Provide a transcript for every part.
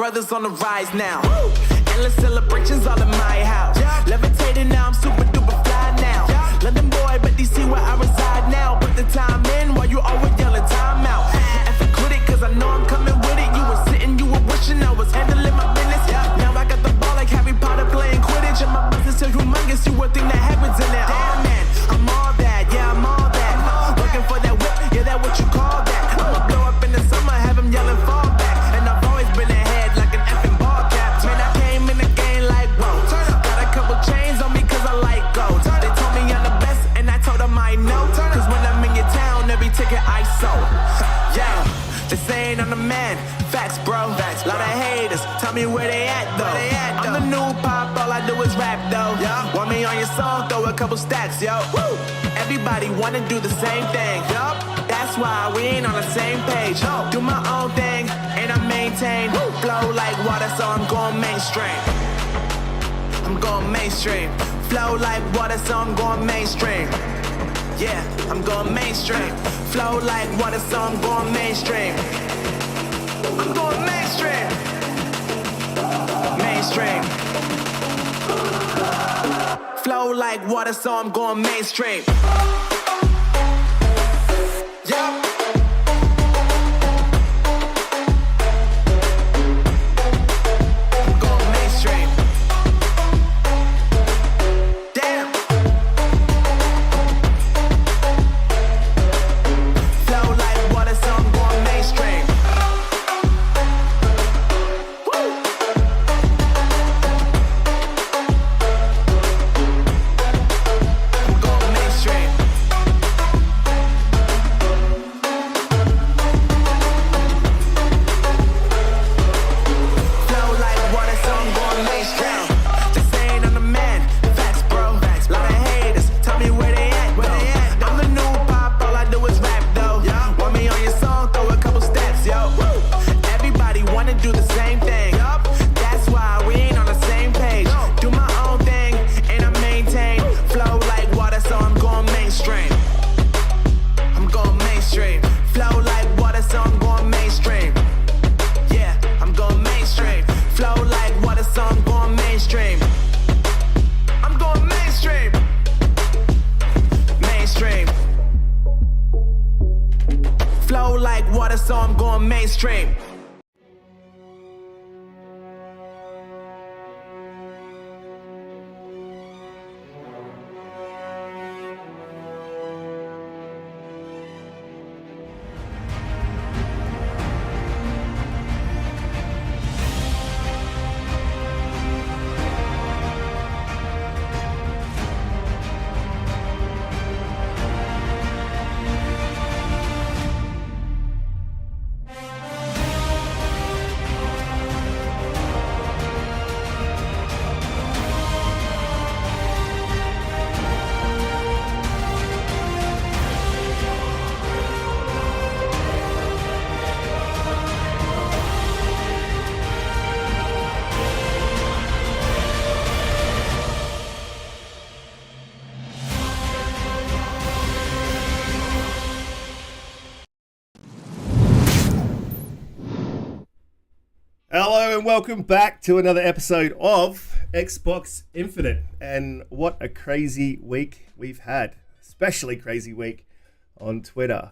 brothers on the rise now. Woo! Endless celebrations all in my house. Yeah. Levitating now, I'm super duper fly now. Yeah. London boy, but DC where I reside now. Put the time in while you always yelling time out. If I quit it, cause I know I'm coming with it. You were sitting, you were wishing I was handling my business. Yeah. Now I got the ball like Harry Potter playing Quidditch. And my business so humongous, you would think that happens in there. Damn man, I'm all that, yeah, I'm all that. Looking for that whip, yeah, that what you call that. I'ma blow up in the summer, have him yelling fall back. And I've always been ahead like an effing ball cap. Man, I came in the game like, whoa. Got a couple chains on me cause I like gold. They told me I'm the best and I told them I know. Cause when I'm in your town, every ticket I sold. Yeah, they saying I'm the man. Facts, bro. Lot of haters, tell me where they at though. I'm the new pop, all I do is rap though. Want me on your song, throw a couple stacks, yo. Woo! Everybody wanna do the same thing. Yup, that's why we ain't on the same page. Do my own thing, and I maintain. Flow like water, so I'm going mainstream. I'm going mainstream. Flow like water, so I'm going mainstream. Yeah, I'm going mainstream. Flow like water, so I'm going mainstream. I'm going mainstream. Mainstream. Flow like water, so I'm going mainstream. Yeah. I'm going mainstream. Damn. Flow like water, so I'm going mainstream. So I'm going mainstream. Hello and welcome back to another episode of Xbox Infinite. And what a crazy week we've had, especially crazy week on Twitter.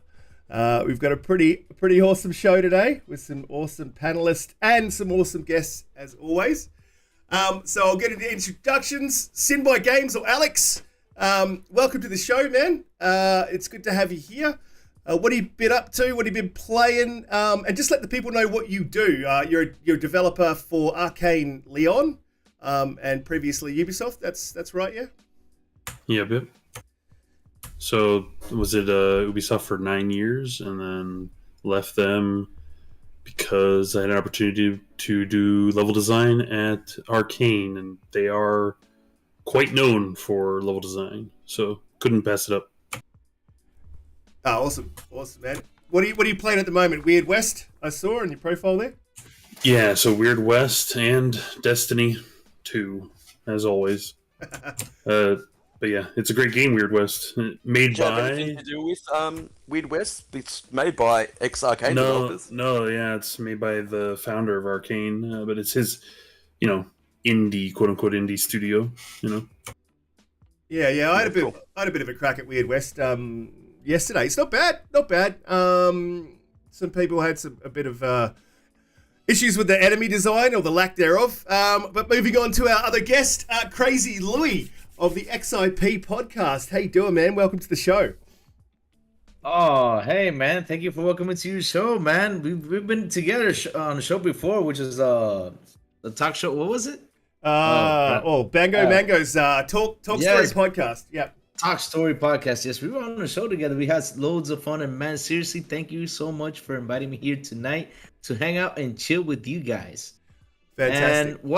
We've got a pretty awesome show today with some awesome panelists and some awesome guests as always. So I'll get into introductions. Sinby Games or Alex, welcome to the show, man. It's good to have you here. What have you been up to? What have you been playing? And just let the people know what you do. You're a developer for Arcane Leon, and previously Ubisoft. That's right, yeah? Yep. So was it Ubisoft for 9 years and then left them because I had an opportunity to do level design at Arcane, and they are quite known for level design. So couldn't pass it up. Oh, awesome, man. What are you playing at the moment? Weird West, I saw in your profile there. Yeah, so Weird West and Destiny 2, as always. But yeah, it's a great game, Weird West. Made Do you have anything by to do with Weird West? It's made by ex-Arcane developers. yeah, it's made by the founder of Arcane, but it's his, indie, quote unquote indie studio. Yeah. I had a bit of a crack at Weird West yesterday. It's not bad, some people had a bit of issues with the enemy design or the lack thereof. But moving on to our other guest, Crazy Louis of the XIP podcast. How you doing, man? Welcome to the show. Oh, hey, man. Thank you for welcoming to your show, man. We've been together on the show before, which is the talk show. What was it? Bango Mango's Talk Story podcast. Yeah. Talk Story podcast. Yes, we were on the show together. We had loads of fun. And, man, seriously, thank you so much for inviting me here tonight to hang out and chill with you guys. Fantastic. And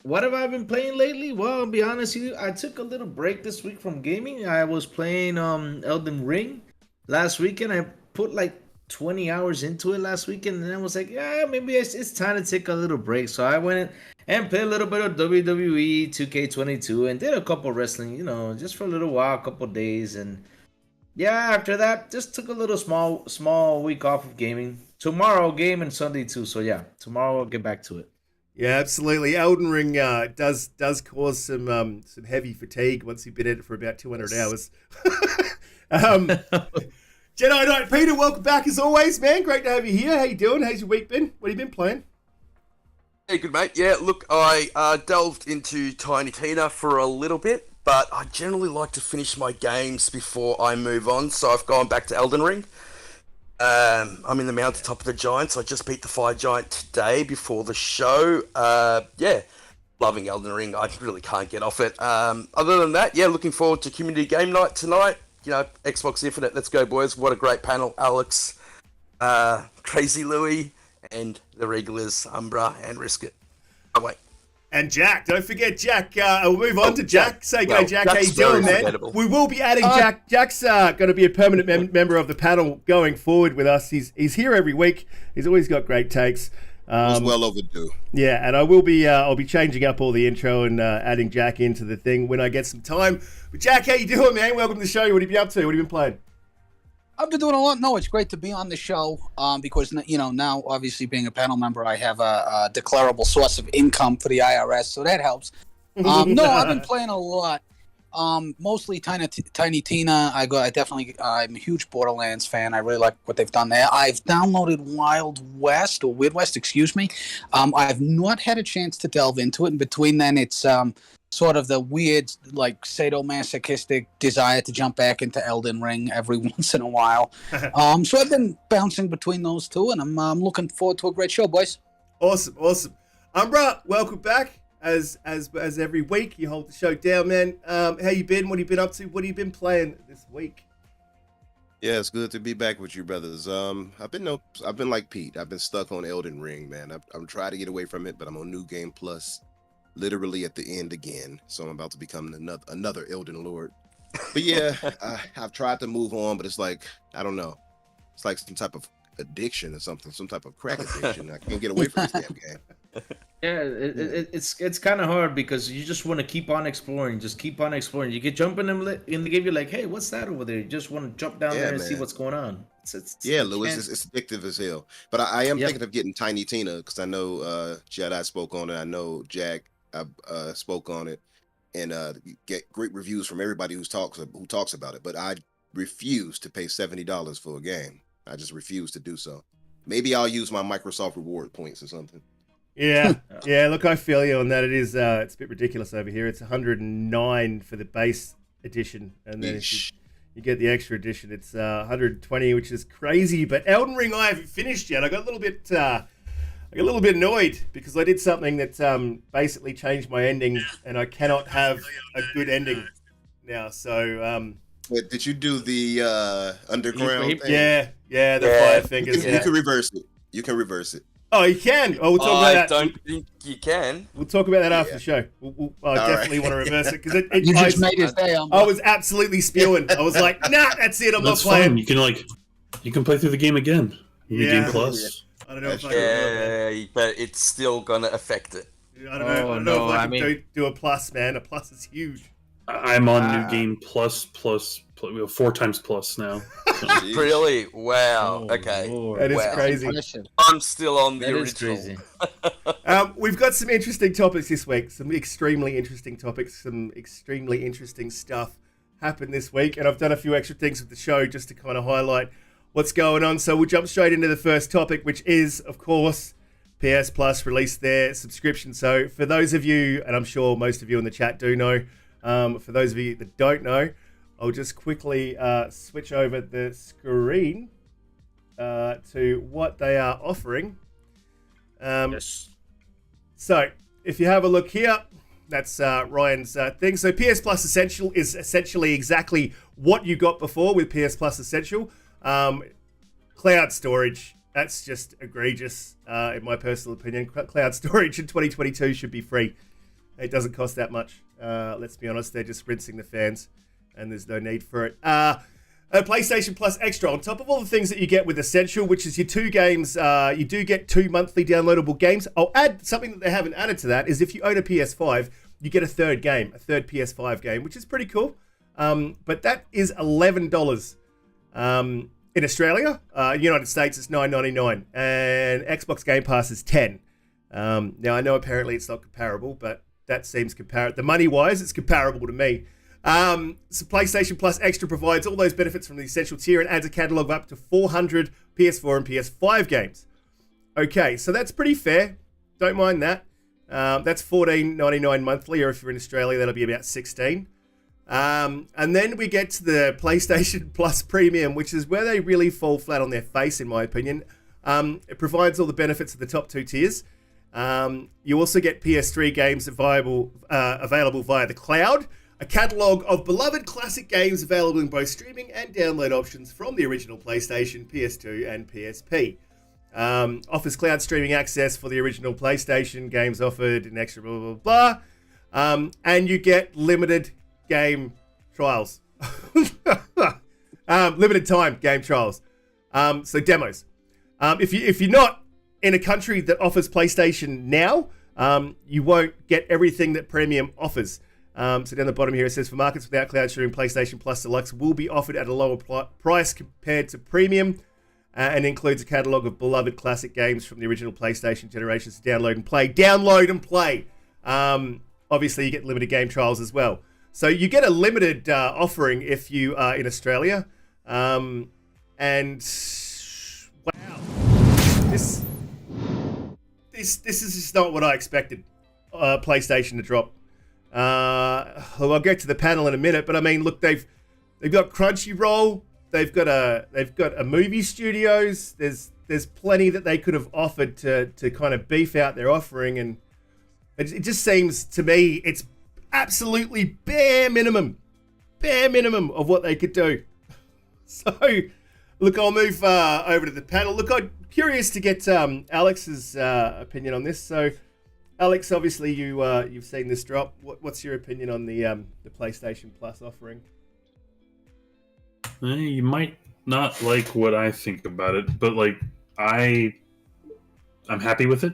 what have I been playing lately? Well, I'll be honest with you. I took a little break this week from gaming. I was playing Elden Ring last weekend. I put like 20 hours into it last weekend, and then I was like, yeah, maybe it's time to take a little break. So I went and played a little bit of WWE 2K22 and did a couple wrestling, just for a little while, a couple days. And yeah, after that, just took a little small week off of gaming. Tomorrow, game, and Sunday too. So yeah, tomorrow I'll get back to it. Yeah, absolutely. Elden Ring does cause some heavy fatigue once you've been in it for about 200 hours. JediKnightPete, welcome back as always, man. Great to have you here. How you doing? How's your week been? What have you been playing? Hey, good mate. Yeah, look, I delved into Tiny Tina for a little bit, but I generally like to finish my games before I move on, so I've gone back to Elden Ring. I'm in the mountaintop of the giants. I just beat the fire giant today before the show. Loving Elden Ring. I really can't get off it. Other than that, looking forward to community game night tonight. Xbox Infinite. Let's go, boys. What a great panel. Alex, Crazy Louis, and the regulars, Umbra and Risk It. Oh, wait. And Jack, don't forget Jack. We'll move on to Jack. Say go, Jack. How you Jack's doing, very man? forgettable. We will be adding Jack. Jack's going to be a permanent member of the panel going forward with us. He's here every week. He's always got great takes. It's well overdue. Yeah, and I'll be changing up all the intro and adding Jack into the thing when I get some time. But Jack, how you doing, man? Welcome to the show. What have you been up to? What have you been playing? I've been doing a lot. No, it's great to be on the show because, now obviously being a panel member, I have a declarable source of income for the IRS, so that helps. No, I've been playing a lot. Mostly Tiny Tina. I'm a huge Borderlands fan. I really like what they've done there. I've downloaded Weird West, excuse me. I've not had a chance to delve into it. In between then, it's sort of the weird, like, sadomasochistic desire to jump back into Elden Ring every once in a while. So I've been bouncing between those two, and I'm looking forward to a great show, boys. Awesome. Umbra, welcome back. As every week, you hold the show down, man. How you been? What have you been up to? What have you been playing this week? Yeah, it's good to be back with you, brothers. I've been like Pete. I've been stuck on Elden Ring, man. I'm trying to get away from it, but I'm on New Game Plus, literally at the end again. So I'm about to become another Elden Lord. But yeah, I've tried to move on, but it's like, I don't know. It's like some type of addiction or something, some type of crack addiction. I can't get away from this damn game. Yeah, it's kind of hard because you just want to keep on exploring. Just keep on exploring. You get jumping in the game, you're like, hey, what's that over there? You just want to jump down there and see what's going on. Lewis, it's addictive as hell. But I am thinking of getting Tiny Tina because I know Jedi spoke on it. I know Jack spoke on it, and get great reviews from everybody who talks about it. But I refuse to pay $70 for a game. I just refuse to do so. Maybe I'll use my Microsoft reward points or something. Yeah. Look, I feel you on that. It is. It's a bit ridiculous over here. It's $109 for the base edition, and then if you get the extra edition, it's $120, which is crazy. But Elden Ring, I haven't finished yet. I got a little bit annoyed because I did something that basically changed my ending, and I cannot have a good ending now. So. Wait, did you do the underground thing? Yeah, the fire fingers. You can reverse it. You can reverse it. Oh, you can. Oh, we'll talk about that. I don't think you can. We'll talk about that after the show. I definitely want to reverse it because You just made his day. I was absolutely spewing. I was like, nah, that's it. I'm That's not playing. fine. You can play through the game again. New Game Plus. I don't know if I can. But it's still gonna affect it. I don't know. I don't know if I can do a plus, man. A plus is huge. I'm on New Game plus 4 times plus now. So. Jeez. Really? Wow. Oh, Okay. Lord. That is Wow. crazy. Impressive. I'm still on the That is original. crazy. We've got some interesting topics this week. Some extremely interesting topics. Some extremely interesting stuff happened this week. And I've done a few extra things with the show just to kind of highlight what's going on. So we'll jump straight into the first topic, which is, of course, PS Plus released their subscription. So for those of you, and I'm sure most of you in the chat do know, for those of you that don't know, I'll just quickly switch over the screen to what they are offering. Yes. So if you have a look here, that's Ryan's thing. So PS Plus Essential is essentially exactly what you got before with PS Plus Essential. Cloud storage, that's just egregious in my personal opinion. Cloud storage in 2022 should be free. It doesn't cost that much. Let's be honest, they're just rinsing the fans and there's no need for it. PlayStation Plus Extra, on top of all the things that you get with Essential, which is your 2 games, you do get 2 monthly downloadable games. I'll add something that they haven't added to that, is if you own a PS5, you get a third PS5 game, which is pretty cool. But that is $11 in Australia. United States, it's $9.99, and Xbox Game Pass is $10. Now, I know apparently it's not comparable, but that seems comparable. The money-wise, it's comparable to me. So PlayStation Plus Extra provides all those benefits from the Essential tier and adds a catalogue of up to 400 PS4 and PS5 games. Okay, so that's pretty fair. Don't mind that. That's $14.99 monthly, or if you're in Australia, that'll be about $16. And then we get to the PlayStation Plus Premium, which is where they really fall flat on their face, in my opinion. It provides all the benefits of the top 2 tiers. You also get PS3 games available via the cloud, a catalogue of beloved classic games available in both streaming and download options from the original PlayStation, PS2, and PSP. Offers cloud streaming access for the original PlayStation, games offered in extra blah, blah, blah. And you get limited game trials. Limited time game trials. So demos. If you're not in a country that offers PlayStation Now, you won't get everything that Premium offers. So down the bottom here it says, for markets without cloud streaming, PlayStation Plus Deluxe will be offered at a lower price compared to Premium, and includes a catalogue of beloved classic games from the original PlayStation generations to download and play. Download and play. Obviously, you get limited game trials as well. So you get a limited offering if you are in Australia. And wow, this is just not what I expected PlayStation to drop. I'll get to the panel in a minute, but I mean, look, they've got Crunchyroll, they've got a movie studios. There's plenty that they could have offered to kind of beef out their offering, and it just seems to me it's absolutely bare minimum of what they could do. So, look, I'll move over to the panel. Look, I'm curious to get Alex's opinion on this. So, Alex, obviously you've seen this drop. What's your opinion on the PlayStation Plus offering? You might not like what I think about it, but like I'm happy with it.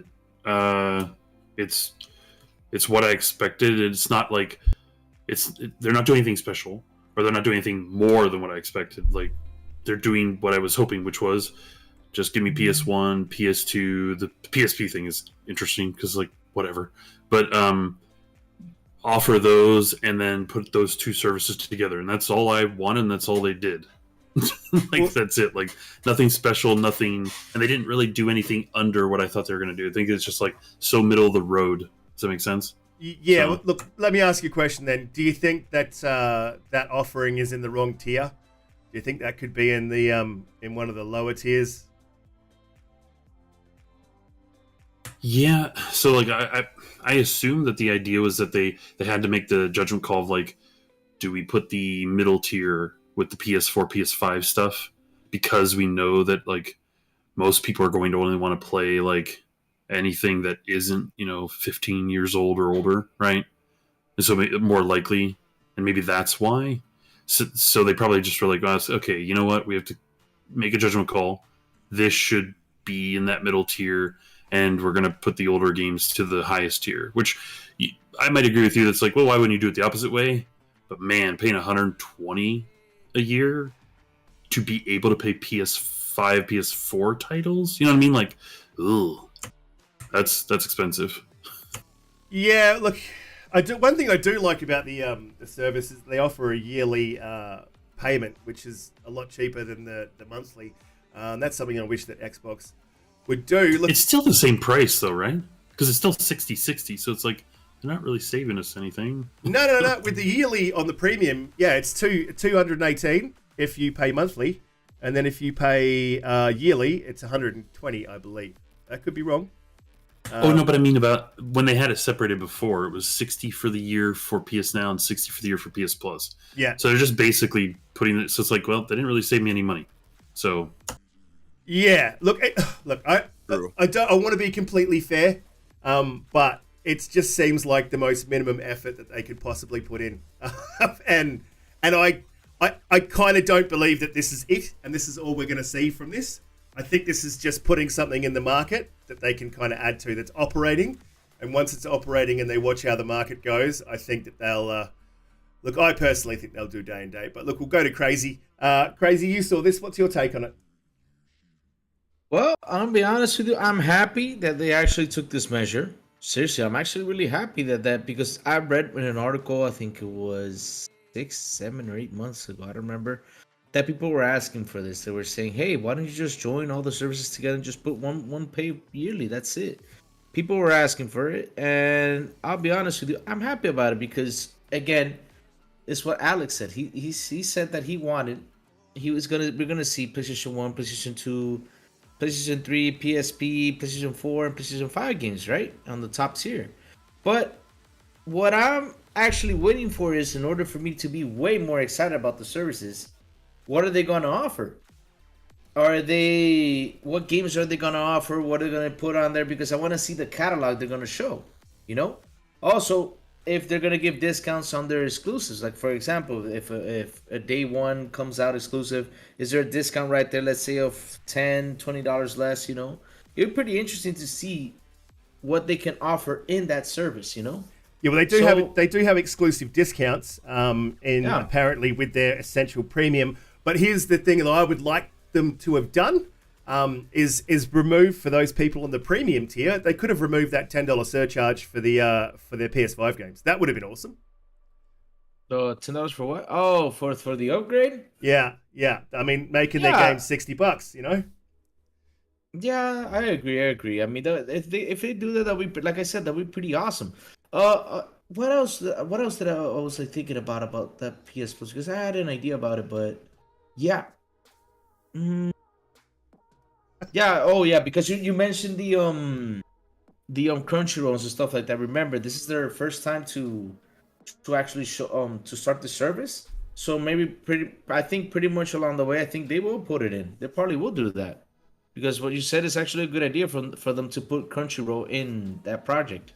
It's what I expected. It's not like they're not doing anything special, or they're not doing anything more than what I expected. Like, they're doing what I was hoping, which was just give me PS1, PS2. The PSP thing is interesting because, like, whatever. But offer those and then put those 2 services together, and that's all I wanted, and that's all they did. That's it. Like, nothing special, nothing, and they didn't really do anything under what I thought they were going to do. I think it's just like so middle of the road. Does that make sense? Yeah. So, look, let me ask you a question then. Do you think that that offering is in the wrong tier? Do you think that could be in the in one of the lower tiers? Yeah. So like I assumed that the idea was that they had to make the judgment call of like, do we put the middle tier with the PS4, PS5 stuff, because we know that like most people are going to only want to play like anything that isn't 15 years old or older, right? And so more likely, and maybe that's why. So they probably just were like, okay, you know what? We have to make a judgment call. This should be in that middle tier, and we're going to put the older games to the highest tier, which I might agree with you. That's like, well, why wouldn't you do it the opposite way? But man, paying 120 a year to be able to pay PS5, PS4 titles, you know what I mean? Like, ugh, that's expensive. Yeah, look, one thing I do like about the service is they offer a yearly payment, which is a lot cheaper than the monthly. That's something I wish that Xbox would do. Look, It's still the same price though, right? Because it's still 60/60, so it's like they're not really saving us anything. no. With the yearly on the premium, yeah, it's 218 if you pay monthly, and then if you pay yearly, it's 120, I believe. That could be wrong. Oh no, but I mean about when they had it separated before, it was 60 for the year for PSNow and 60 for the year for PS Plus. Yeah. So they're just basically putting it. So it's like, well, they didn't really save me any money. So Yeah. Look, I want to be completely fair, but it just seems like the most minimum effort that they could possibly put in, and I kind of don't believe that this is it, and this is all we're going to see from this. I think this is just putting something in the market that they can kind of add to that's operating. And once it's operating and they watch how the market goes, I think that they'll... look, I personally think they'll do day and date. But look, we'll go to Crazy. Crazy, you saw this. What's your take on it? Well, I'll be honest with you. I'm happy that they actually took this measure. Seriously, I'm actually really happy that because I read in an article, I think it was 6, 7, or 8 months ago, I don't remember, that people were asking for this. They were saying, hey, why don't you just join all the services together and just put one pay yearly? That's it. People were asking for it, and I'll be honest with you, I'm happy about it because, again, it's what Alex said. He said that we're gonna see PlayStation 1, PlayStation 2, PlayStation 3, PSP, PlayStation 4, and PlayStation 5 games, right? On the top tier. But what I'm actually waiting for is, in order for me to be way more excited about the services, what are they going to offer? What games are they going to offer? What are they going to put on there? Because I want to see the catalog they're going to show, you know? Also, if they're going to give discounts on their exclusives, like for example, if a day one comes out exclusive, is there a discount right there, let's say of $10, $20 less, you know? It'd be pretty interesting to see what they can offer in that service, you know? Yeah, well, they do have exclusive discounts, apparently with their Essential Premium. But here's the thing that I would like them to have done is remove for those people on the premium tier. They could have removed that $10 surcharge for their PS5 games. That would have been awesome. So $10 for what? Oh, for the upgrade? Yeah. I mean, making their games $60, you know. Yeah, I agree. I mean, if they do that, that'll be, like I said, that'll be pretty awesome. What else? What else did I was like thinking about that PS Plus? Because I had an idea about it, but yeah. Yeah. Oh, yeah. Because you mentioned the Crunchyrolls and stuff like that. Remember, this is their first time to actually show to start the service. So maybe I think pretty much along the way, I think they will put it in. They probably will do that because what you said is actually a good idea for them to put Crunchyroll in that project.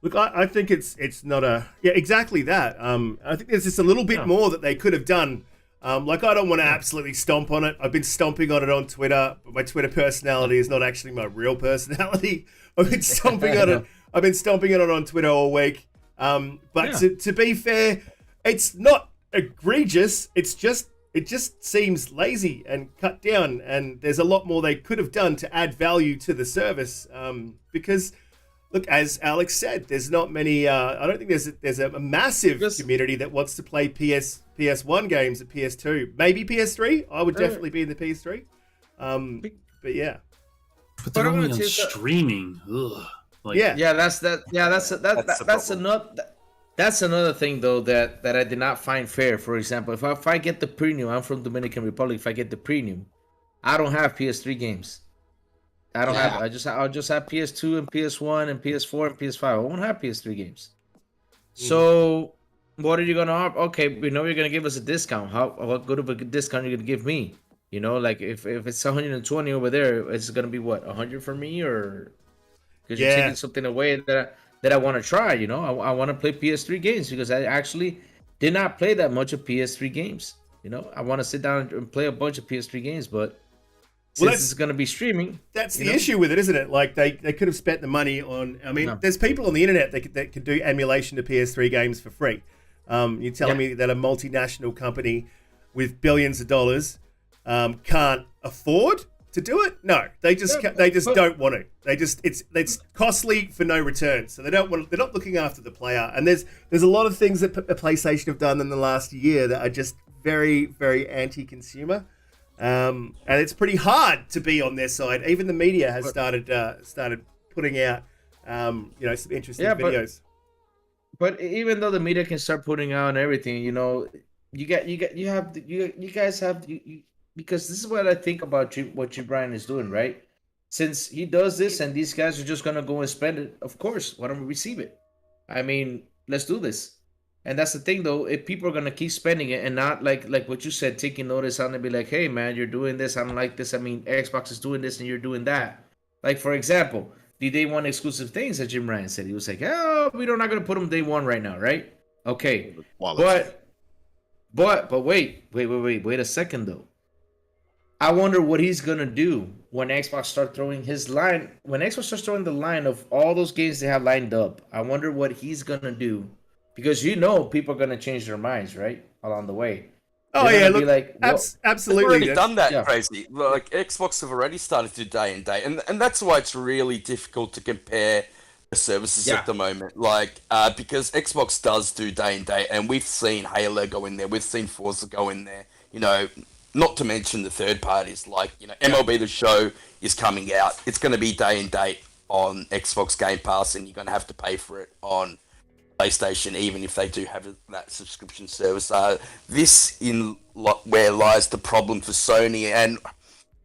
Look, I think it's not exactly that. I think there's just a little bit more that they could have done. Like, I don't want to absolutely stomp on it. I've been stomping on it on Twitter, but my Twitter personality is not actually my real personality. I've been stomping on it. I've been stomping on it on Twitter all week. To be fair, it's not egregious. It just seems lazy and cut down. And there's a lot more they could have done to add value to the service. Because, look, as Alex said, there's not many. I don't think there's a massive community that wants to play PS1 games at PS2. Maybe PS3. I would definitely be in the PS3. But yeah. But they're only on streaming. Ugh. Like, that's another thing though that I did not find fair. For example, if I get the premium, I'm from Dominican Republic. If I get the premium, I don't have PS3 games. I don't have. I'll just have PS2 and PS1 and PS4 and PS5. I won't have PS3 games. So what are you gonna offer? Okay, we know you're gonna give us a discount. What good of a discount are you gonna give me? You know, like if it's 120 over there, it's gonna be what 100 for me, or because you're taking something away that I want to try. You know, I want to play PS3 games because I actually did not play that much of PS3 games. You know, I want to sit down and play a bunch of PS3 games, but since it's going to be streaming, that's the issue with it, isn't it? Like they could have spent the money on. I mean, there's people on the internet that could do emulation to PS3 games for free. You're telling me that a multinational company with billions of dollars can't afford to do it? No, they just don't want to. It's costly for no return. So they're not looking after the player. And there's a lot of things that PlayStation have done in the last year that are just very, very anti-consumer. And it's pretty hard to be on their side. Even the media has started putting out some interesting videos. But even though the media can start putting out everything, you guys have because this is what I think about what Brian is doing, right? Since he does this and these guys are just gonna go and spend it, of course, why don't we receive it? I mean, let's do this. And that's the thing, though. If people are gonna keep spending it and not like what you said, taking notice on and be like, hey man, you're doing this, I don't like this. I mean, Xbox is doing this and you're doing that. Like, for example, the day one exclusive things that Jim Ryan said. He was like, oh, we're not gonna put them day one right now, right? Okay. But wait a second though. I wonder what he's gonna do when Xbox starts throwing the line of all those games they have lined up. I wonder what he's gonna do, because people are gonna change their minds, right, along the way. Oh yeah, look, like, absolutely. They've already done that, Crazy. Like Xbox have already started to do day and day, and that's why it's really difficult to compare the services at the moment. Like, because Xbox does do day and day, and we've seen Halo go in there, we've seen Forza go in there. Not to mention the third parties, like, MLB The Show is coming out. It's going to be day and date on Xbox Game Pass, and you're going to have to pay for it on PlayStation, even if they do have that subscription service. This where lies the problem for Sony, and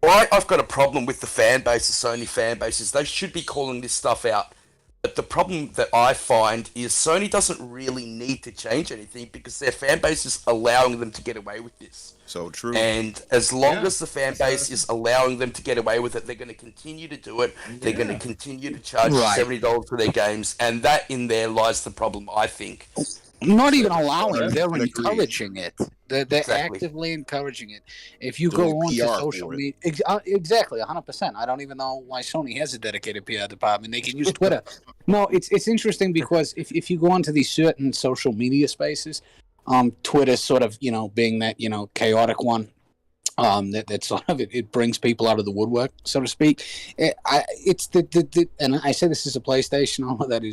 I've got a problem with the fan base, the Sony fan bases. They should be calling this stuff out. But the problem that I find is Sony doesn't really need to change anything because their fan base is allowing them to get away with this. So true. And as long as the fan base is allowing them to get away with it, they're going to continue to do it. They're going to continue to charge $70 for their games. And that in there lies the problem, I think. Not even allowing, they're encouraging it. They're actively encouraging it. If you go on to social media, exactly, 100%. I don't even know why Sony has a dedicated PR department. They can use Twitter. No, it's interesting because if you go onto these certain social media spaces, Twitter sort of, being that, chaotic one, that sort of it brings people out of the woodwork, so to speak. It's and I say this is a PlayStation owner that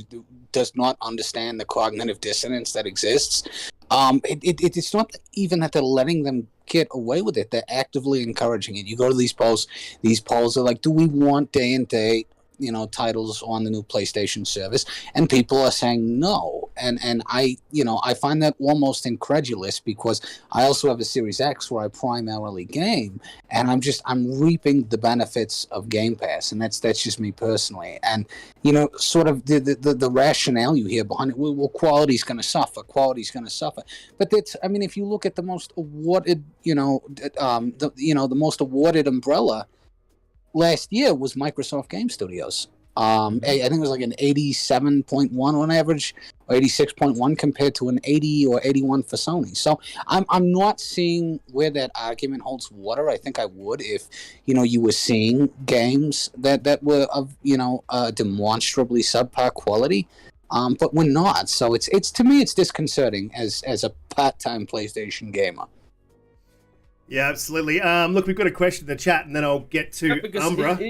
does not understand the cognitive dissonance that exists. It's not even that they're letting them get away with it; they're actively encouraging it. You go to these polls are like, do we want day and date, titles on the new PlayStation service? And people are saying no. And I find that almost incredulous because I also have a Series X where I primarily game, and I'm reaping the benefits of Game Pass, and that's just me personally. And sort of the rationale you hear behind it, well, quality's going to suffer. But if you look at the most awarded, the most awarded umbrella last year was Microsoft Game Studios. I think it was like an 87.1 on average, or 86.1 compared to an 80 or 81 for Sony. So I'm not seeing where that argument holds water. I think I would if you were seeing games that were of demonstrably subpar quality, but we're not. So it's to me it's disconcerting as a part-time PlayStation gamer. Yeah, absolutely. Look, we've got a question in the chat, and then I'll get to Umbra.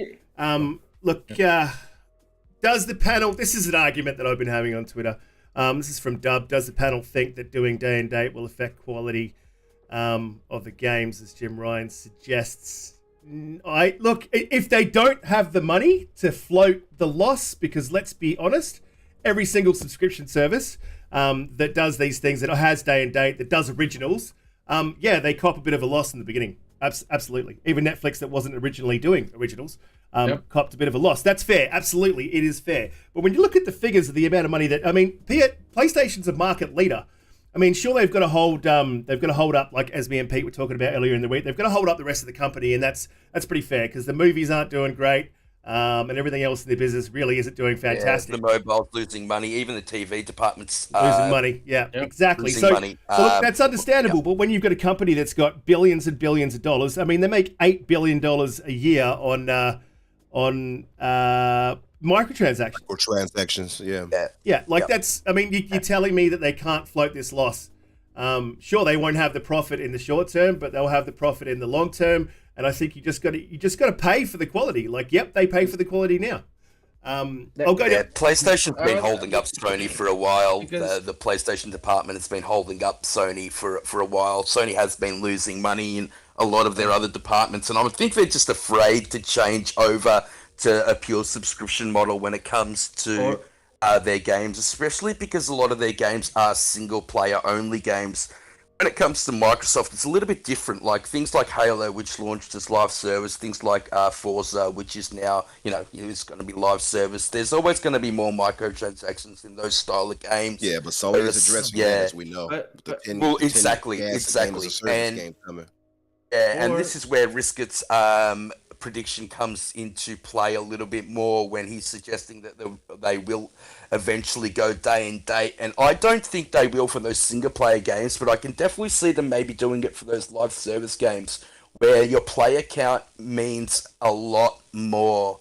Does the panel... This is an argument that I've been having on Twitter. This is from Dub. Does the panel think that doing day and date will affect quality of the games, as Jim Ryan suggests? Look, if they don't have the money to float the loss, because let's be honest, every single subscription service that does these things, that has day and date, that does originals... they cop a bit of a loss in the beginning. Absolutely. Even Netflix, that wasn't originally doing originals, copped a bit of a loss. That's fair. Absolutely, it is fair. But when you look at the figures of the amount of money that, PlayStation's a market leader. Sure, they've got to hold up, like as me and Pete were talking about earlier in the week, they've got to hold up the rest of the company, and that's pretty fair because the movies aren't doing great. And everything else in their business really isn't doing fantastic. The mobile's losing money. Even the TV department's losing money. Yeah, exactly. So look, that's understandable. But when you've got a company that's got billions and billions of dollars, they make $8 billion a year on microtransactions. Or transactions, yeah. Yeah, like Yep. that's. I mean, you're telling me that they can't float this loss. Sure, they won't have the profit in the short term, but they'll have the profit in the long term. And I think you just got to pay for the quality. Like, yep, they pay for the quality now. I'll go Yeah, to PlayStation's been holding up Sony for a while. Because- The PlayStation department has been holding up Sony for a while. Sony has been losing money in a lot of their other departments, and I think they're just afraid to change over to a pure subscription model when it comes to their games, especially because a lot of their games are single-player only games. When it comes to Microsoft, it's a little bit different. Like things like Halo, which launched as live service, things like Forza, which is now, is going to be live service. There's always going to be more microtransactions in those style of games. Yeah, but Sony is addressing that, as we know. Exactly. And this is where Risket's prediction comes into play a little bit more when he's suggesting that they will eventually go day and date. And I don't think they will for those single player games, but I can definitely see them maybe doing it for those live service games where your player count means a lot more.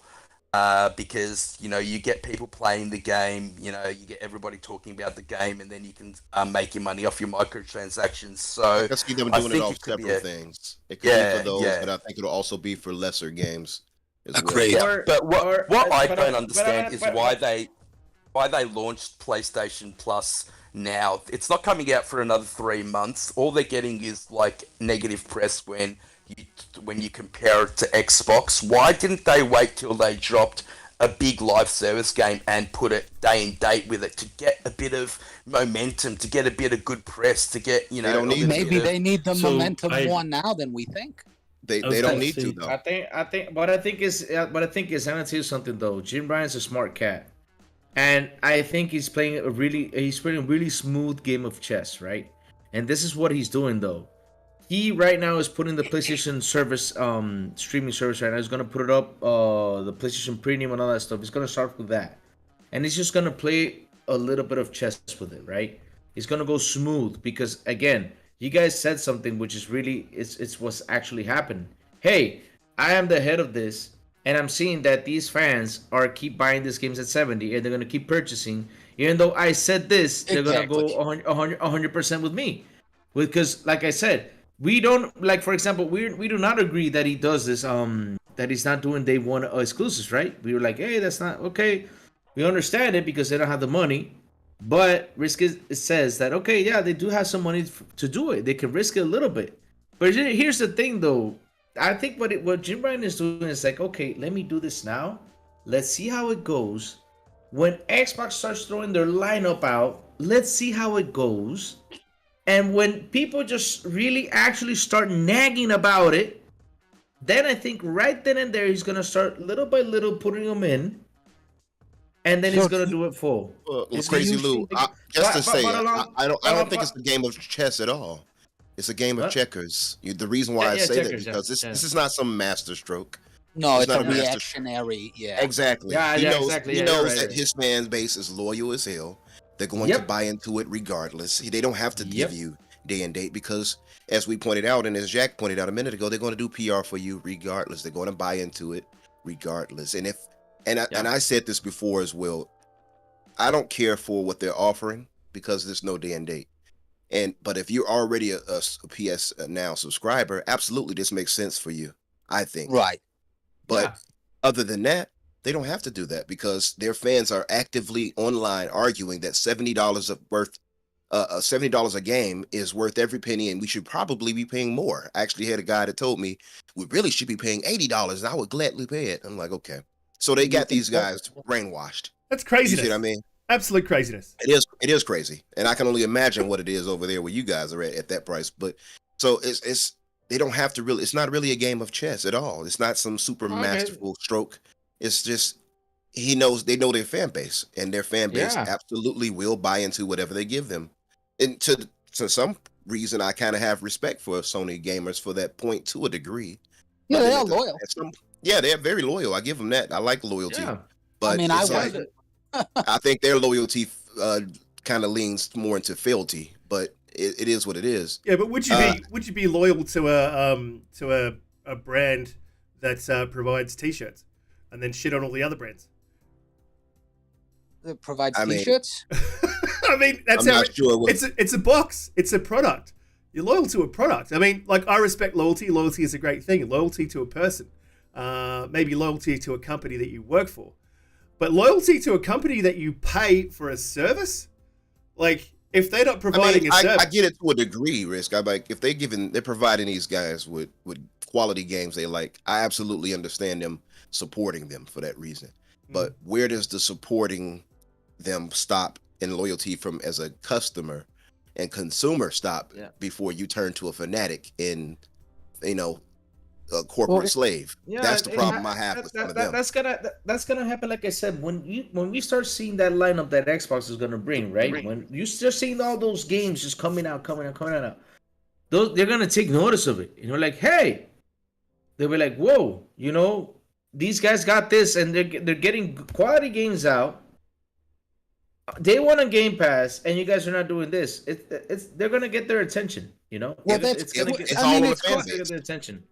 Because you get people playing the game, you get everybody talking about the game, and then you can make your money off your microtransactions. So I can see them doing it off several things. It could be for those, but I think it'll also be for lesser games as Agreed. well. Yeah, but what I don't understand is why they launched PlayStation Plus now. It's not coming out for another 3 months. All they're getting is like negative press when you compare it to Xbox. Why didn't they wait till they dropped a big live service game and put it day and date with it to get a bit of momentum, to get a bit of good press, to get maybe they need the momentum more now than we think. They don't need to though. I think what I think is I'm gonna tell you something though. Jim Ryan's a smart cat, and I think he's playing a really smooth game of chess, right? And this is what he's doing though. He right now is putting the PlayStation service, streaming service right now. He's gonna put it up, the PlayStation Premium and all that stuff. He's gonna start with that, and he's just gonna play a little bit of chess with it, right? He's gonna go smooth because again, you guys said something which is really it's what's actually happened. Hey, I am the head of this, and I'm seeing that these fans are keep buying these games at 70, and they're gonna keep purchasing, even though I said this. They're gonna go 100% with me, because like I said. We don't for example, we do not agree that he does this. That he's not doing day one exclusives, right? We were like, hey, that's not okay. We understand it because they don't have the money, but risk it says that okay, yeah, they do have some money to do it. They can risk it a little bit. But here's the thing, though. I think what Jim Ryan is doing is like, okay, let me do this now. Let's see how it goes. When Xbox starts throwing their lineup out, let's see how it goes. And when people just really actually start nagging about it, then I think right then and there he's gonna start little by little putting them in, and then he's gonna do it full. Crazy Lou, I don't think it's a game of chess at all. It's a game of checkers. The reason why I say that is because this is not some master stroke. No, it's not a a master reactionary. Yeah, exactly. He knows that his fan base is loyal as hell. They're going to buy into it regardless. They don't have to give you day and date because, as we pointed out, and as Jack pointed out a minute ago, they're going to do PR for you regardless. They're going to buy into it regardless. And I said this before as well. I don't care for what they're offering because there's no day and date. But if you're already a PSNow subscriber, absolutely this makes sense for you. I think. Right. But other than that, they don't have to do that because their fans are actively online arguing that $70 a game is worth every penny, and we should probably be paying more. I actually had a guy that told me we really should be paying $80, and I would gladly pay it. I'm like, okay. So they got these guys brainwashed. That's craziness. You see what I mean? Absolute craziness. It is crazy, and I can only imagine what it is over there where you guys are at that price. But so it's they don't have to really. It's not really a game of chess at all. It's not some super masterful stroke. It's just they know their fan base, and their fan base absolutely will buy into whatever they give them. And to some reason, I kind of have respect for Sony gamers for that point to a degree. Yeah, they are loyal. They're very loyal. I give them that. I like loyalty. Yeah. But I mean, I think their loyalty kind of leans more into fealty, but it is what it is. Yeah, but would you be loyal to a brand that provides T-shirts and then shit on all the other brands? provide I mean- T-shirts? I mean, that's I'm how not sure what- it's a box. It's a product. You're loyal to a product. I mean, like, I respect loyalty. Loyalty is a great thing. Loyalty to a person. Maybe loyalty to a company that you work for. But loyalty to a company that you pay for a service? Like, if they're not providing a service... I get it to a degree, Risk. I'm like, if they're providing these guys with quality games they like, I absolutely understand them supporting them for that reason. But where does the supporting them stop and loyalty from as a customer and consumer stop before you turn to a fanatic and, a corporate slave? Yeah, That's the problem I have with some of them. That's gonna happen. Like I said, when we start seeing that lineup that Xbox is gonna bring, right? When you start seeing all those games just coming out, they're gonna take notice of it. Like, hey, they'll be like, whoa, these guys got this, and they're getting quality games out. They want a Game Pass, and you guys are not doing this. They're gonna get their attention. Well, it's all on the fan base. Get their attention.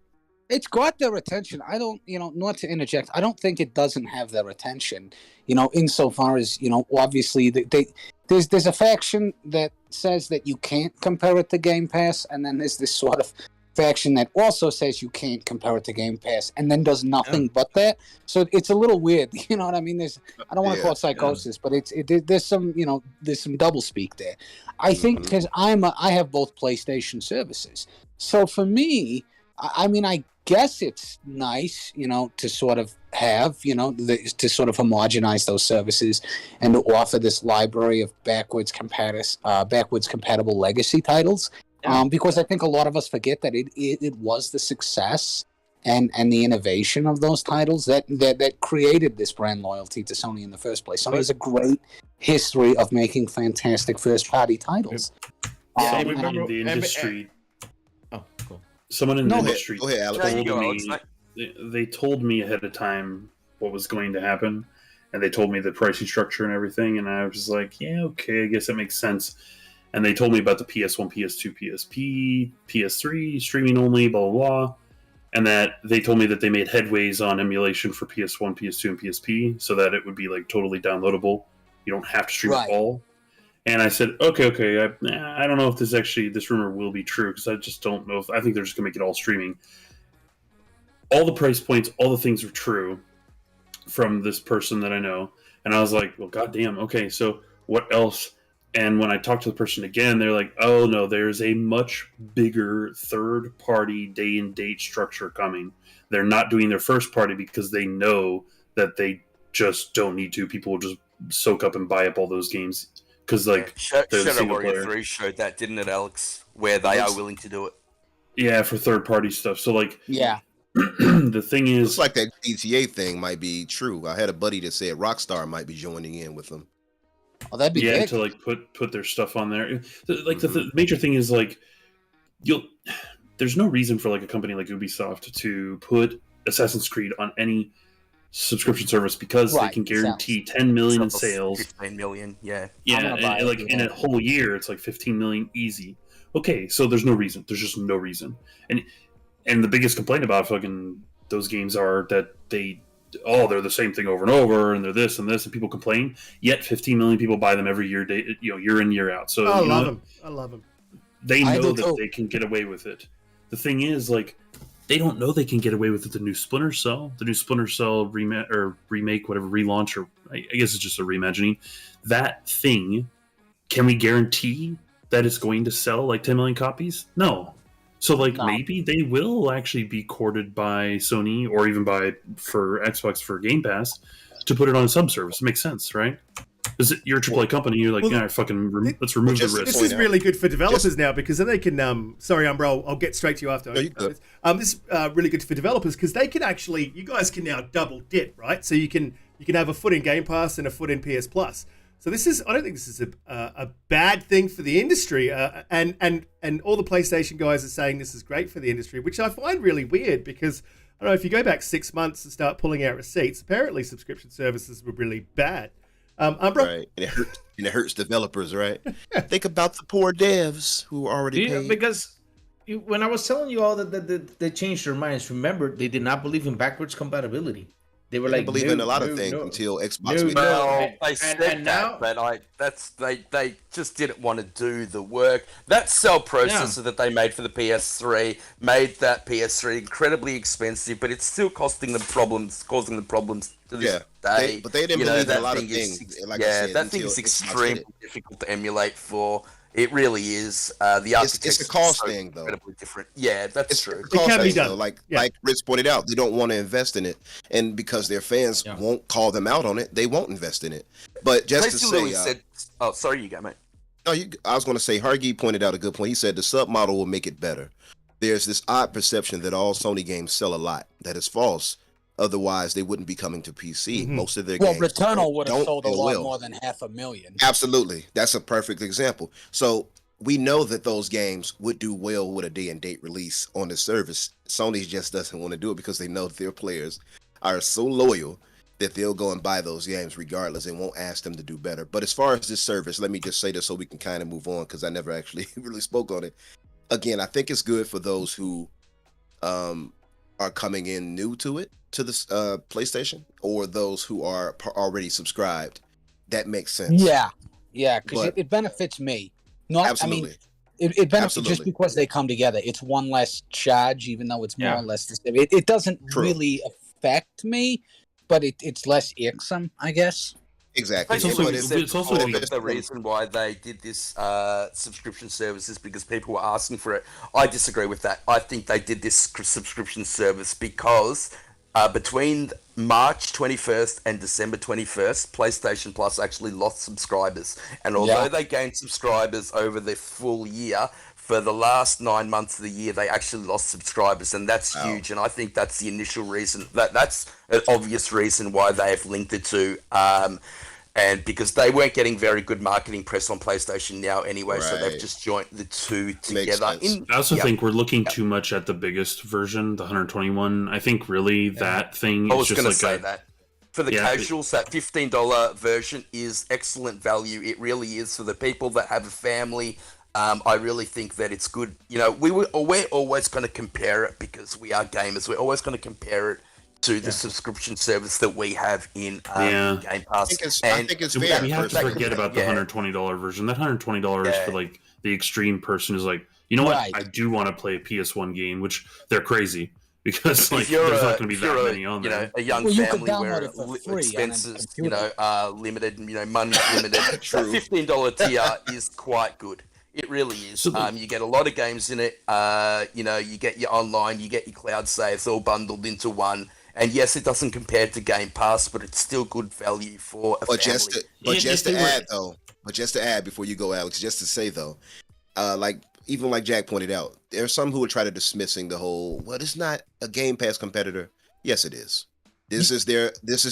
It's got their attention. I don't, not to interject, I don't think it doesn't have their attention, insofar as, obviously there's a faction that says that you can't compare it to Game Pass, and then there's this sort of faction that also says you can't compare it to Game Pass, and then does nothing but that. So it's a little weird, you know what I mean? I don't want to call it psychosis, but there's some, there's some double speak there. I think because I have both PlayStation services. So for me, I mean, I guess it's nice, to sort of have, to sort of homogenize those services and to offer this library of backwards compatible legacy titles. Because I think a lot of us forget that it was the success and the innovation of those titles that created this brand loyalty to Sony in the first place. Sony has a great history of making fantastic first-party titles. Someone in the industry. Oh, cool. Someone in the industry Go ahead, Alex. they told me ahead of time what was going to happen, and they told me the pricing structure and everything, and I was like, yeah, okay, I guess that makes sense. And they told me about the PS1, PS2, PSP, PS3, streaming only, blah, blah, blah. And that they told me that they made headways on emulation for PS1, PS2, and PSP so that it would be like totally downloadable. You don't have to stream it all. And I said, okay, I don't know if this rumor will be true, because I just don't know. I think they're just going to make it all streaming. All the price points, all the things are true from this person that I know. And I was like, well, goddamn, okay, so what else? And when I talked to the person again, they're like, oh, no, there's a much bigger third-party day and date structure coming. They're not doing their first party because they know that they just don't need to. People will just soak up and buy up all those games. Because, like, Shadow Warrior 3 showed that, didn't it, Alex? Where they are willing to do it. Yeah, for third-party stuff. So, like, the thing is... It's like that GTA thing might be true. I had a buddy that said Rockstar might be joining in with them. Oh, that'd be big. To like put their stuff on there. Like the major thing is like there's no reason for like a company like Ubisoft to put Assassin's Creed on any subscription service because they can guarantee 10 million in sales. 15 million, yeah. Yeah, and like in a whole year, it's like 15 million easy. Okay, so there's no reason. There's just no reason. And the biggest complaint about fucking those games are that they're the same thing over and over, and they're this and this, and people complain. Yet 15 million people buy them every year, year in, year out. So I love them. They know that they can get away with it. The thing is, like, they don't know they can get away with it. The new Splinter Cell remake, whatever, relaunch, or I guess it's just a reimagining. That thing, can we guarantee that it's going to sell like 10 million copies? No. So, like, maybe they will actually be courted by Sony or even for Xbox for Game Pass to put it on a sub-service. It makes sense, right? Because you're a AAA company, you're like, let's remove the risk. This is really good for developers now, because then they can... sorry, Umbra, I'll get straight to you after. This is really good for developers because they can actually... You guys can now double dip, right? So you can have a foot in Game Pass and a foot in PS Plus. So this is, I don't think this is a bad thing for the industry, and all the PlayStation guys are saying this is great for the industry, which I find really weird because, I don't know, if you go back 6 months and start pulling out receipts, apparently subscription services were really bad. Umbra? Right, and it hurts developers, right? Think about the poor devs who are already paid. Because when I was telling you all that they changed their minds, remember, they did not believe in backwards compatibility. They were They like, didn't believe in a lot of things no. until Xbox No, made no. it. Well, they And- said and now- that, but they just didn't want to do the work. That cell processor that they made for the PS3 made that PS3 incredibly expensive, but it's still causing them problems to this day. But they didn't You know, believe in that a lot of thing is- things. Like I yeah, said, that thing until is Xbox did extremely it. difficult to emulate for. It really is. The architecture It's a cost thing, though. incredibly different. Yeah, that's It's true. a cost can be thing, done. though. Like Yeah. like Rich pointed out, they don't want to invest in it, and because their fans won't call them out on it, they won't invest in it. But just to Tracy say, Lewis said, "Oh, sorry, you go, mate." no, I was going to say, Hargy pointed out a good point. He said the sub model will make it better. There's this odd perception that all Sony games sell a lot. That is false. Otherwise, they wouldn't be coming to PC. Most of their Well, games Returnal would have don't sold a sell lot well. more than 500,000. Absolutely. That's a perfect example. So we know that those games would do well with a day and date release on the service. Sony just doesn't want to do it because they know that their players are so loyal that they'll go and buy those games regardless and won't ask them to do better. But as far as this service, let me just say this so we can kind of move on because I never actually really spoke on it. Again, I think it's good for those who are coming in new to it, to this PlayStation, or those who are already subscribed. That makes sense. Yeah, because But- it benefits me. Not, Absolutely. I mean, it benefits just Absolutely. because they come together. It's one less charge, even though it's more Yeah. or less the same. It doesn't True. really affect me, but it's less irksome, I guess. Exactly. It's also- But it's also but like- the reason why they did this subscription service is because people were asking for it. I disagree with that. I think they did this subscription service because between March 21st and December 21st, PlayStation Plus actually lost subscribers. And although they gained subscribers over the full year, for the last 9 months of the year, they actually lost subscribers, and that's huge. And I think that's the initial reason. That's an obvious reason why they have linked it to. And because they weren't getting very good marketing press on PlayStation Now anyway, so they've Right. just joined the two Makes together. sense. I also think we're looking too much at the biggest version, the 121. I think really that thing I is was just going to like say a, that. For the Yeah, casuals, that $15 version is excellent value. It really is. For the people that have a family, I really think that it's good. You know, we're always going to compare it because we are gamers. We're always going to compare it to the subscription service that we have in Yeah. Game Pass. I think it's fair. we have to personally. forget about the $120 version. That $120 Yeah. for like the extreme person is like, you know what? Right. I do want to play a PS1 game, which they're crazy because like If you're there's a- not going to be if that you're many on there. a young Well, you could family where download it for free on a expenses, computer. are limited, money's limited. True. That $15 tier is quite good. It really is. So the- You get a lot of games in it. You get your online, you get your cloud saves all bundled into one. And yes, it doesn't compare to Game Pass, but it's still good value for a But family. just If to they were- add though, before you go, Alex, just to say though, like even like Jack pointed out, there are some who would try to dismissing the whole. Well, it's not a Game Pass competitor. Yes, it is. This is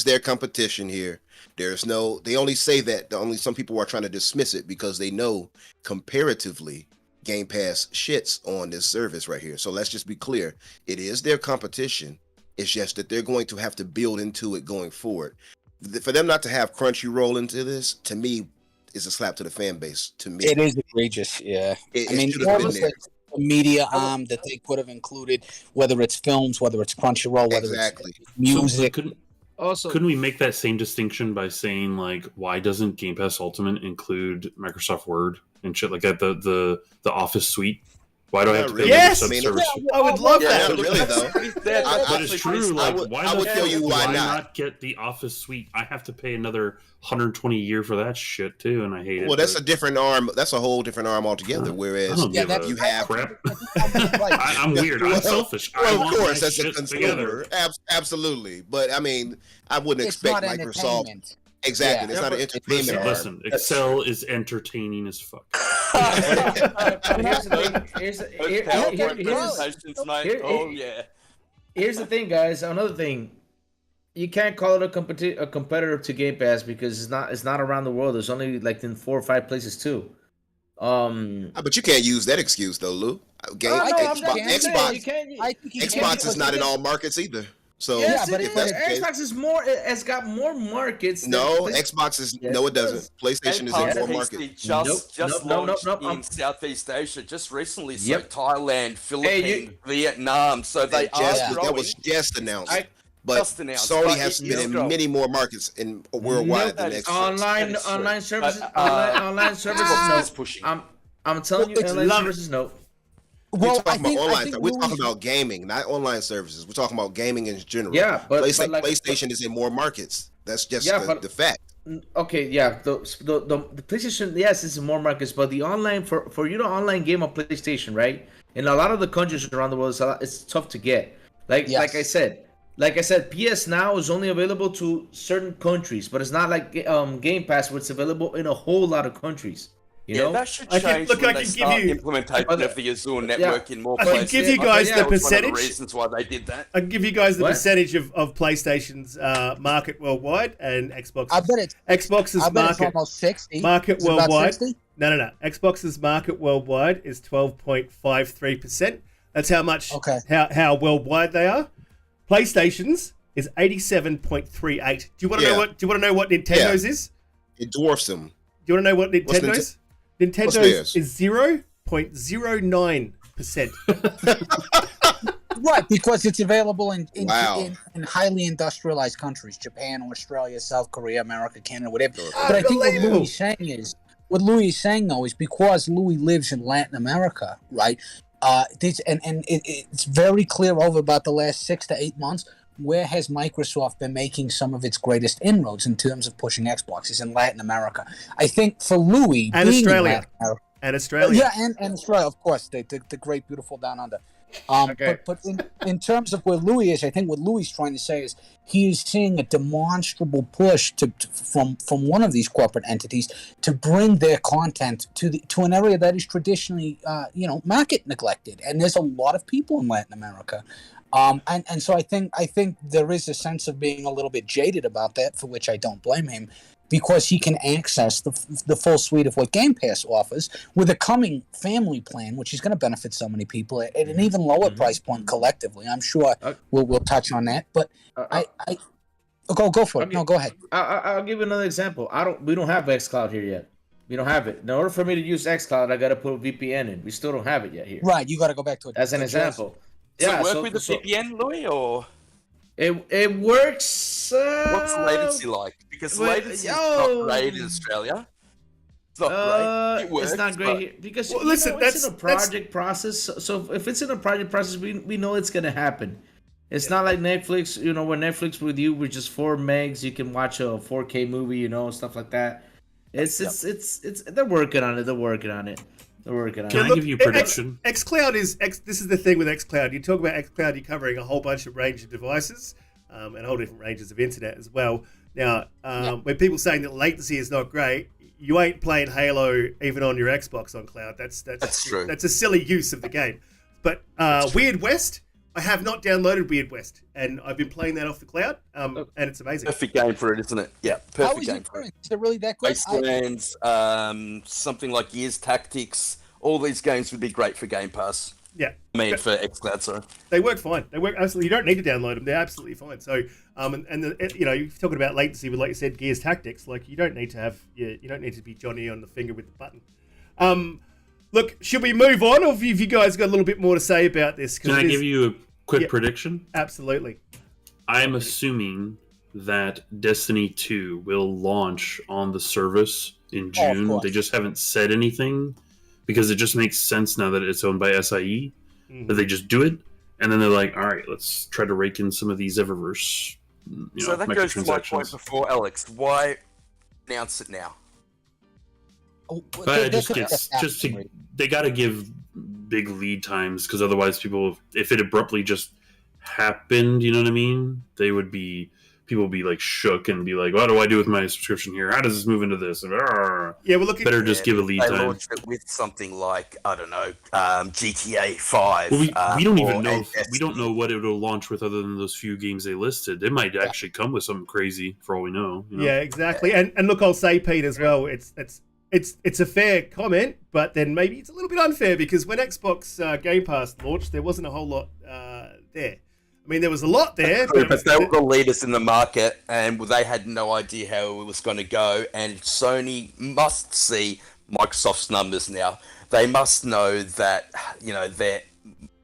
their competition here. There's no. They only say that. Only some people are trying to dismiss it because they know comparatively Game Pass shits on this service right here. So let's just be clear. It is their competition. It's just that they're going to have to build into it going forward. For them not to have Crunchyroll into this, to me, is a slap to the fan base. To me, It is egregious, yeah. It I mean, should have been there. the media that they could have included, whether it's films, whether it's Crunchyroll, whether Exactly. it's music. Also, Couldn't we make that same distinction by saying like, why doesn't Game Pass Ultimate include Microsoft Word and shit like that? The Office suite. Why do I have to pay Yes! another I mean, sub-service? I would love Yeah, that. not really though. But it's true. Like, I would tell you why why not. not get the Office suite? I have to pay another $120 a year for that shit too, and I hate it. Well, that's but a different arm. That's a whole different arm altogether. I Whereas don't give that's- a you have, crap. Right. I'm weird. I'm selfish. I well, of want course, my as a shit consumer, together. absolutely. But I mean, I wouldn't It's not expect Microsoft. entertainment. Exactly, Yeah. it's not an entertainment arm. Listen. Excel is entertaining as fuck. here's the thing. Here's Presentations, mate. here- Oh yeah. Here's the thing, guys. Another thing, you can't call it a competitor to Game Pass because it's not around the world. There's only like in 4 or 5 places too. But you can't use that excuse though, Lou. Game, Oh, no, I'm Xbox, not saying Xbox, you can't. I think you Xbox can, is not in all markets either. So Yes, but it if is. that's the case- Xbox is more. It's got more markets. than no, Play- Xbox is Yes, no, it it does. doesn't. PlayStation is Game in Pass more PC markets. just Nope, launched nope. in Southeast Asia just recently. So Yep. Thailand, Philippines, Vietnam. So they are That growing. was just announced. but Just announced, Sony but has it- been it's in growing. many more markets in worldwide than that is Xbox. Online That is true. online services. But, online services. Xbox No. is pushing. I'm telling you, Well, it's online love- services. No. We're Well, talking about online. We're Louis- talking about gaming, not online services. We're talking about gaming in general. Yeah, but like- PlayStation is in more markets. That's just Yeah, the fact. Okay, yeah, the PlayStation, yes, it's in more markets, but the online for you to online game on PlayStation, right? In a lot of the countries around the world, it's tough to get. Like I said, PSNow is only available to certain countries, but it's not like Game Pass, where it's available in a whole lot of countries. You know, that should I can- change look, when I they can give start you- implementation of the Azure network in more I places. can give you guys Yeah, the That was one of the percentage. reasons why they did that. I can give you guys the What? percentage of PlayStation's market worldwide and Xbox. I bet it's Xbox's I bet it's market almost 60. market It's about worldwide. 60? No. Xbox's market worldwide is 12.53%. That's how much. Okay. How worldwide they are. PlayStation's is 87.38. Do you want to know Yeah. what? Do you want to know what Nintendo's is? It dwarfs them. Do you want to know what What's Nintendo's? What's Nintendo's theirs? is 0.09%. Right, because it's available in Wow. in highly industrialized countries: Japan, Australia, South Korea, America, Canada, whatever. But I think what Unbelievable. Louis is saying though is because Louis lives in Latin America, right? It's very clear over about the last 6 to 8 months. Where has Microsoft been making some of its greatest inroads in terms of pushing Xbox? Is in Latin America. I think for Louis And being in Australia. Latin America, And Australia. yeah, and Australia, of course, the great, beautiful down under. Okay. But in terms of where Louis is, I think what Louis is trying to say is he is seeing a demonstrable push from one of these corporate entities to bring their content to an area that is traditionally, market neglected. And there's a lot of people in Latin America. And so I think there is a sense of being a little bit jaded about that, for which I don't blame him, because he can access the full suite of what Game Pass offers with a coming family plan, which is going to benefit so many people at an even lower price point collectively. I'm sure we'll touch on that, but go for it. Okay. No, go ahead. I'll give you another example. We don't have xCloud here yet. We don't have it. In order for me to use xCloud, I got to put a VPN in. We still don't have it yet here. Right, you got to go back to it. As an example. Does it work with the VPN, Louis, or It works. what's latency like? Because latency is not great in Australia. It's not great. It works, it's not great but- here because Well, listen, it's in a project process. So if it's in a project process, we know it's gonna happen. It's not like Netflix, where Netflix with you with just 4 megs, you can watch a 4K movie, stuff like that. It's they're working on it. They're working on it. Can I give you a prediction? xCloud this is the thing with xCloud. You talk about xCloud, you're covering a whole bunch of range of devices and whole different ranges of internet as well. Now, when people saying that latency is not great, you ain't playing Halo even on your Xbox on cloud. That's true. That's a silly use of the game. But Weird West, I have not downloaded Weird West, and I've been playing that off the cloud, and it's amazing. Perfect game for it, isn't it? Yeah, How perfect is game it for it. doing? Is it really that good? Wastelands, something like Gears Tactics, all these games would be great for Game Pass. Yeah. I mean, for xCloud, sorry. They work fine. They work absolutely. You don't need to download them. They're absolutely fine. So, you're talking about latency with, like you said, Gears Tactics. Like, you don't need to have, you don't need to be Johnny on the finger with the button. Look, should we move on, or have you guys got a little bit more to say about this? Can I give you a quick prediction? Absolutely. I'm assuming that Destiny 2 will launch on the service in June. course. They just haven't said anything because it just makes sense now that it's owned by SIE that they just do it, and then they're like, all right, let's try to rake in some of these Eververse So that goes to my point microtransactions. before, Alex. Why announce it now? But they got to give big lead times, because otherwise if it abruptly just happened, you know what I mean, people would be like shook and be like, what do I do with my subscription here? How does this move into this? Yeah, we're looking. Better just give a lead They time. launched it with something like, I don't know, GTA 5. Well, we don't even or know. SE. We don't know what it'll launch with other than those few games they listed. They might actually come with something crazy for all we know. Yeah, exactly. And look, I'll say, Pete, as well. It's a fair comment, but then maybe it's a little bit unfair, because when Xbox Game Pass launched, there wasn't a whole lot there. I mean, there was a lot there, But they were the leaders in the market, and they had no idea how it was going to go. And Sony must see Microsoft's numbers now. They must know that,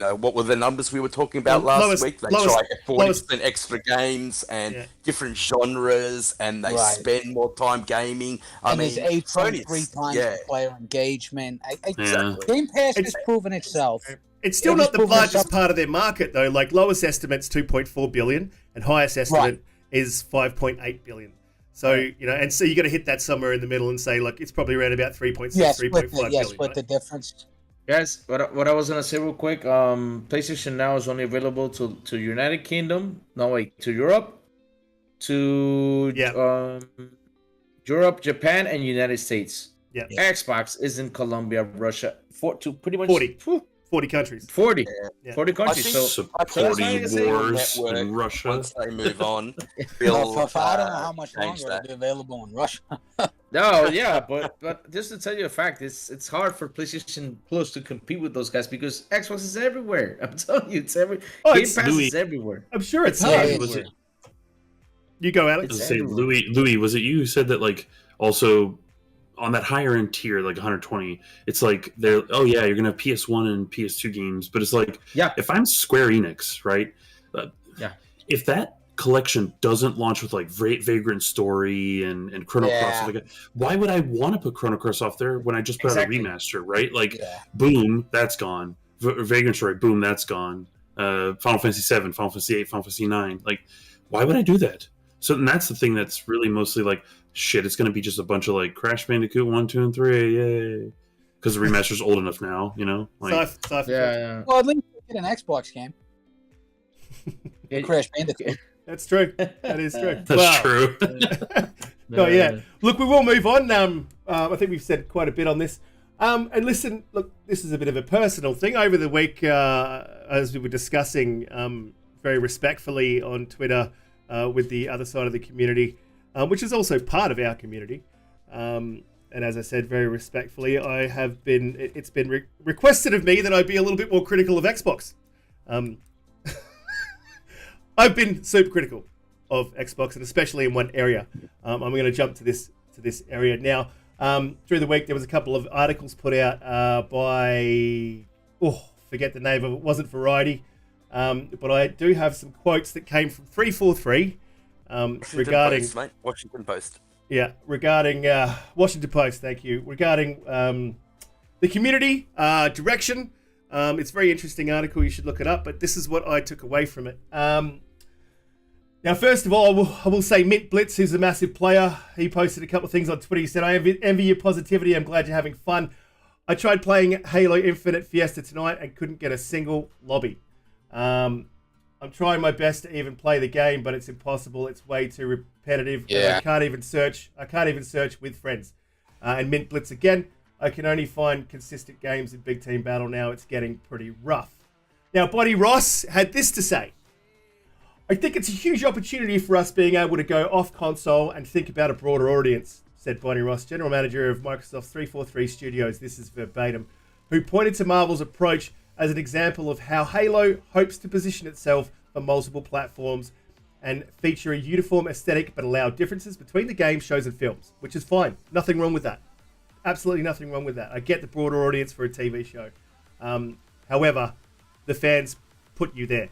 what were the numbers we were talking about last week? They try to get 40% extra games and different genres, and they spend more time gaming. I mean, there's 8.3 Sony's- times player engagement. Exactly. Game Pass has proven itself. It's still not the largest part of their market, though. Like, lowest estimate's 2.4 billion, and highest estimate is 5.8 billion. So, you know, and so you got to hit that somewhere in the middle and say, look, it's probably around about 3.6, 3.5 billion. Yeah, split the difference. Guys, what I was gonna say real quick, PlayStation Now is only available to United Kingdom. No, wait, to Europe, to Europe, Japan, and United States. Yeah. Xbox is in Colombia, Russia, to pretty much 40 countries. 40 Yeah. 40 countries. So supporting wars in Russia. Once they move on, I don't know how much longer it'll be available in Russia. No, yeah, but just to tell you a fact, it's hard for PlayStation Plus to compete with those guys because Xbox is everywhere. I'm telling you, it's Game Pass is everywhere. I'm sure it's hard. Was it, You go, Alex. say, Louis, was it you who said that, like, also on that higher end tier, like 120, it's like you're gonna have PS1 and PS2 games, but it's like, if I'm Square Enix, right? If that collection doesn't launch with like Vagrant Story and Chrono Cross, like, why would I want to put Chrono Cross off there when I just put out a remaster, right? Like, boom, that's gone. Vagrant Story, boom, that's gone. Final Fantasy 7, Final Fantasy 8, Final Fantasy 9. Like, why would I do that? So, and that's the thing that's really mostly like, shit, it's going to be just a bunch of like Crash Bandicoot 1, 2, and 3, yay. Because the remaster's old enough now, you know? Like, Well, at least get an Xbox game. Crash Bandicoot. That's true. That is true. That's true. No, yeah. Look, we will move on. I think we've said quite a bit on this. And listen, look, this is a bit of a personal thing. Over the week, as we were discussing very respectfully on Twitter with the other side of the community, which is also part of our community. And as I said, very respectfully, it's been requested of me that I be a little bit more critical of Xbox. I've been super critical of Xbox, and especially in one area. I'm going to jump to this area now. Through the week, there was a couple of articles put out by forget the name of it. It wasn't Variety, but I do have some quotes that came from 343 regarding Post, mate. Washington Post. Yeah, regarding Washington Post. Thank you. Regarding the community direction. It's a very interesting article. You should look it up. But this is what I took away from it. Now, first of all, I will say Mint Blitz, who's a massive player, he posted a couple of things on Twitter. He said, I envy your positivity. I'm glad you're having fun. I tried playing Halo Infinite Fiesta tonight and couldn't get a single lobby. I'm trying my best to even play the game, but it's impossible. It's way too repetitive. Yeah. I can't even search with friends. And Mint Blitz again, I can only find consistent games in Big Team Battle now. It's getting pretty rough. Now, Bonnie Ross had this to say. I think it's a huge opportunity for us being able to go off console and think about a broader audience, said Bonnie Ross, general manager of Microsoft's 343 Studios, this is verbatim, who pointed to Marvel's approach as an example of how Halo hopes to position itself on multiple platforms and feature a uniform aesthetic but allow differences between the game, shows, and films, which is fine. Nothing wrong with that. Absolutely nothing wrong with that. I get the broader audience for a TV show. However, the fans put you there.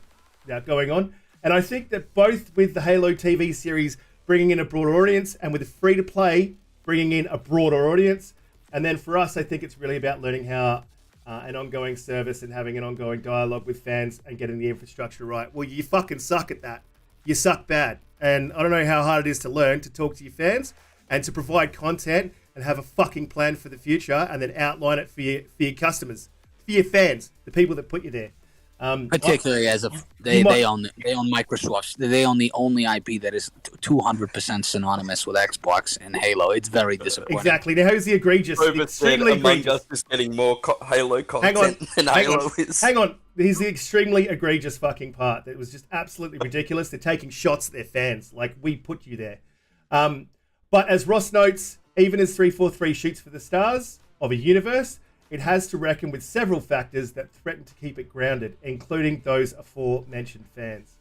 Now, going on. And I think that both with the Halo TV series bringing in a broader audience and with the free-to-play bringing in a broader audience, and then for us, I think it's really about learning how an ongoing service and having an ongoing dialogue with fans and getting the infrastructure right. Well, you fucking suck at that. You suck bad. And I don't know how hard it is to learn to talk to your fans and to provide content and have a fucking plan for the future and then outline it for your customers, for your fans, the people that put you there. Particularly as if they own Microsoft. They own the only IP that is 200% synonymous with Xbox and Halo. It's very disappointing. Exactly. Now, who's the egregious? Extremely egregious. Among Us is getting more Halo content than Halo is. Hang on. Here's the extremely egregious fucking part. That was just absolutely ridiculous. They're taking shots at their fans. Like, we put you there. But as Ross notes, even as 343 shoots for the stars of a universe, it has to reckon with several factors that threaten to keep it grounded, including those aforementioned fans.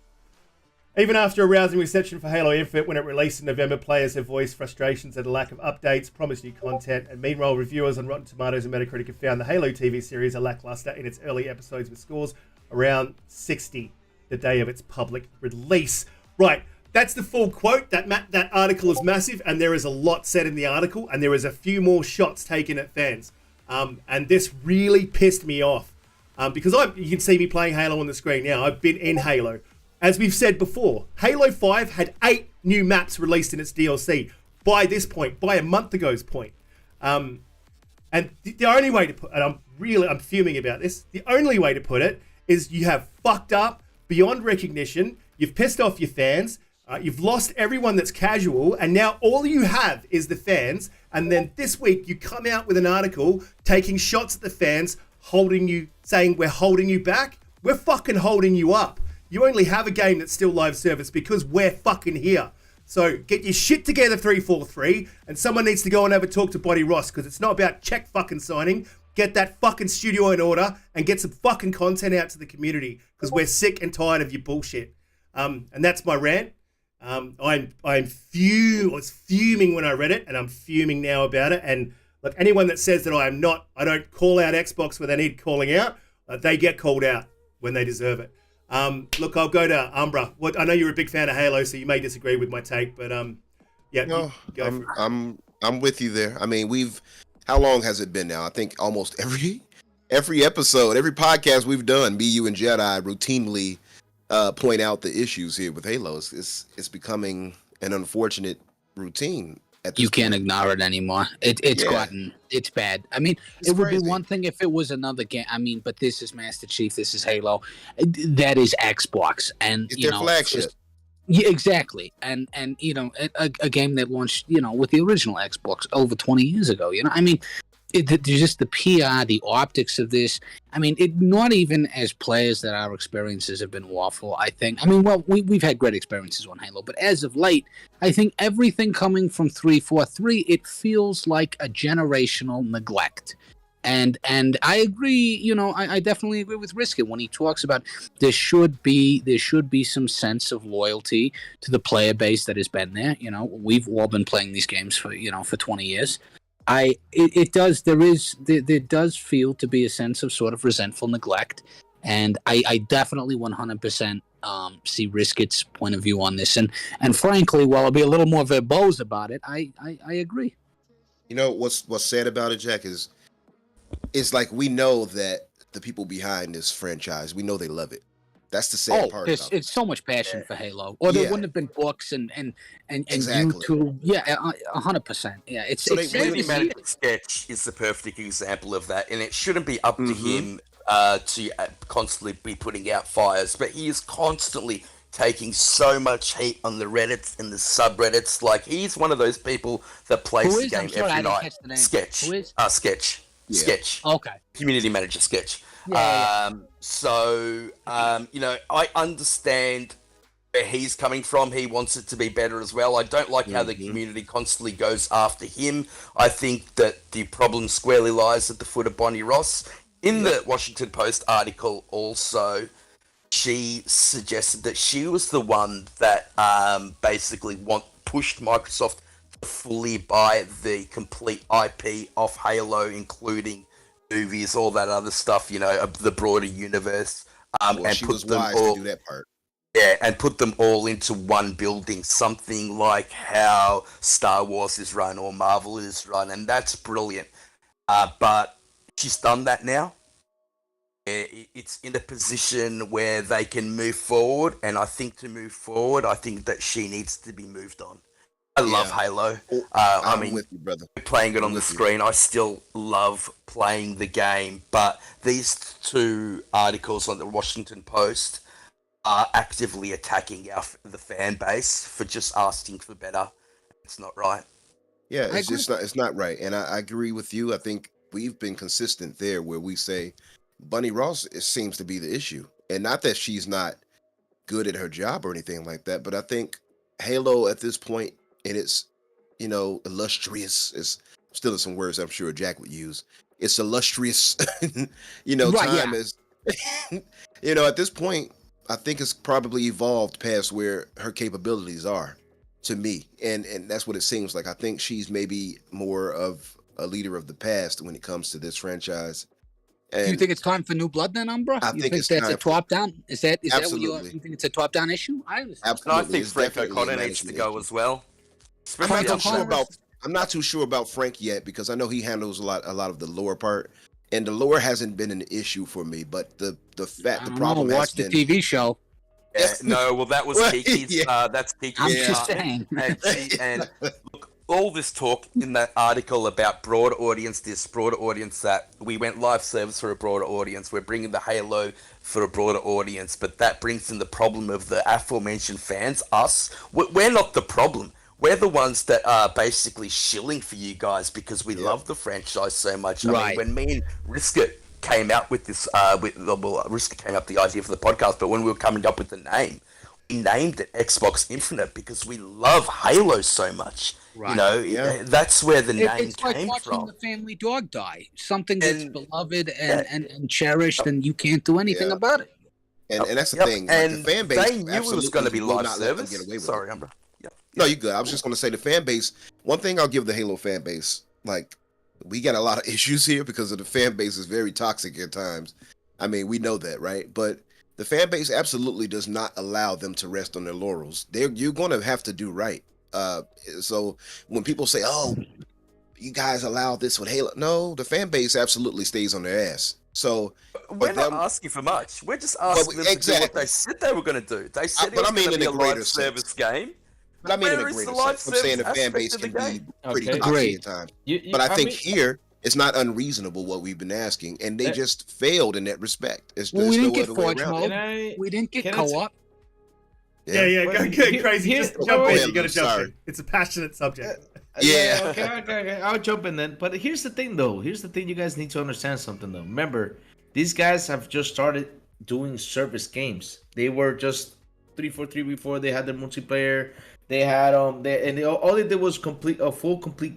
Even after a rousing reception for Halo Infinite when it released in November, players have voiced frustrations at a lack of updates, promised new content, and meanwhile reviewers on Rotten Tomatoes and Metacritic have found the Halo TV series are lackluster in its early episodes with scores around 60 the day of its public release. Right, that's the full quote. That article is massive, and there is a lot said in the article, and there is a few more shots taken at fans. And this really pissed me off. Because you can see me playing Halo on the screen now. I've been in Halo. As we've said before, Halo 5 had 8 new maps released in its DLC by this point, by a month ago's point. And the only way to put, and I'm fuming about this, the only way to put it is you have fucked up beyond recognition, you've pissed off your fans, you've lost everyone that's casual, and now all you have is the fans, and then this week you come out with an article taking shots at the fans, saying we're holding you back. We're fucking holding you up. You only have a game that's still live service because we're fucking here. So get your shit together, 343, and someone needs to go and have a talk to Bonnie Ross, because it's not about check fucking signing. Get that fucking studio in order and get some fucking content out to the community, because we're sick and tired of your bullshit. And that's my rant. I was fuming when I read it, and I'm fuming now about it. And look, anyone that says that I don't call out Xbox where they need calling out, they get called out when they deserve it. Look, I'll go to Umbra. I know you're a big fan of Halo, so you may disagree with my take, but yeah, No, go for it. I'm with you there. I mean, how long has it been now? I think almost every episode, every podcast we've done, me, you, and Jedi routinely point out the issues here with Halo. It's becoming an unfortunate routine. You can't ignore it anymore. It's bad. I mean, it would be one thing if it was another game. I mean, but this is Master Chief. This is Halo. That is Xbox, and It's their flagship. Yeah, exactly. And a game that launched, with the original Xbox over 20 years ago. I mean, just the PR, the optics of this. I mean, not even as players that our experiences have been awful, I think. I mean, well, we've had great experiences on Halo, but as of late, I think everything coming from 343, it feels like a generational neglect. And I agree, I definitely agree with Riskin when he talks about there should be some sense of loyalty to the player base that has been there. We've all been playing these games for 20 years. There does feel to be a sense of sort of resentful neglect, and I definitely 100% see Riskit's point of view on this, and frankly, while I'll be a little more verbose about it, I agree. What's sad about it, Jack, is it's like we know that the people behind this franchise, we know they love it. That's the sad part. It's so much passion for Halo, or there wouldn't have been books and Exactly. YouTube. Yeah, 100%. Yeah, it's Community manager sketch is the perfect example of that, and it shouldn't be up to him to constantly be putting out fires, but he is constantly taking so much heat on the Reddits and the subreddits. Like, he's one of those people that plays the game every night. Sketch. Who is? Sketch. Yeah. Sketch. Okay. Community manager Sketch. Yeah. I understand where he's coming from. He wants it to be better as well. I don't like how the community constantly goes after him. I think that the problem squarely lies at the foot of Bonnie Ross. In the Washington Post article also, she suggested that she was the one that basically pushed Microsoft to fully buy the complete IP of Halo, including movies, all that other stuff, the broader universe, and she put was them wise all, to do that part. yeah, and put them all into one building, something like how Star Wars is run or Marvel is run, and that's brilliant. But she's done that now. It's in a position where they can move forward, and I think to move forward, I think that she needs to be moved on. I love Halo. I'm with you, brother. Playing it on the screen, I still love playing the game, but these two articles on the Washington Post are actively attacking the fan base for just asking for better. It's not right. Yeah, it's not right, and I agree with you. I think we've been consistent there, where we say Bunny Ross seems to be the issue, and not that she's not good at her job or anything like that, but I think Halo at this point, and it's illustrious, is still some words I'm sure Jack would use. It's illustrious, time is, at this point, I think it's probably evolved past where her capabilities are, to me, and that's what it seems like. I think she's maybe more of a leader of the past when it comes to this franchise, Do you And think it's time for new blood then, Umbra? I You think it's that's time a top down? Is that what Absolutely. you think it's a top down issue? I understand. And I absolutely, think it's Frank definitely a O'Connor needs to management go issue. as well. I'm Frank not too sure O'Connor about. I'm not too sure about Frank yet because I know he handles a lot of the lower part, and the lower hasn't been an issue for me. But the problem has watch the been. TV show. Yeah, no, well, that was Well, Kiki's. yeah. That's Kiki's. I'm Yeah. just department. saying. And look, all this talk in that article about broader audience, this broader audience that we went live service for a broader audience. We're bringing the Halo for a broader audience, but that brings in the problem of the aforementioned fans, us. We're not the problem. We're the ones that are basically shilling for you guys because we love the franchise so much. I Right. mean, when me and Riska came out with this, Riska came up with the idea for the podcast, but when we were coming up with the name, we named it Xbox Infinite because we love Halo so much. Right. You know, Yeah. that's where the name It's like came watching from. the family dog die. Something that's And- beloved and cherished, and you can't do anything Yeah. about it. And that's the Yep, thing. Like, and the fan base they knew it was absolutely going to be will live not let them service. get away with Sorry, it. Umbra. Yep. No, you're good. I was just going to say the fan base. One thing I'll give the Halo fan base, like, we got a lot of issues here because of the fan base is very toxic at times. I mean, we know that, right? But the fan base absolutely does not allow them to rest on their laurels. You're going to have to do right. So when people say, "Oh, you guys allow this with Halo," no, the fan base absolutely stays on their ass. So We're not them- asking for much. We're just asking them to do what exactly. they said they were going to do. They said but it I was mean going to in be a a greater live sense. service game. But I mean in a Where is greater the live sense. I'm saying the service fan base aspect can of the be game? pretty Okay. toxic Agreed. at times. You- But I think mean- here it's not unreasonable what we've been asking, and they Eh. just failed in that respect. It's Well, we there's didn't no get other way Forge around mode. it. We didn't get Can I t- co-op. Yeah, But go here- crazy. here- Just wait, jump wait, in. You got to I'm jump sorry. in. It's a passionate subject. Yeah. Okay. I'll jump in then. But here's the thing, though. Here's the thing. You guys need to understand something, though. Remember, these guys have just started doing service games. They were just 343 before they had their multiplayer. They had all they did was complete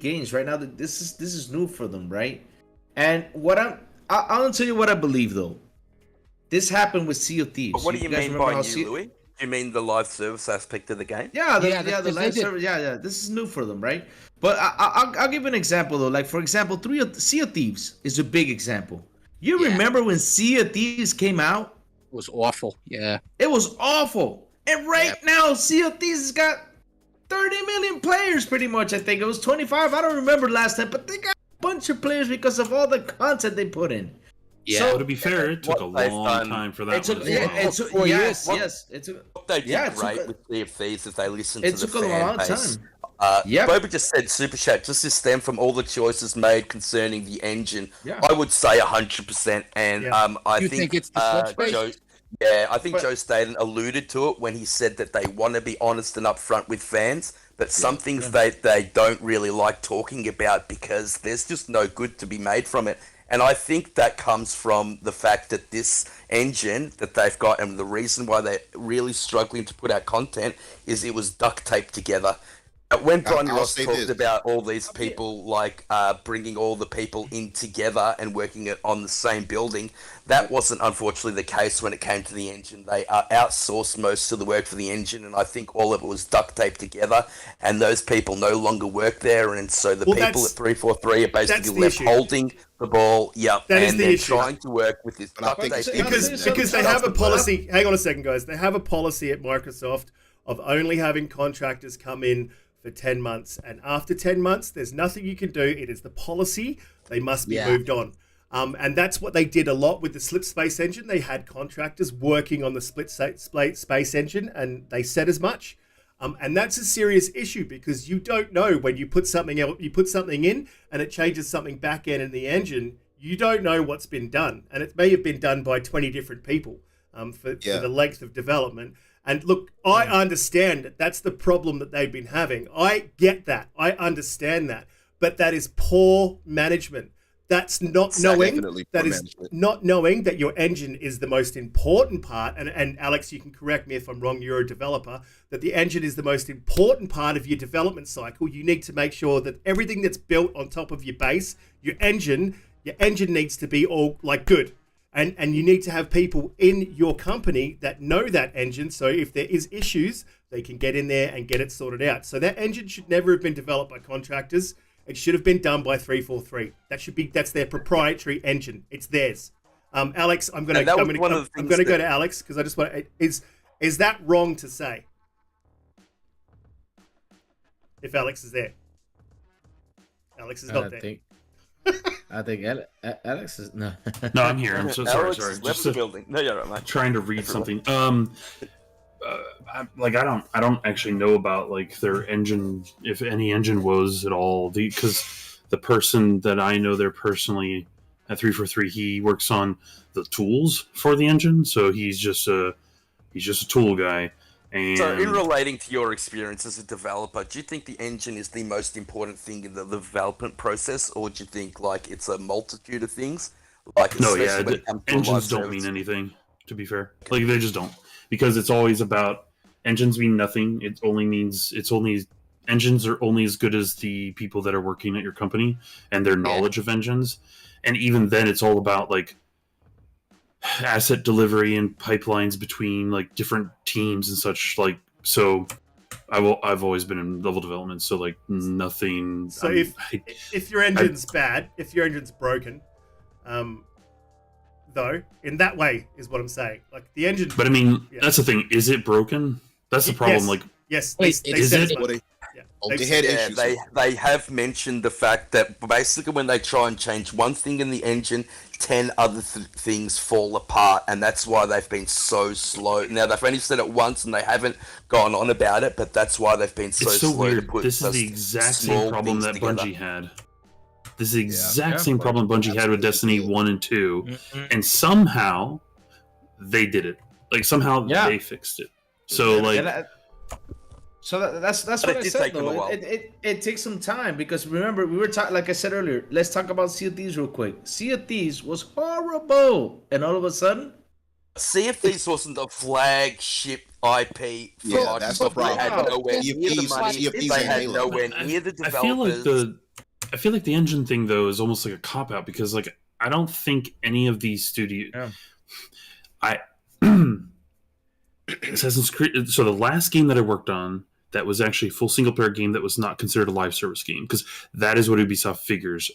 games. Right now, this is new for them, right? And I'll tell you what I believe, though. This happened with Sea of Thieves. But what do you guys mean remember by how new, Louis? Do you mean the live service aspect of the game? Yeah, Yeah, the because live they did. server. Yeah. This is new for them, right? But I'll give you an example though. Like for example, Sea of Thieves is a big example. You Yeah. remember when Sea of Thieves came out? It was awful. Yeah. It was awful. And right now, Sea of Thieves has got 30 million players, pretty much. I think it was 25. I don't remember last time, but they got a bunch of players because of all the content they put in. Yeah. So to be fair, it took a What they've long done- time for that It took, one as well. 4 yes, years. yes. It took. What they did Yeah, it took great a- with Sea of Thieves is they listened It to the took a fan long base. time. Yep. Boba just said Super Chat just to stem from all the choices made concerning the engine. Yeah. I would say 100%, and Yeah. I You think it's the slip space? Joe. Yeah, I think But- Joe Staten alluded to it when he said that they want to be honest and upfront with fans, but some things they don't really like talking about because there's just no good to be made from it. And I think that comes from the fact that this engine that they've got, and the reason why they're really struggling to put out content, is it was duct taped together. When Brian I'll Ross say talked this. about all these people, like bringing all the people in together and working it on the same building, that wasn't unfortunately the case when it came to the engine. They outsourced most of the work for the engine, and I think all of it was duct taped together, and those people no longer work there, and so the Well, people that's- at 343 are that's basically the left issue. holding the ball, That is and the they're issue. trying to work with this But I duct think tape. it's- Because they have a policy. Hang on a second, guys. They have a policy at Microsoft of only having contractors come in for 10 months. And after 10 months, there's nothing you can do. It is the policy. They must be moved on. And that's what they did a lot with the Slip Space engine. They had contractors working on the Split Space engine, and they said as much. And that's a serious issue because you don't know when you put something in and it changes something back end in the engine. You don't know what's been done, and it may have been done by 20 different people for the length of development. And look, I understand that that's the problem that they've been having. I get that. I understand that. But that is poor management. That's not knowing Definitely that poor is management. not knowing that your engine is the most important part. And Alex, you can correct me if I'm wrong. You're a developer. That the engine is the most important part of your development cycle. You need to make sure that everything that's built on top of your base, your engine needs to be all like good. And you need to have people in your company that know that engine. So if there is issues, they can get in there and get it sorted out. So that engine should never have been developed by contractors. It should have been done by 343. That's their proprietary engine. It's theirs. Alex, I'm gonna And that was I'm one gonna, of the I'm things gonna go that- to Alex because I just want. Is that wrong to say? If Alex is there, Alex is not there. I think Alex is no. No, I'm here. I'm so sorry. Alex Sorry. has left Just the building. No, you're right, mate. trying to read something. I don't actually know about like their engine, if any engine woes at all. Because the person that I know there personally at 343, he works on the tools for the engine, so he's just a tool guy. And So, in relating to your experience as a developer, do you think the engine is the most important thing in the development process, or do you think like it's a multitude of things? Like, no, especially yeah, when it comes to a engines live don't mean service? anything. To be fair, like they just don't, because it's always about engines mean nothing. It only means engines are only as good as the people that are working at your company and their knowledge of engines. And even then, it's all about like asset delivery and pipelines between like different teams and such. Like, so I've always been in level development, so like nothing. So if your engine's bad, if your engine's broken, though, in that way is what I'm saying. Like the engine. But I mean, Yeah. that's the thing. Is it broken? That's the problem. Yes. Like, yes, Wait, they is said it? as much. Yeah. They had Yeah, issues. they have mentioned the fact that basically when they try and change one thing in the engine, 10 other things fall apart, and that's why they've been so slow. Now, they've only said it once, and they haven't gone on about it, but that's why they've been so it's so slow to weird. put This is those the exact small same problem things that together. Bungie had. This is the exact Yeah, same problem Bungie had with absolutely. Destiny 1 and 2, Mhm. and somehow they did it. Like somehow Yeah. they fixed it. So like, That's But what it I did said take them a though. while. It takes some time because remember we were talking like I said earlier. Let's talk about Sea of Thieves real quick. Sea of Thieves was horrible, and all of a sudden, See if this wasn't a flagship IP for Yeah, that's the Microsoft. They had problem. nowhere Sea of near the Thieves- money. Sea of Thieves They and had Halo. nowhere near the I feel like developers. I feel like the engine thing though is almost like a cop out, because like I don't think any of these studios. Yeah. Assassin's Creed. So the last game that I worked on that was actually a full single player game that was not considered a live service game, because that is what Ubisoft figures.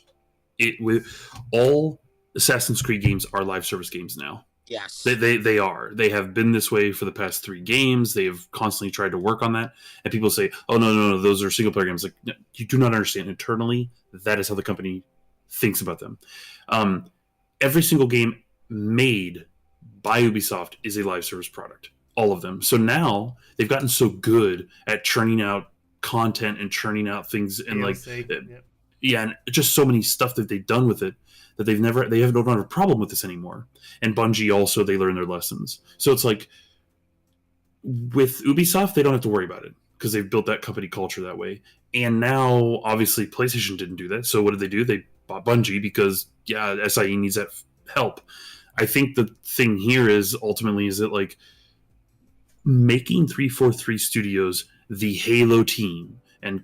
It with all Assassin's Creed games are live service games now. Yes. They are. They have been this way for the past 3 games. They have constantly tried to work on that. And people say, "Oh no, those are single player games." Like, no, you do not understand. Internally, that is how the company thinks about them. Every single game made by Ubisoft is a live service product. All of them. So now they've gotten so good at churning out content and churning out things and DLC, like yeah. yeah, and just so many stuff that they've done with it that they don't have a problem with this anymore. And Bungie also, they learn their lessons. So it's like with Ubisoft, they don't have to worry about it because they've built that company culture that way. And now, obviously, PlayStation didn't do that. So what did they do? They bought Bungie because SIE needs that help. I think the thing here is ultimately is that like making 343 Studios the Halo team and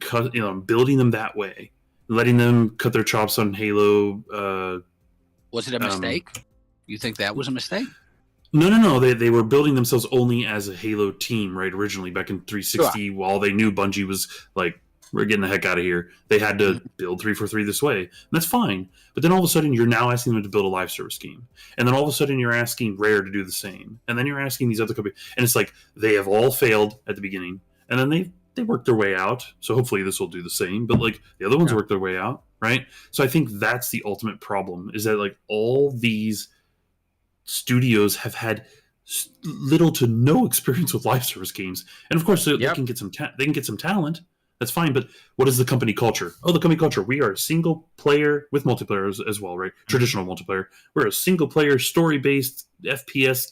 building them that way, letting them cut their chops on Halo. Was it a mistake? You think that was a mistake? No. They were building themselves only as a Halo team, right? Originally, back in 360, while they knew Bungie was like, we're getting the heck out of here. They had to build 343 this way. And that's fine. But then all of a sudden, you're now asking them to build a live service game. And then all of a sudden, you're asking Rare to do the same. And then you're asking these other companies. And it's like, they have all failed at the beginning. And then they worked their way out. So hopefully this will do the same. But like the other ones worked their way out, right? So I think that's the ultimate problem, is that like all these studios have had little to no experience with live service games. And of course, they can get some they can get some talent. That's fine, but what is the company culture? Oh, the company culture. We are a single player with multiplayer as well, right? Traditional multiplayer. We're a single player, story-based FPS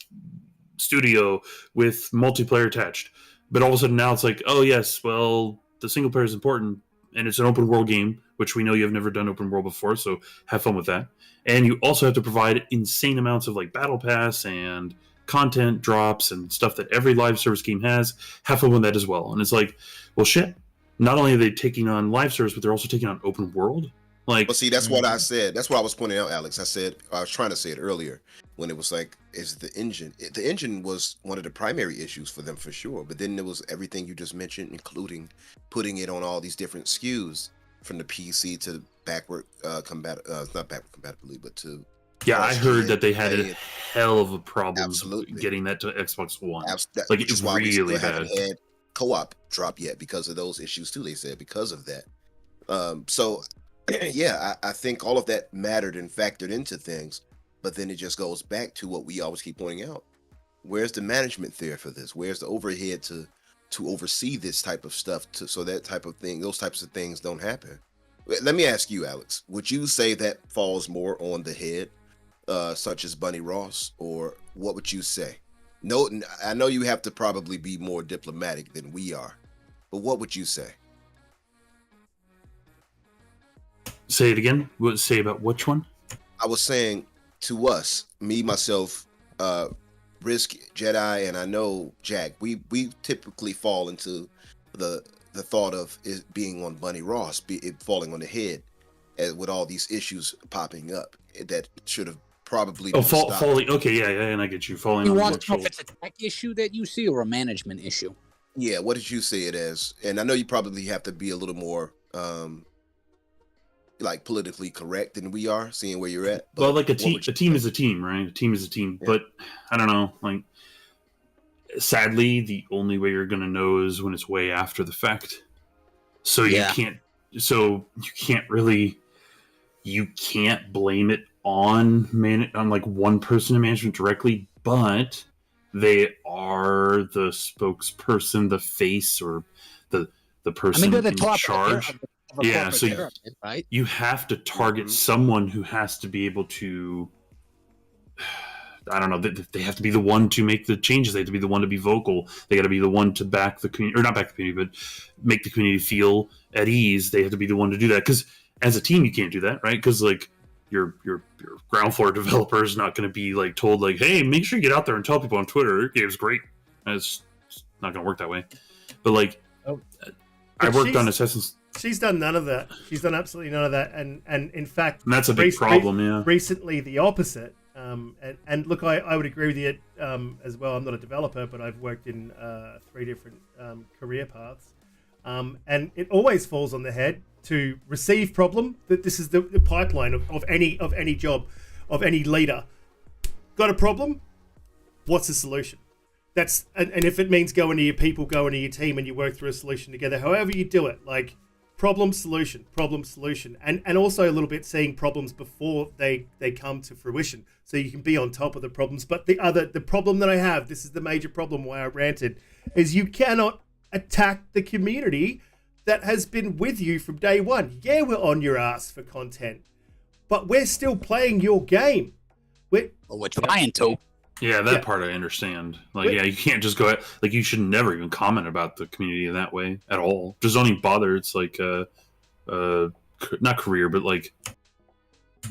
studio with multiplayer attached. But all of a sudden now it's like, oh yes, well, the single player is important, and it's an open world game, which we know you have never done open world before, so have fun with that. And you also have to provide insane amounts of like battle pass and content drops and stuff that every live service game has. Have fun with that as well. And it's like, well, shit. Not only are they taking on live service, but they're also taking on open world. Like, Well, see, that's what I said. That's what I was pointing out, Alex. I was trying to say it earlier when it was like, is the engine? The engine was one of the primary issues for them for sure. But then there was everything you just mentioned, including putting it on all these different SKUs from the PC to backward not backward compatibility, but to Yeah, I heard that they had a Hey, hell of a problem absolutely. getting that to Xbox One. That, Like, which it's is why we really still bad. haven't had co-op drop yet because of those issues too. They said because of that. So yeah, I think all of that mattered and factored into things, but then it just goes back to what we always keep pointing out. Where's the management there for this? Where's the overhead to oversee this type of stuff so that type of thing, those types of things don't happen? Let me ask you, Alex, would you say that falls more on the head, such as Bunny Ross, or what would you say? No, I know you have to probably be more diplomatic than we are, but what would you say? Say it again. What say about which one? I was saying to us, me, myself, Risk, Jedi, and I know Jack, we typically fall into the thought of it being on Bunny Ross, it falling on the head, with all these issues popping up that should have probably been stopped. Falling. Okay, yeah, and I get you. Falling You on want what to know if shoulder? it's a tech issue that you see or a management issue? Yeah, what did you see it as? And I know you probably have to be a little more like politically correct than we are, seeing where you're at. But Well, like a team is a team, right? A team is a team. Yeah. But I don't know. Like, sadly, the only way you're gonna know is when it's way after the fact. So you can't. So you can't really. You can't blame it on like one person in management directly, but they are the spokesperson, the face, or the person they're the in top charge. of a Yeah, corporate so pyramid, right? you have to target someone who has to be able to. I don't know. They have to be the one to make the changes. They have to be the one to be vocal. They got to be the one to back the community, or not back the community, but make the community feel at ease. They have to be the one to do that, because as a team, you can't do that, right? Because like your ground floor developer is not going to be like told like, hey, make sure you get out there and tell people on Twitter your game's great. And it's not going to work that way. But like, I worked on Assassin's. She's done none of that. She's done absolutely none of that, and in fact, And that's a big problem. Yeah. Recently, the opposite. And look, I would agree with you as well. I'm not a developer, but I've worked in 3 different career paths, and it always falls on the head to receive problem. That this is the pipeline of any job, of any leader. Got a problem? What's the solution? That's and if it means going to your people, going to your team, and you work through a solution together. However you do it, like problem solution, and also a little bit seeing problems before they come to fruition, so you can be on top of the problems. But the problem that I have, this is the major problem why I ranted, is you cannot attack the community that has been with you from day one. Yeah, we're on your ass for content, but we're still playing your game. We're trying to. Yeah, that part I understand. Like, yeah, you can't just go ahead. Like, you should never even comment about the community in that way at all. Just don't even bother. It's like, not career, but like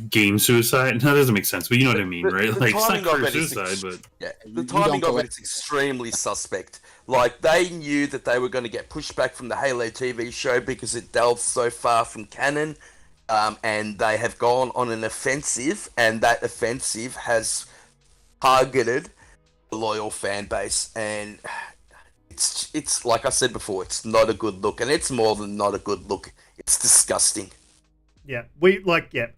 game suicide. No, that doesn't make sense. But you know what I mean, right? Like, it's not career suicide, but yeah, the timing of it is extremely suspect. Like, they knew that they were going to get pushback from the Halo TV show because it delves so far from canon, and they have gone on an offensive, and that offensive has targeted a loyal fan base, and it's like I said before, it's not a good look, and it's more than not a good look. It's disgusting. Yeah,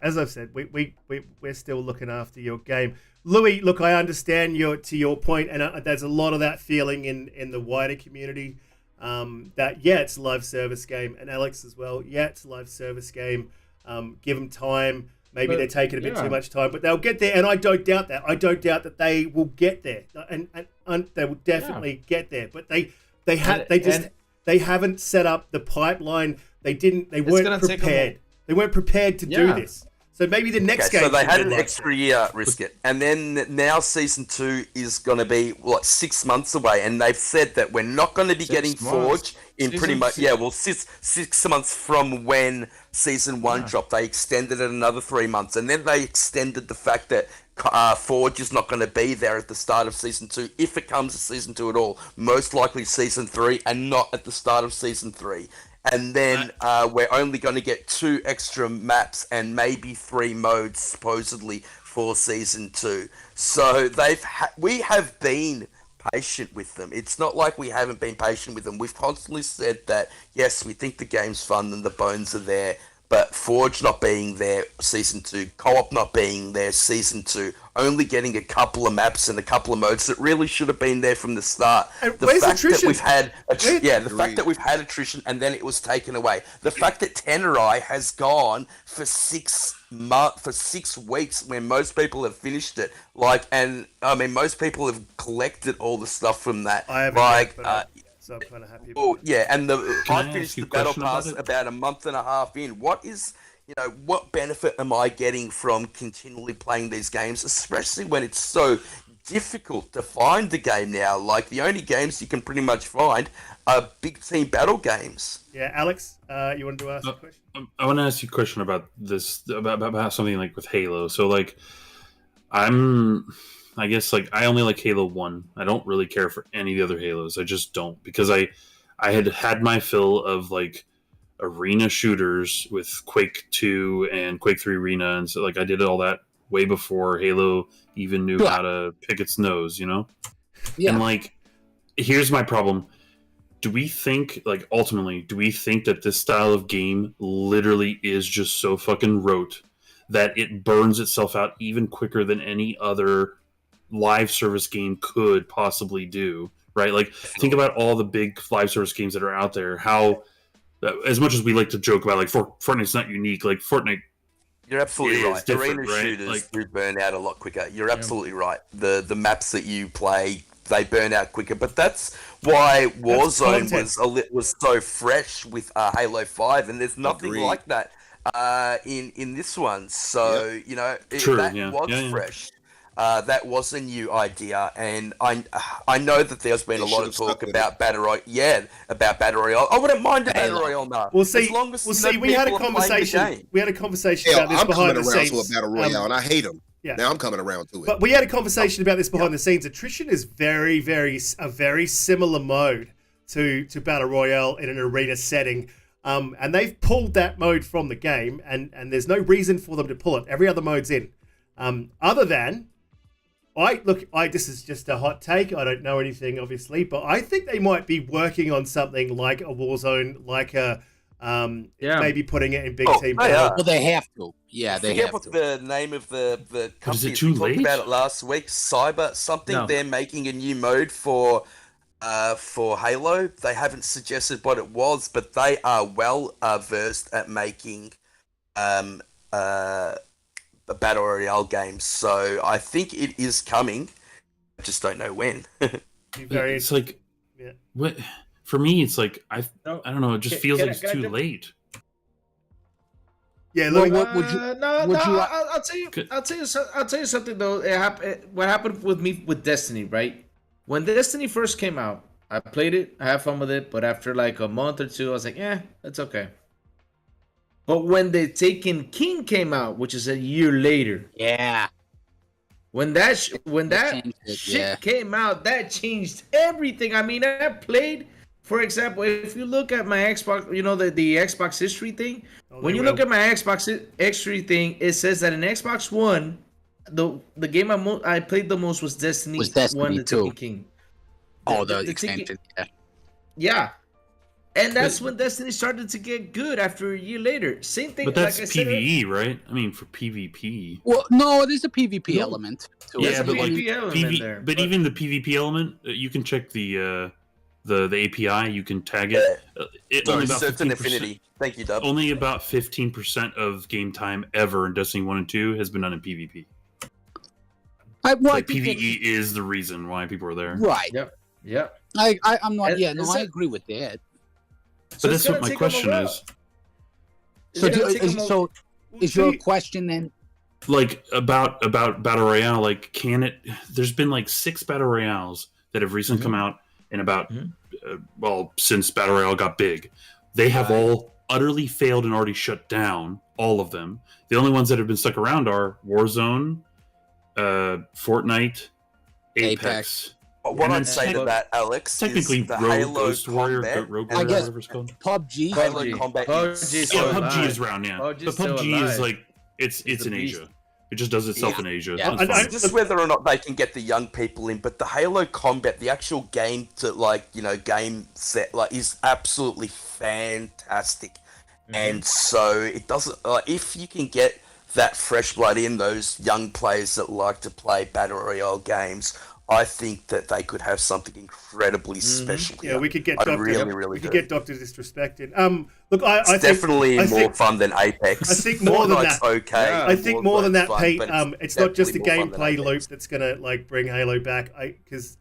as I've said, we're still looking after your game, Louis. Look, I understand your point, and there's a lot of that feeling in the wider community. That it's a live service game, and Alex as well. Yeah, it's a live service game. Give them time. Maybe they're taking a bit too much time, but they'll get there, and I don't doubt that. I don't doubt that they will get there, and they will definitely get there. But they haven't set up the pipeline. They weren't prepared. They weren't prepared to do this. So maybe the next game. So they had an extra year, risk it, and then now season 2 is going to be 6 months away, and they've said that we're not going to be getting Forge in pretty much 6 months from when season 1 dropped. They extended it another 3 months, and then they extended the fact that Forge is not going to be there at the start of season 2, if it comes to season 2 at all. Most likely season 3, and not at the start of season 3. And then we're only going to get 2 extra maps and maybe 3 modes, supposedly, for Season 2. So we have been patient with them. It's not like we haven't been patient with them. We've constantly said that, yes, we think the game's fun and the bones are there, but Forge not being there, Season 2, Co-op not being there, Season 2, only getting a couple of maps and a couple of modes that really should have been there from the start. And The where's fact attrition? that we've had, the Agreed. fact that we've had attrition and then it was taken away. The fact that Tenerai has gone for 6 weeks when most people have finished it. Most people have collected all the stuff from that. I haven't yet, but so I'm kind of happy about it. Yeah, and Can I I finished ask you the a battle question about pass it? about a month and a half in. What benefit am I getting from continually playing these games, especially when it's so difficult to find the game now? Like, the only games you can pretty much find are big team battle games. Yeah, Alex, you wanted to ask a question? I want to ask you a question about this, about something like with Halo. So, like, I only like Halo 1. I don't really care for any of the other Halos. I just don't, because I had my fill of, like, arena shooters with Quake 2 and Quake 3 Arena, and so, like, I did all that way before Halo even knew how to pick its nose, you know? Yeah. And, like, here's my problem. Ultimately, do we think that this style of game literally is just so fucking rote that it burns itself out even quicker than any other live service game could possibly do, right? Like, think about all the big live service games that are out there, how, as much as we like to joke about, like, Fortnite's not unique, like, Fortnite, You're absolutely It is right. different, Arena right? shooters Like- do burn out a lot quicker. You're absolutely right. The maps that you play, they burn out quicker. But that's why Warzone content. was so fresh with Halo 5, and there's nothing Agreed. like that in this one. So True, that yeah. was Yeah. fresh. That was a new idea, and I know that there's been They a lot should of have stuck talk with about Battle Royale. Yeah, about Battle Royale. I wouldn't mind a Battle Halo. Royale now. We'll see. As long as We had a people are playing the conversation. game. We had a conversation Hell, about this I'm behind coming the around scenes. to a battle royale, and I hate them. yeah. Now I'm coming around to it. But we had a conversation about this behind the scenes. Attrition is a very similar mode to Battle Royale in an arena setting. And they've pulled that mode from the game, and there's no reason for them to pull it. Every other mode's in. Other than, this is just a hot take. I don't know anything, obviously, but I think they might be working on something like a Warzone, like a maybe putting it in big team they battle. are. Well, they have to. Yeah, they forget have what to. the name of the company is it is. too We talked late? about it last week. Cyber something. No. They're making a new mode for Halo. They haven't suggested what it was, but they are well versed at making battle royale games. So I think it is coming. I just don't know when. Be very it's like, yeah. what, for me, it's like, I No. don't know, it just feels Can like I- it's can I too jump- late. Yeah, Well, look, what would you? I'll tell you. I'll tell you something though. What happened with me with Destiny, right? When Destiny first came out, I played it. I had fun with it, but after like a month or two, I was like, that's okay. But when the Taken King came out, which is a year later, Yeah. when that changed it, shit yeah. came out, that changed everything. I mean, I played, for example, if you look at my Xbox, the Xbox history thing. When you look at my Xbox history thing, it says that in Xbox One, the game I played the most was Destiny. Was Destiny 1, the 2. Taken King. Oh, The the Taken- expansion. Yeah. Yeah. And that's when Destiny started to get good after a year later. Same thing. But that's like I said, PvE, right? I mean, for PvP. Well, no, there's a PvP No. element to There's Yeah, a it. but like PvP element there, but but- even the PvP element, you can check the API. You can tag it. Only about Certain 15%. Affinity. Thank you, Dub. Only about 15% of game time ever in Destiny 1 and 2 has been done in PvP. I Like, think that- PvE is the reason why people are there. right. Yep. I'm not. And Yeah, no, is I it- agree with that. But it's that's what gonna my take 'em a question while. is. So, It's gonna take 'em a- is your question then? Like, about Battle Royale, like, there's been like 6 Battle Royales that have recently come out in about, since Battle Royale got big. They have all utterly failed and already shut down, all of them. The only ones that have been stuck around are Warzone, Fortnite, Apex. What And I'd then say to that, Alex, Technically, is the Rogue Halo Ghost Warrior, combat. Rogue I Warrior, guess- whatever it's called. PUBG. Halo PUBG. combat PUBG is is Yeah, so so PUBG alive. is around, yeah. PUBG But is so PUBG is alive. like, it's a in beast. Asia. It just does itself in Asia. Yeah. It's And fine. It's just whether or not they can get the young people in, but the Halo combat, the actual game game set, like, is absolutely fantastic. And so it doesn't. If you can get that fresh blood in, those young players that like to play battle royale games, I think that they could have something incredibly special. Yeah, we could get I Dr. really could do. get Dr. Disrespected. Look, I It's think definitely I more think, fun than Apex. I think more than Fortnite's that. Okay. Yeah. I think more than that, Fortnite's Pete. fun, but It's not just a definitely more fun than gameplay loop Apex. that's gonna like bring Halo back. Because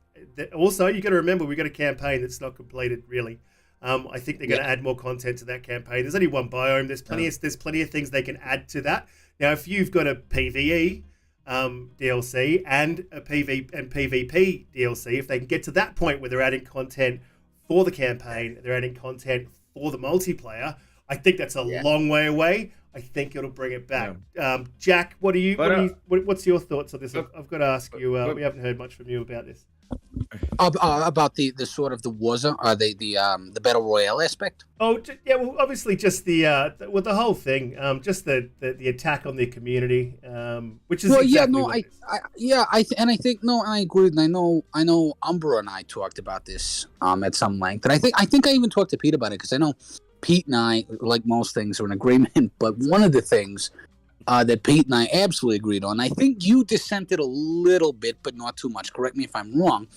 also you got to remember we got a campaign that's not completed really. I think they're going to add more content to that campaign. There's only one biome. There's plenty of things they can add to that. Now, if you've got a PVE DLC and a PvP DLC, if they can get to that point where they're adding content for the campaign, they're adding content for the multiplayer, I think that's a long way away. I think it'll bring it back. Jack, what's your thoughts on this? I've got to ask you. We haven't heard much from you about this. About the sort of the Warzone, the battle royale aspect. Oh yeah, well obviously just the whole thing, just the attack on the community, which is exactly what it is. I agree, and I know Umbra and I talked about this at some length, and I think I even talked to Pete about it because I know Pete and I, like most things, are in agreement. But one of the things that Pete and I absolutely agreed on, I think you dissented a little bit, but not too much. Correct me if I'm wrong.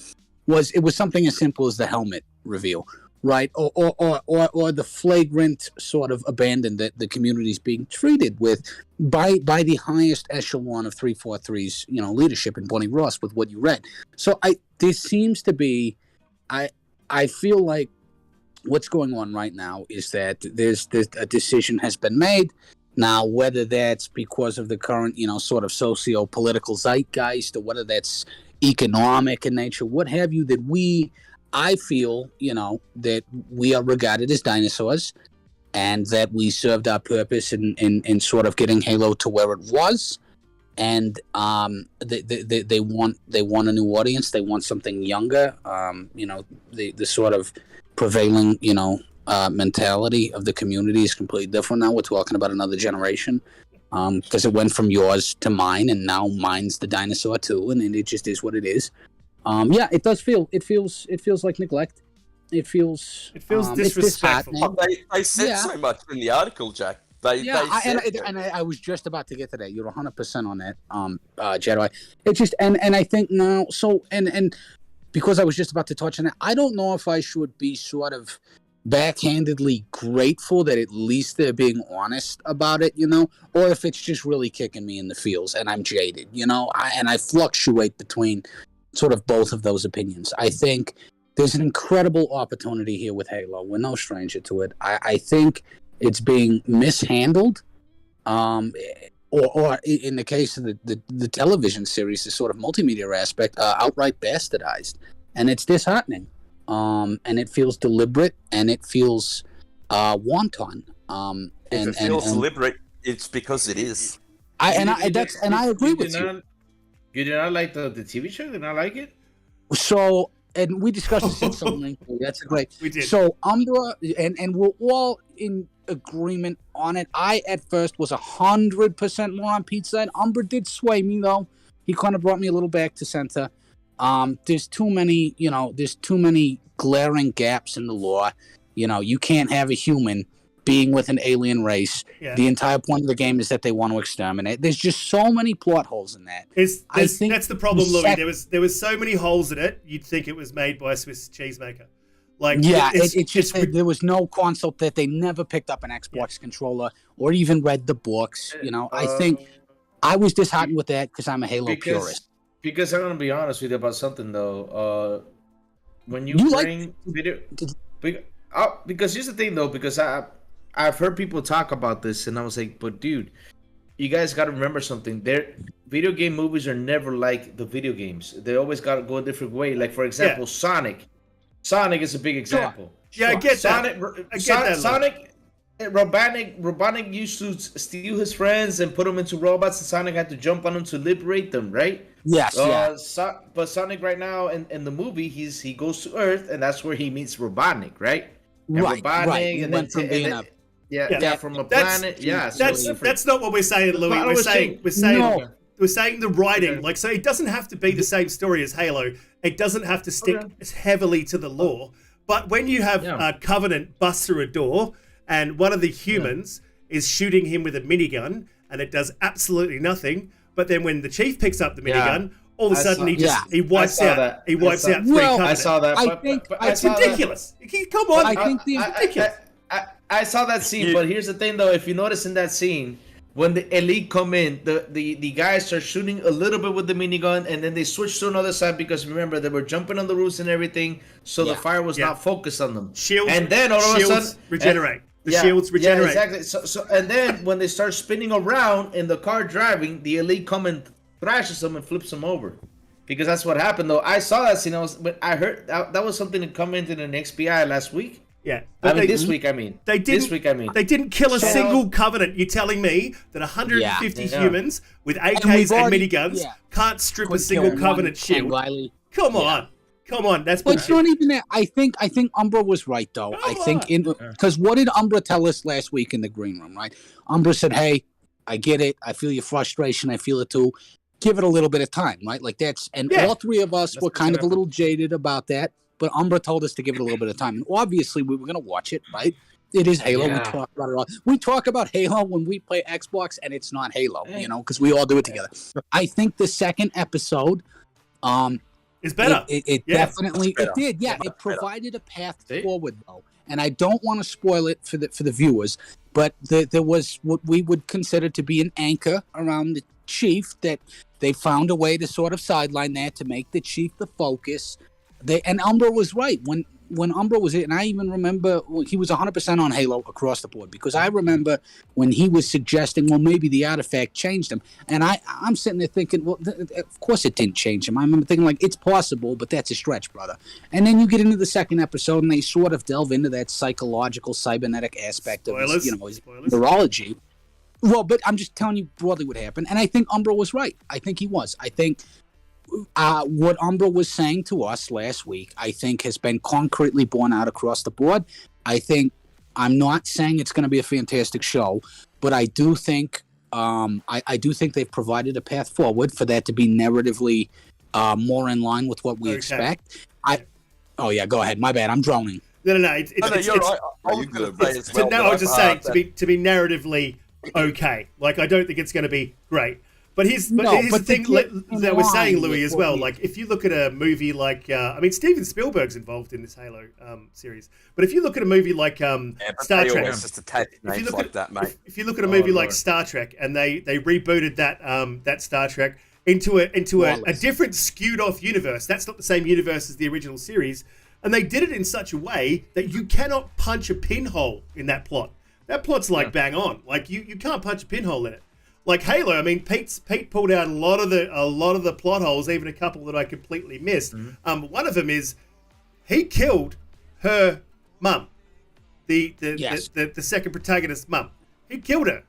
It was something as simple as the helmet reveal, right? Or the flagrant sort of abandon that the community is being treated with by the highest echelon of 343's leadership in Bonnie Ross with what you read. So there seems to be, I feel like what's going on right now is that there's a decision has been made. Now, whether that's because of the current, sort of socio-political zeitgeist, or whether that's economic in nature, what have you, I feel, that we are regarded as dinosaurs, and that we served our purpose in sort of getting Halo to where it was, and they want a new audience, they want something younger, the sort of prevailing, mentality of the community is completely different now. We're talking about another generation, because it went from yours to mine, and now mine's the dinosaur too, and it just is what it is. It does feel. It feels like neglect. It feels disrespectful. They said so much in the article, Jack. I was just about to get to that. You're 100% on that, Jedi. It just and I think now. So and because I was just about to touch on it, I don't know if I should be sort of backhandedly grateful that at least they're being honest about it, or if it's just really kicking me in the feels and I'm jaded, I fluctuate between sort of both of those opinions. I think there's an incredible opportunity here with Halo. We're no stranger to it. I think it's being mishandled, or in the case of the television series, the sort of multimedia aspect, outright bastardized, and it's disheartening. And it feels deliberate, and it feels wanton. If it feels deliberate, it's because it is. I agree with you. You did not like the TV show? Did not like it? So, and we discussed this in some length. That's great. We did. So, Umbra, and we're all in agreement on it. I at first was 100% more on Pete's side. Umbra did sway me though. He kind of brought me a little back to center. There's too many glaring gaps in the law. You can't have a human being with an alien race. Yeah. The entire point of the game is that they want to exterminate. There's just so many plot holes in that. I think that's the problem, Louis. There was so many holes in it. You'd think it was made by a Swiss cheesemaker. There was no console that they never picked up an Xbox controller or even read the books. I think I was disheartened with that because I'm a Halo purist. Because I'm gonna be honest with you about something though. When you bring video, because here's the thing though. Because I've heard people talk about this, and I was like, but dude, you guys got to remember something. Video game movies are never like the video games. They always got to go a different way. Like for example, Sonic. Sonic is a big example. Sure. Yeah, I get Sonic, that. I get that. Sonic. Robotnik used to steal his friends and put them into robots, and Sonic had to jump on them to liberate them, right? Yes. But Sonic right now in the movie, he goes to Earth, and that's where he meets Robotnik, right? And right. Robotnik, and went from being from a planet. Yeah, that's not what we're saying, Louis. We're saying the writing, like, so it doesn't have to be the same story as Halo. It doesn't have to stick as heavily to the lore. But when you have Covenant bust through a door, and one of the humans is shooting him with a minigun, and it does absolutely nothing. But then when the chief picks up the minigun, all of a sudden he wipes out 3 Covenant. I saw that. It's ridiculous. Come on, I think ridiculous. I saw that scene, but here's the thing, though. If you notice in that scene, when the elite come in, the guys start shooting a little bit with the minigun, and then they switch to another side because remember they were jumping on the roofs and everything, so the fire was not focused on them. Shields, and then all of a sudden regenerate. Shields regenerate. Yeah, exactly. So and then when they start spinning around in the car driving, the elite come and thrashes them and flips them over. Because that's what happened, though. I saw that scene. I heard that was something that commented in XBI last week. Yeah, but this week. They didn't kill a single Covenant. You're telling me that 150 humans with AKs and miniguns can't strip a single Covenant shield? Come on, that's bullshit. But it's not even that. I think Umbra was right, though. Because what did Umbra tell us last week in the green room? Right, Umbra said, "Hey, I get it. I feel your frustration. I feel it too. Give it a little bit of time." Right, like that's all three of us were kind of a little jaded about that. But Umbra told us to give it a little bit of time. And obviously, we were going to watch it, right? It is Halo. We talk about it all. We talk about Halo when we play Xbox, and it's not Halo, because we all do it together. I think the second episode is better. It definitely it did. Yeah, it provided a path forward, though. And I don't want to spoil it for the viewers, but there was what we would consider to be an anchor around the chief that they found a way to sort of sideline that to make the chief the focus. And Umbra was right when Umbra was it, and I even remember he was 100% on Halo across the board, because I remember when he was suggesting, well, maybe the artifact changed him, and I'm sitting there thinking, well, of course it didn't change him. I remember thinking, like, it's possible, but that's a stretch, brother. And then you get into the second episode, and they sort of delve into that psychological, cybernetic aspect of his neurology. Well, but I'm just telling you broadly what happened, and I think Umbra was right. I think he was. I think what Umbra was saying to us last week, I think, has been concretely borne out across the board. I'm not saying it's going to be a fantastic show, but I do think I do think they've provided a path forward for that to be narratively more in line with what we expect. Oh yeah, go ahead. My bad. I'm droning. No. You're right. I was going to say as well. I was just saying to be narratively okay. Like, I don't think it's going to be great. But here's the thing that we're saying, Louis, as well. Like, if you look at a movie like, Steven Spielberg's involved in this Halo series. But if you look at a movie like Star Trek, if you look at a movie like Star Trek, and they rebooted that Star Trek into a different skewed off universe. That's not the same universe as the original series, and they did it in such a way that you cannot punch a pinhole in that plot. That plot's like bang on. Like you can't punch a pinhole in it. Like Halo, Pete pulled out a lot of the plot holes, even a couple that I completely missed. Mm-hmm. One of them is he killed her mum, the second protagonist's mum. He killed her.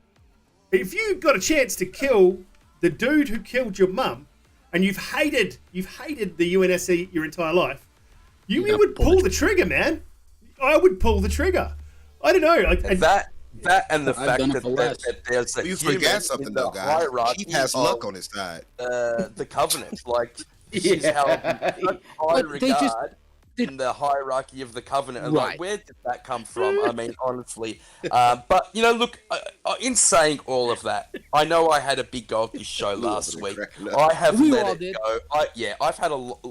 If you got a chance to kill the dude who killed your mum, and you've hated the UNSC your entire life, you would pull the trigger, man. I would pull the trigger. I don't know. That and the fact that there's a you forget something though, guys. He has luck on his side. The Covenant, like, she's held in high regard in the hierarchy of the Covenant. And like, where did that come from? I mean, honestly. But look, in saying all of that, I know I had a big go at this show last week. I have let it go.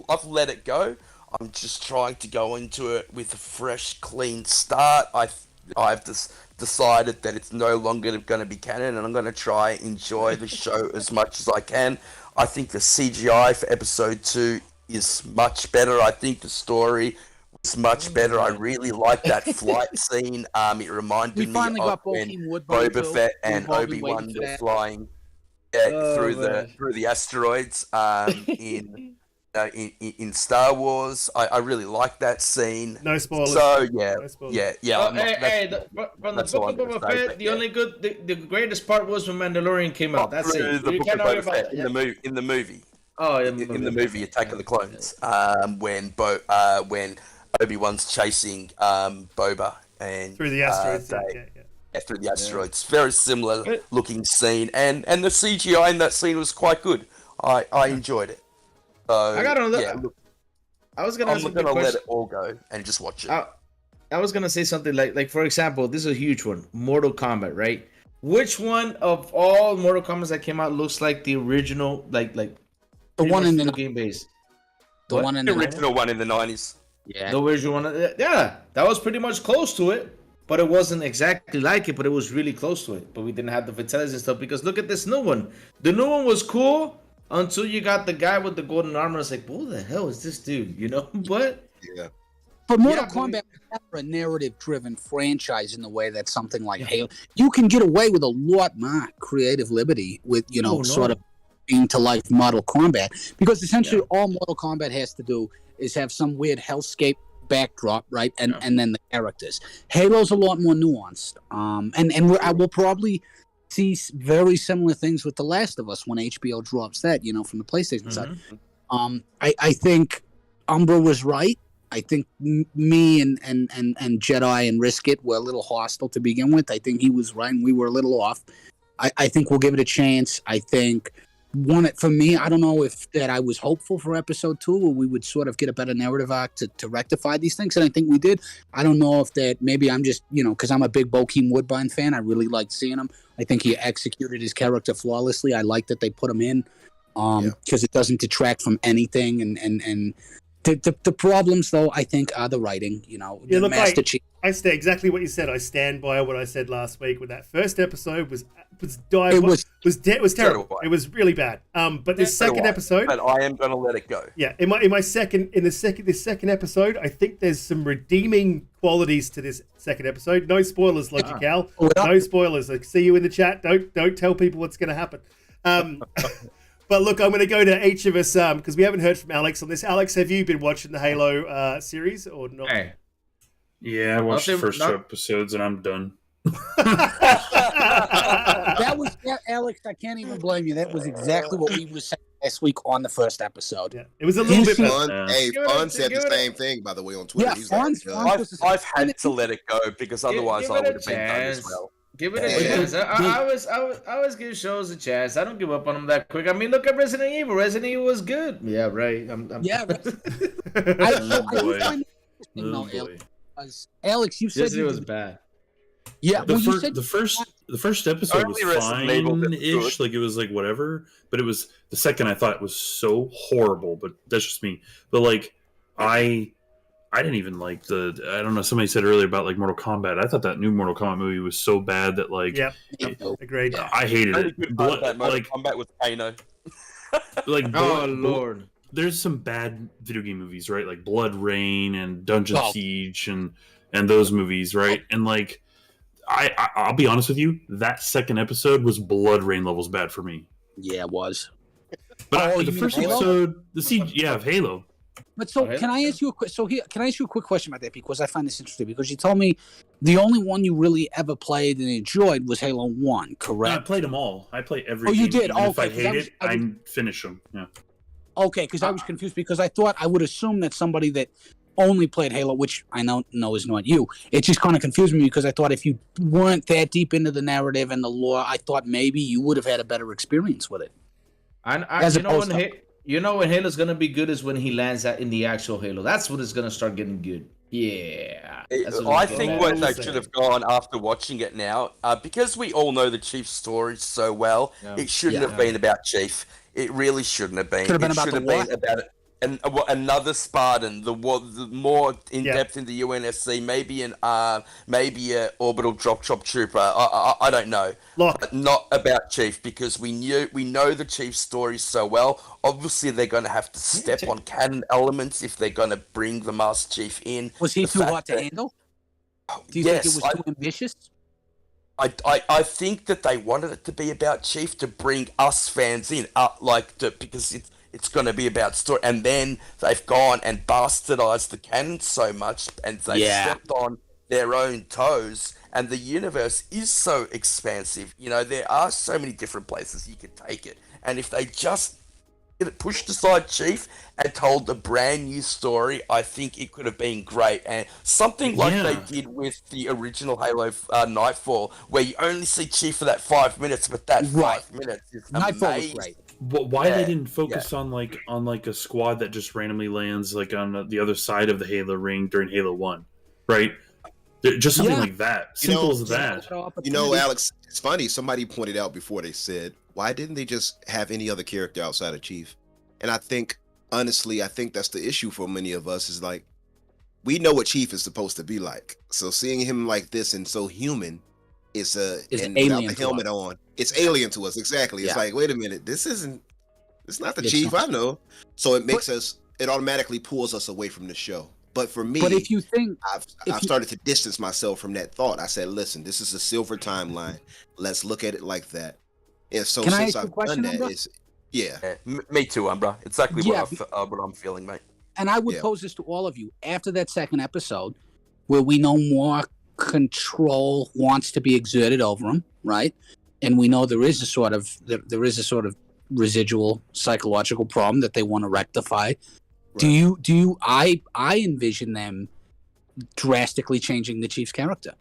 I've let it go. I'm just trying to go into it with a fresh, clean start. I've just decided that it's no longer going to be canon, and I'm going to try and enjoy the show as much as I can. I think the CGI for episode 2 is much better. I think the story was much better. I really like that flight scene. It reminded me of when Boba Fett and Obi-Wan were flying through the asteroids in Star Wars. I really like that scene. No spoilers. So No spoilers. from the book of Boba Fett, the greatest part was when Mandalorian came out. That's it. The book of Boba Fett in the movie. Oh, in the movie Attack of the Clones, when Obi-Wan's chasing Boba and through the asteroids. Through the asteroids. Very similar looking scene, and the CGI in that scene was quite good. I enjoyed it. So, I got another. I was gonna. I'm gonna let it all go and just watch it. I was gonna say something like for example, this is a huge one, Mortal Kombat, right? Which one of all Mortal Kombats that came out looks like the original, like The pretty one much in the video game base? the What? one in The the original one in the 90s. yeah. The original one, yeah, that was pretty much close to it, but it wasn't exactly like it, but it was really close to it. But we didn't have the fatalities and stuff because look at this new one. The new one was cool until you got the guy with the golden armor. It's like, who the hell is this dude? You know, but Yeah. But Mortal Yeah, but Kombat was never a narrative-driven franchise in the way that something like Halo. You can get away with a lot more creative liberty with, sort of being to life Mortal Kombat, because essentially all Mortal Kombat has to do is have some weird hellscape backdrop, right? And then the characters. Halo's a lot more nuanced. I will probably see very similar things with The Last of Us when HBO drops that, from the PlayStation side. I think Umbra was right. I think me and Jedi and Risk It were a little hostile to begin with. I think he was right and we were a little off. I think we'll give it a chance. I think for me, I don't know if that I was hopeful for episode 2 where we would sort of get a better narrative arc to rectify these things, and I think we did. I don't know if that maybe I'm just, because I'm a big Bokeem Woodbine fan. I really liked seeing him. I think he executed his character flawlessly. I like that they put him in because it doesn't detract from anything, and the problems, though, I think, are the writing. The Master Chief. I say exactly what you said. I stand by what I said last week. When that first episode was terrible. It was really bad. But this second episode, but I am gonna let it go. Yeah, this second episode, I think there's some redeeming qualities to this second episode. No spoilers, Logical. No spoilers. I see you in the chat. Don't tell people what's going to happen. But look, I'm going to go to each of us because we haven't heard from Alex on this. Alex, have you been watching the Halo series or not? Hey. Yeah, I watched the first 2 episodes and I'm done. That was Alex. I can't even blame you. That was exactly what we were saying last week on the first episode. Yeah, it was a little bit. Fun said the same thing, by the way, on Twitter. Yeah, I've had to let it go because otherwise I would have been done as well. Give it a chance. I always give shows a chance. I don't give up on them that quick. I mean, look at Resident Evil. Resident Evil was good. Yeah, right. Yeah. Alex, you said it was bad. Yeah, the first episode was fine-ish, like it was like whatever, but it was the second I thought it was so horrible. But that's just me. But like I didn't even like I don't know. Somebody said earlier about like Mortal Kombat. I thought that new Mortal Kombat movie was so bad that like agreed. I hated it. Mortal Kombat with Kano. Like Lord. There's some bad video game movies, right? Like Blood Rain and Dungeon Siege and those movies, right? And like I'll be honest with you, that second episode was Blood Rain levels bad for me. Yeah, it was. But the first episode, the siege, of Halo. But can I ask you a quick question about that, because I find this interesting, because you told me the only one you really ever played and enjoyed was Halo 1, correct? I played them all. I play every game. You did? Even if I hate it, I finish them. Yeah. Okay, because I was confused, because I thought I would assume that somebody that only played Halo, which I know is not you, it just kind of confused me, because I thought if you weren't that deep into the narrative and the lore, I thought maybe you would have had a better experience with it. You know when Halo's gonna be good is when he lands in the actual Halo. That's when it's gonna start getting good. Yeah. I think what they should have gone after watching it now, because we all know the Chief's story so well, it shouldn't have been about Chief. It really shouldn't have been. Should have been about it. And another Spartan, the more in depth in the UNSC, maybe a orbital drop trooper. I don't know, but not about Chief, because we know the Chief's story so well. Obviously, they're going to have to step on canon elements if they're going to bring the Master Chief in. Was he too hot to handle? Do you think it was too ambitious? I think that they wanted it to be about Chief to bring us fans in, because it's going to be about story, and then they've gone and bastardized the canon so much, and they've stepped on their own toes, and the universe is so expansive. There are so many different places you could take it, and if they just pushed aside Chief and told a brand new story, I think it could have been great. And something like they did with the original Halo Nightfall, where you only see Chief for that 5 minutes, but that 5 minutes is Nightfall amazing. was great. But why they didn't focus on a squad that just randomly lands like on the other side of the Halo ring during Halo 1, right? Just something Yeah. like that. You know, Simple as that. You know, Alex, it's funny. Somebody pointed out before, they said, why didn't they just have any other character outside of Chief? And I think, honestly, I think that's the issue for many of us is like, we know what Chief is supposed to be like. So seeing him like this and so human is and without alien the to helmet on, it's alien to us. Exactly. It's Yeah. like, wait a minute, it's not the It's Chief not. I know. So it makes it automatically pulls us away from the show. But for me, But if you think, I've started to distance myself from that thought. I said, listen, this is a silver timeline. Let's look at it like that. And so Can I since ask you a I've question, done that, Umbra? it's yeah. Me too, Umbra. Exactly Yeah, what I'm feeling, mate. and I would Yeah. pose this to all of you after that second episode, where we know more control wants to be exerted over him, right? And we know there is a sort of residual psychological problem that they want to rectify. I envision them drastically changing the Chief's character.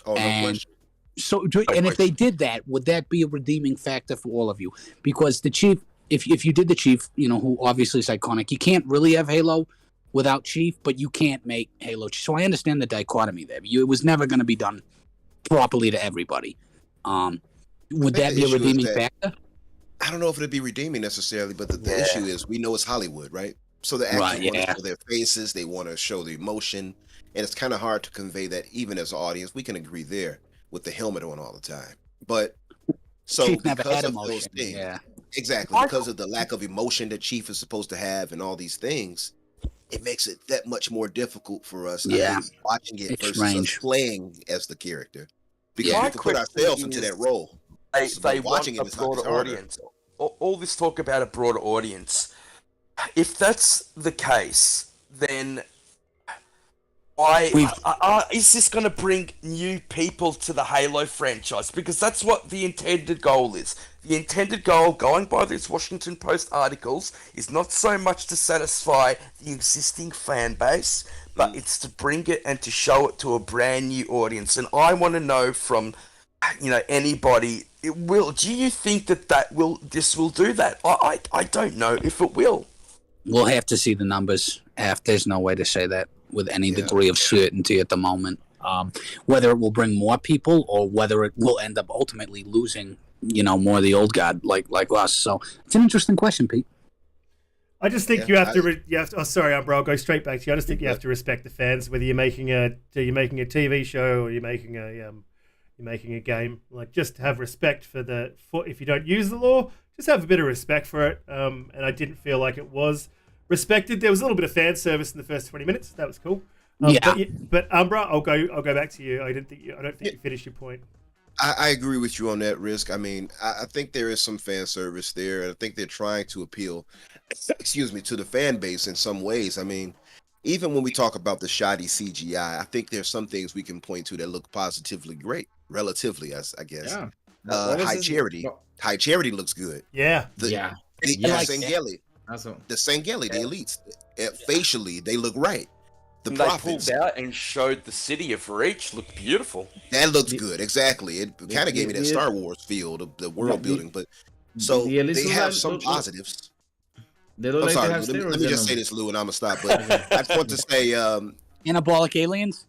Oh, no And question. so, and if they did that, would that be a redeeming factor for all of you? Because the Chief, if you did the Chief, who obviously is iconic, you can't really have Halo without Chief, but you can't make Halo. So I understand the dichotomy there. It was never going to be done properly to everybody. Would that the be a issue is redeeming that- factor? I don't know if it'd be redeeming necessarily, but the issue is we know it's Hollywood, right? So the actors Right, want yeah. to show their faces, they want to show the emotion, and it's kind of hard to convey that even as an audience. We can agree there with the helmet on all the time, but so Chief never because had of those emotion. things, Yeah. exactly because of the lack of emotion that Chief is supposed to have and all these things, it makes it that much more difficult for us. I Yeah. think, watching it It's versus us strange. playing as the character because Yeah. we can put My ourselves question into is- that role. They But want watching a it is broader harder. audience. All this talk about a broader audience. If that's the case, then is this going to bring new people to the Halo franchise? Because that's what the intended goal is. The intended goal, going by these Washington Post articles, is not so much to satisfy the existing fan base, but it's to bring it and to show it to a brand new audience. And I want to know from anybody, do you think this will do that? I don't know if it will. We'll have to see the numbers. There's no way to say that with any degree of certainty at the moment. Whether it will bring more people or whether it will end up ultimately losing, more of the old guard like us. So it's an interesting question, Pete. I just think you have to. Oh, sorry, Umbra. I'll go straight back to you. I just think you have to respect the fans, whether you're making a TV show or you're making a game. Like, just have respect for if you don't use the law, just have a bit of respect for it. And I didn't feel like it was respected. There was a little bit of fan service in the first 20 minutes. That was cool. But Umbra, I'll go back to you. I don't think you finished your point. I agree with you on that, Risk. I mean, I think there is some fan service there. I think they're trying to appeal, to the fan base in some ways. I mean, even when we talk about the shoddy CGI, I think there's some things we can point to that look positively great, relatively, I guess. Yeah. High Charity looks good. Yeah. The Yes. Sangeli, the Sangeli, the elites, facially, they look right. The They prophets, pulled out and showed the city of Reach looked beautiful. that looks good. Exactly. It kind of gave me that Star Wars feel, the world building. But so the elites they look have like- some look- positives. They look I'm like sorry, they have Lou, let steroids me in just say them. this, Lou, and I'm gonna stop. But I just want to say, Anabolic aliens?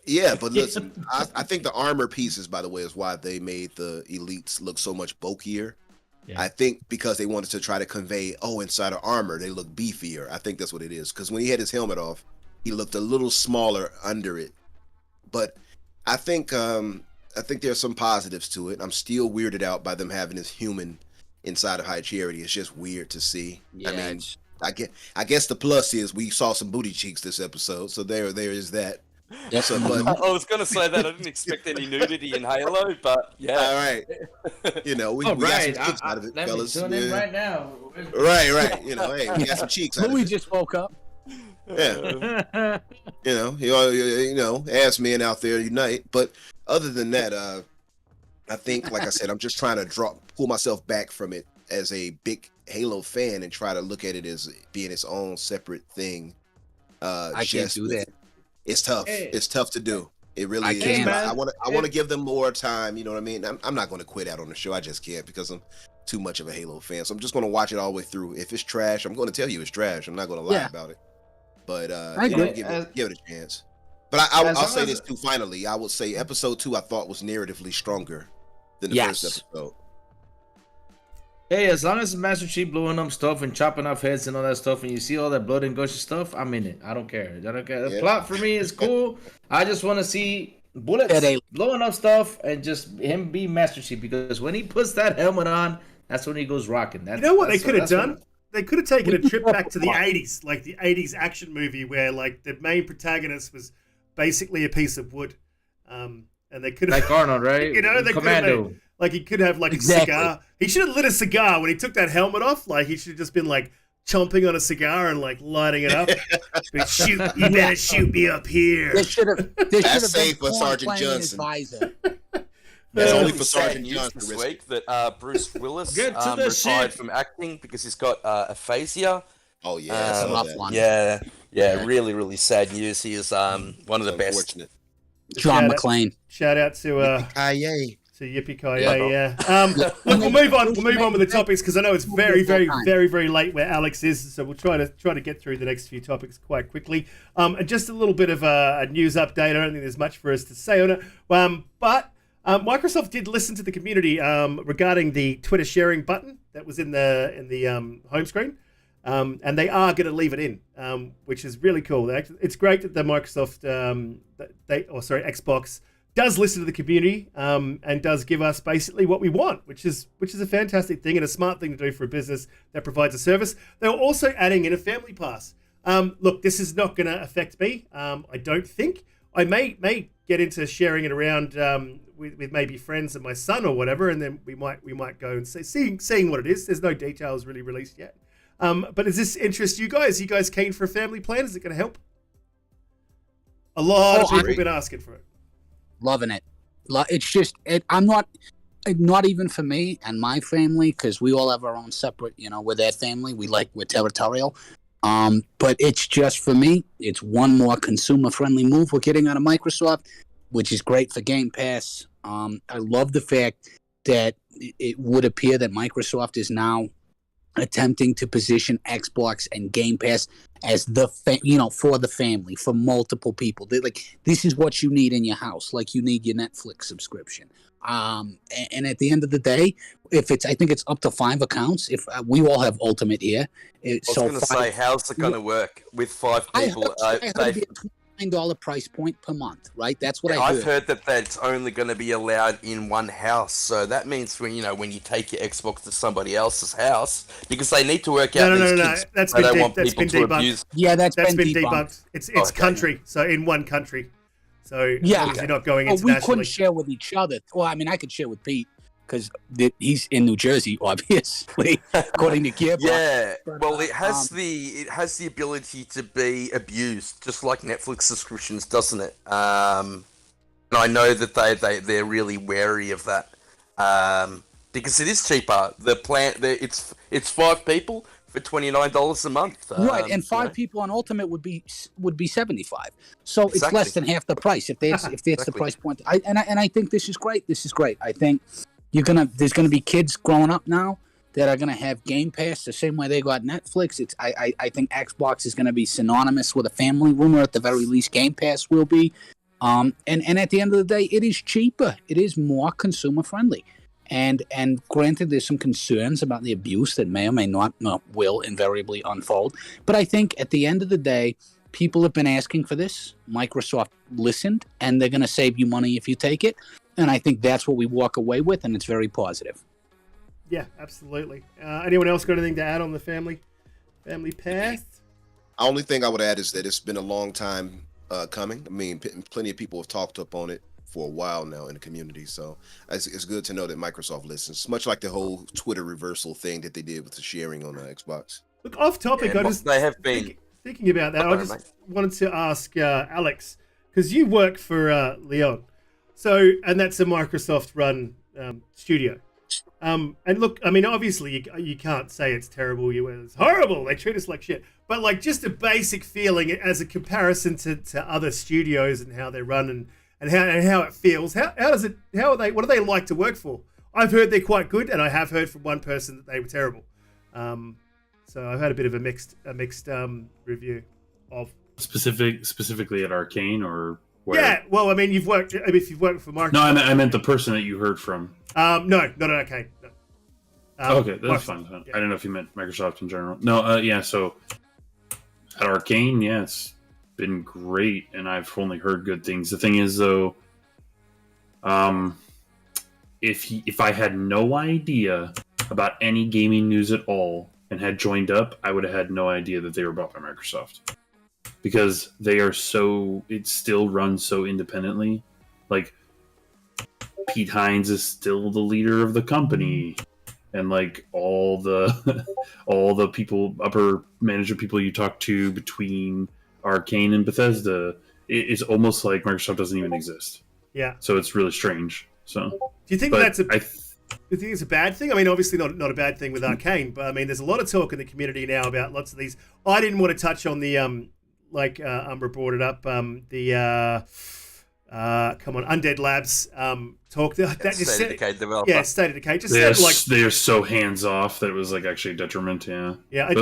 yeah. But listen, I think the armor pieces, by the way, is why they made the elites look so much bulkier. Yeah. I think because they wanted to try to convey, inside of armor they look beefier. I think that's what it is. Because when he had his helmet off, he looked a little smaller under it. But I think there's some positives to it. I'm still weirded out by them having this human inside of High Charity. It's just weird to see. Yeah, I mean, I guess the plus is we saw some booty cheeks this episode, so there is that. So, but I was going to say that I didn't expect any nudity in Halo, but yeah. all right, we got some cheeks out of it, Let me fellas. tune in right now. Right. Hey, we got some cheeks out of Louis it. just woke up. Yeah. Ass men out there unite. But other than that, I think, like I said, I'm just trying to pull myself back from it as a big Halo fan and try to look at it as being its own separate thing. I can't do that. It's tough. Hey. It's tough to do. It really is. can't. But I want to give them more time. You know what I mean? I'm not going to quit out on the show. I just can't because I'm too much of a Halo fan. So I'm just going to watch it all the way through. If it's trash, I'm going to tell you it's trash. I'm not going to lie about it. But I agree. give it a chance. But As I'll long say as- this too. Finally, I would say episode 2 I thought was narratively stronger than the Yes. first episode. Hey, as long as Master Chief blowing up stuff and chopping off heads and all that stuff, and you see all that blood and gush stuff, I'm in it. I don't care. The Yeah. plot for me is cool. I just want to see bullets Yeah, they- blowing up stuff and just him be Master Chief, because when he puts that helmet on, that's when he goes rocking. You know what they could have that's what- done? They could have taken a trip back to the 80s, like the 80s action movie where like the main protagonist was basically a piece of wood. And they could have, Like Arnold, right? you know, they could have Commando. made, like he could have like Exactly. a cigar. He should have lit a cigar when he took that helmet off. Like he should have just been like chomping on a cigar and like lighting it up. But shoot, you better shoot me up here. They should have. That's safe for Sergeant Johnson. That's Yeah. only for Sad Sergeant news Johnson. this week that Bruce Willis Get to the retired shit. from acting because he's got aphasia. Oh yeah, I saw rough that. one. Yeah, really, really sad news. He is one of the best. Unfortunate. John Shout out- McClane. Shout out to Aye. Yippee Ki yeah. Look, we'll move on. We'll move on with the topics because I know it's very, very late where Alex is. So we'll try to get through the next few topics quite quickly. And just a little bit of a news update. I don't think there's much for us to say on it. But Microsoft did listen to the community regarding the Twitter sharing button that was in the home screen. And they are going to leave it in, which is really cool. It's great that the Microsoft, Xbox does listen to the community and does give us basically what we want, which is a fantastic thing and a smart thing to do for a business that provides a service. They're also adding in a family pass. Look, this is not going to affect me. I don't think. I may get into sharing it around with maybe friends and my son or whatever, and then we might go and seeing what it is. There's no details really released yet. But does this interest you guys? Are you guys keen for a family plan? Is it going to help? A lot of people have been asking for it. Loving it. It's just I'm not even for me and my family, because we all have our own separate, with that family. We're territorial. But it's just for me. It's one more consumer-friendly move we're getting out of Microsoft, which is great for Game Pass. I love the fact that it would appear that Microsoft is now attempting to position Xbox and Game Pass as for the family, for multiple people. This is what you need in your house, like you need your Netflix subscription. And at the end of the day, I think it's up to 5 accounts. If we all have Ultimate here, I was going to say, how's it going to work with 5 people? I heard it'd be a $29 price point per month, right? That's what I heard. I've heard that that's only going to be allowed in one house. So that means when you take your Xbox to somebody else's house, because they need to work out these kids. That's They been don't want that's people been to debunked. abuse. Yeah, that's That's been been debunked. It's Okay. country, so in one country. So Yeah. as long as you're not going Well, we internationally. couldn't share with each other. Well, I mean, I could share with Pete because he's in New Jersey, obviously, according to Gearbox. Yeah, But, well, it has the ability to be abused, just like Netflix subscriptions, doesn't it? And I know that they're really wary of that, because it is cheaper. The plan, it's 5 people for $29 a month. Right, and 5 people on Ultimate would be $75. So it's Exactly. less than half the price if that's the Exactly. price point. I think this is great. This is great. I think there's gonna be kids growing up now that are gonna have Game Pass the same way they got Netflix. I think Xbox is gonna be synonymous with a family room, or at the very least Game Pass will be. And at the end of the day, it is cheaper. It is more consumer friendly. And granted, there's some concerns about the abuse that may or may not will invariably unfold. But I think at the end of the day, people have been asking for this. Microsoft listened, and they're going to save you money if you take it. And I think that's what we walk away with, and it's very positive. Yeah, absolutely. Anyone else got anything to add on the family path? Only thing I would add is that it's been a long time coming. I mean, plenty of people have talked up on it for a while now in the community, so it's good to know that Microsoft listens. Much like the whole Twitter reversal thing that they did with the sharing on the Xbox. Look, off topic. Yeah, they have been. Thinking about that. I Sorry, just mate. wanted to ask Alex, because you work for Leon, and that's a Microsoft-run studio. And look, I mean, obviously you can't say it's terrible. It's horrible. They treat us like shit. But like just a basic feeling as a comparison to other studios and how they run and how it feels. What are they like to work for? I've heard they're quite good, and I have heard from one person that they were terrible. So I've had a bit of a mixed review of. Specifically at Arcane or where? Yeah, well, I mean, if you've worked for Microsoft. No, I meant the person that you heard from. No, not okay. No. Okay, that's fine. Yeah. I don't know if you meant Microsoft in general. No, yeah. So at Arcane, yeah, it's been great, and I've only heard good things. The thing is, though, if I had no idea about any gaming news at all and had joined up, I would have had no idea that they were bought by Microsoft, because they are it still runs so independently. Like, Pete Hines is still the leader of the company, and like all the people, upper management people you talk to between Arcane and Bethesda, it's almost like Microsoft doesn't even exist. Yeah. So it's really strange. So do you think that's do you think it's a bad thing? I mean, obviously not a bad thing with Arcane, but I mean, there's a lot of talk in the community now about lots of these. I didn't want to touch on the Umbra brought it up. Undead Labs talk. That just State of Decay developer. Yeah, State of Decay. Just they're, sounded like they're so hands off that it was like actually a detriment. Yeah. Yeah,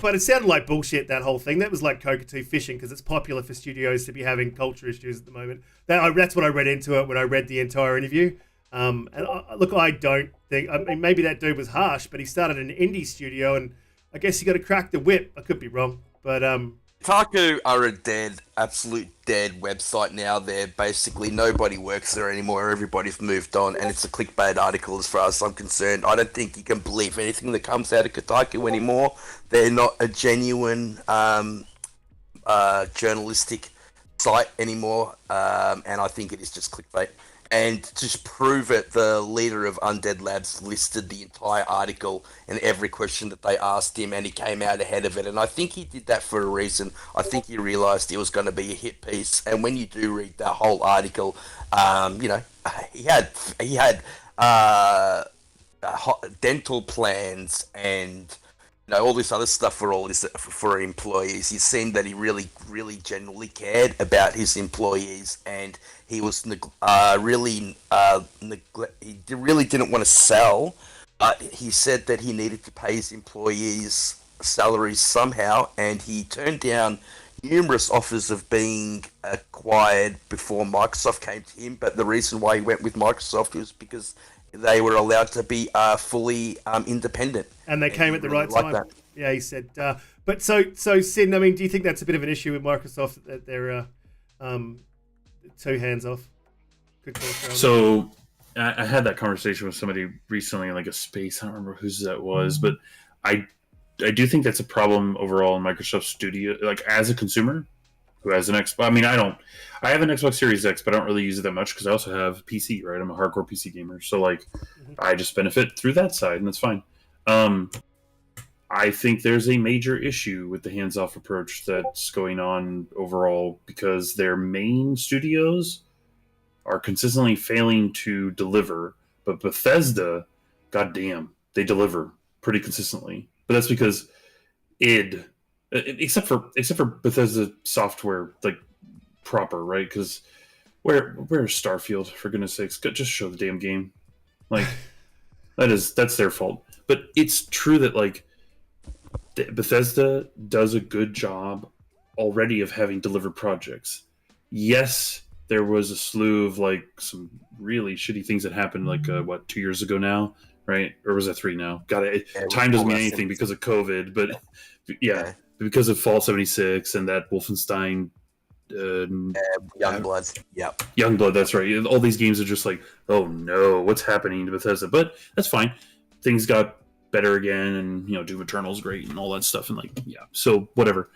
but it sounded like bullshit, that whole thing. That was like cockatoo fishing, because it's popular for studios to be having culture issues at the moment. That's what I read into it when I read the entire interview. Look, I don't think. I mean, maybe that dude was harsh, but he started an indie studio, and I guess you got to crack the whip. I could be wrong, but Kotaku are a absolute dead website now. They're basically, nobody works there anymore. Everybody's moved on, and it's a clickbait article as far as I'm concerned. I don't think you can believe anything that comes out of Kotaku anymore. They're not a genuine journalistic site anymore, and I think it is just clickbait. And to prove it, the leader of Undead Labs listed the entire article and every question that they asked him, and he came out ahead of it. And I think he did that for a reason. I think he realised it was going to be a hit piece. And when you do read that whole article, he had dental plans and all this other stuff for employees. He seemed that he really, really genuinely cared about his employees, and he was he really didn't want to sell, but he said that he needed to pay his employees salaries somehow, and he turned down numerous offers of being acquired before Microsoft came to him. But the reason why he went with Microsoft was because they were allowed to be fully independent. And they came at the right like time. That. Yeah, he said. But so Sin, I mean, do you think that's a bit of an issue with Microsoft, that they're too hands off? So I had that conversation with somebody recently in like a space. I don't remember whose that was, but I do think that's a problem overall in Microsoft Studio. Like, as a consumer who has an Xbox, I mean, I have an Xbox Series X, but I don't really use it that much because I also have PC, right? I'm a hardcore PC gamer, so like I just benefit through that side, and that's fine. I think there's a major issue with the hands-off approach that's going on overall, because their main studios are consistently failing to deliver, but Bethesda, goddamn, they deliver pretty consistently. But that's because except for Bethesda software, like proper, right? Because where's Starfield, for goodness sakes? Just show the damn game. Like, that's their fault. But it's true that like Bethesda does a good job already of having delivered projects. Yes, there was a slew of like some really shitty things that happened like 2 years ago now, right? Or was that 3 now? Time doesn't mean anything because of COVID, but yeah, because of Fallout 76 and that Wolfenstein Youngblood. Yep. Youngblood, that's right. All these games are just like, oh no, what's happening to Bethesda? But that's fine. Things got better again, and Doom Eternal's great and all that stuff, and like, yeah, so whatever.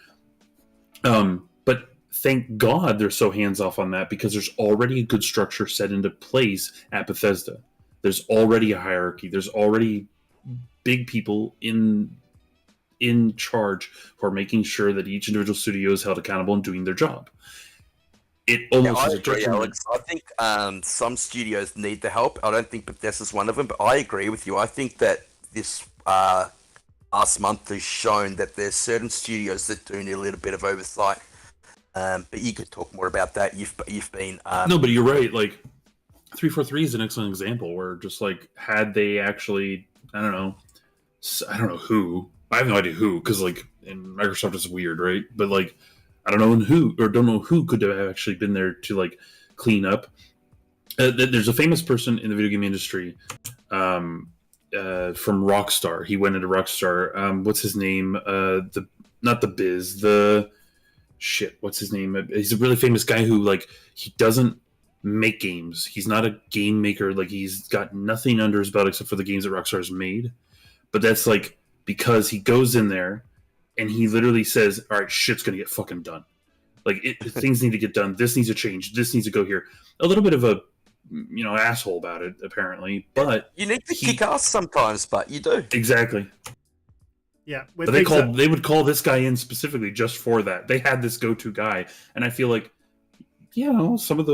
But thank God they're so hands off on that, because there's already a good structure set into place at Bethesda. There's already a hierarchy. There's already big people in charge who are making sure that each individual studio is held accountable and doing their job. It almost is a detriment. Alex. I think some studios need the help. I don't think Bethesda's one of them, but I agree with you. I think that this last month has shown that there's certain studios that do need a little bit of oversight. But you could talk more about that. You've been no, but you're right. Like 343 is an excellent example where just like had they actually, I don't know who. I have no idea who, because like, and Microsoft is weird, right? But like, I don't know who could have actually been there to like clean up. There's a famous person in the video game industry from Rockstar. He went into Rockstar. What's his name? Not the Biz. What's his name? He's a really famous guy who like he doesn't make games. He's not a game maker. Like he's got nothing under his belt except for the games that Rockstar's made. But that's like because he goes in there and he literally says, "All right, shit's gonna get fucking done. Like things need to get done. This needs to change. This needs to go here." A little bit of a asshole about it apparently, but you need to kick ass sometimes, but you do exactly. Yeah, but they would call this guy in specifically just for that. They had this go-to guy, and I feel like, some of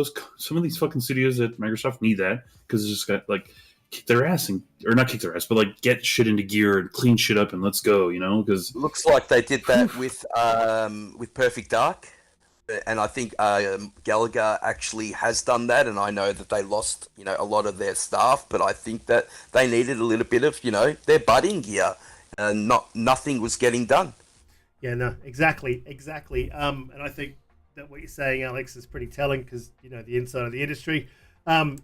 these fucking studios at Microsoft need that because it's just got like kick their ass or not kick their ass, but like get shit into gear and clean shit up and let's go. Because looks like they did that with Perfect Dark, and I think Gallagher actually has done that, and I know that they lost a lot of their staff, but I think that they needed a little bit of their budding gear. Nothing was getting done. Yeah, no, exactly. And I think that what you're saying, Alex, is pretty telling because the inside of the industry. And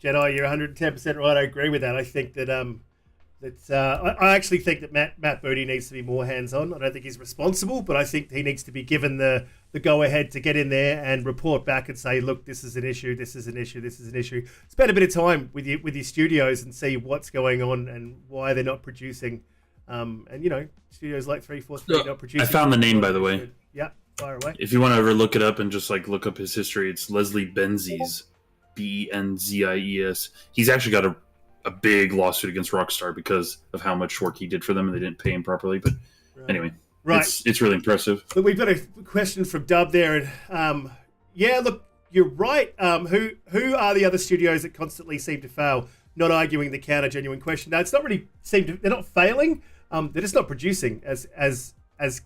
Jedi, you're 110% right. I agree with that. I think that I actually think that Matt Booty needs to be more hands-on. I don't think he's responsible, but I think he needs to be given the go-ahead to get in there and report back and say, look, this is an issue, this is an issue, this is an issue. Spend a bit of time with your studios and see what's going on and why they're not producing. And studios like 343 not producing. I found the name, by the way. Yeah, fire away. If you want to ever look it up and just like look up his history, it's Leslie Benzies, Benzies. He's actually got a big lawsuit against Rockstar because of how much work he did for them and they didn't pay him properly. But anyway, right, it's really impressive. But we've got a question from Dub there, and look, you're right. Who are the other studios that constantly seem to fail? Not arguing the counter genuine question. No, it's not really they're not failing. They're just not producing as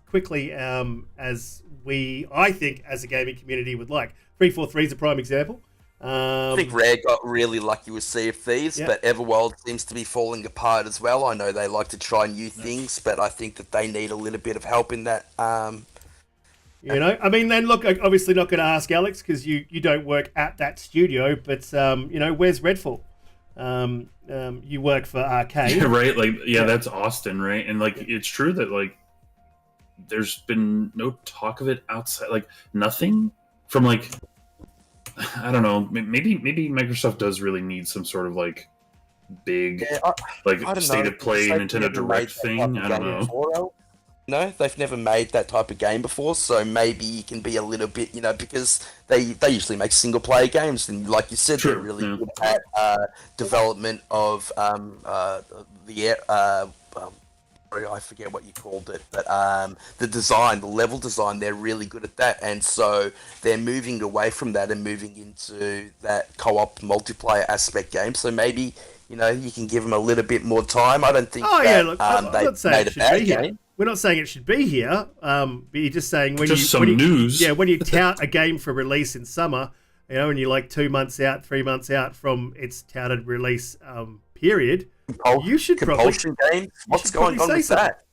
quickly as I think as a gaming community would like. 343 is a prime example. I think Rare got really lucky with Sea of Thieves, but Everworld seems to be falling apart as well. I know they like to try new things, but I think that they need a little bit of help in that. Then look, I'm obviously not going to ask Alex because you don't work at that studio, but where's Redfall? You work for Arcade, right? That's Austin, right? And it's true that there's been no talk of it outside, nothing from I don't know. Maybe Microsoft does really need some sort of big state of play Nintendo Direct thing. I don't know. No, they've never made that type of game before, so maybe you can be a little bit, because they usually make single player games, and like you said, they're really good at development of I forget what you called it, but the level design, they're really good at that, and so they're moving away from that and moving into that co-op multiplayer aspect game. So maybe you can give them a little bit more time. I don't think I'm not saying it should be here. We're not saying it should be here, but you're just saying news. Yeah, when you tout a game for release in summer, and you're 2 months out, 3 months out from its touted release period, you should Compulsion games. What's going on with that?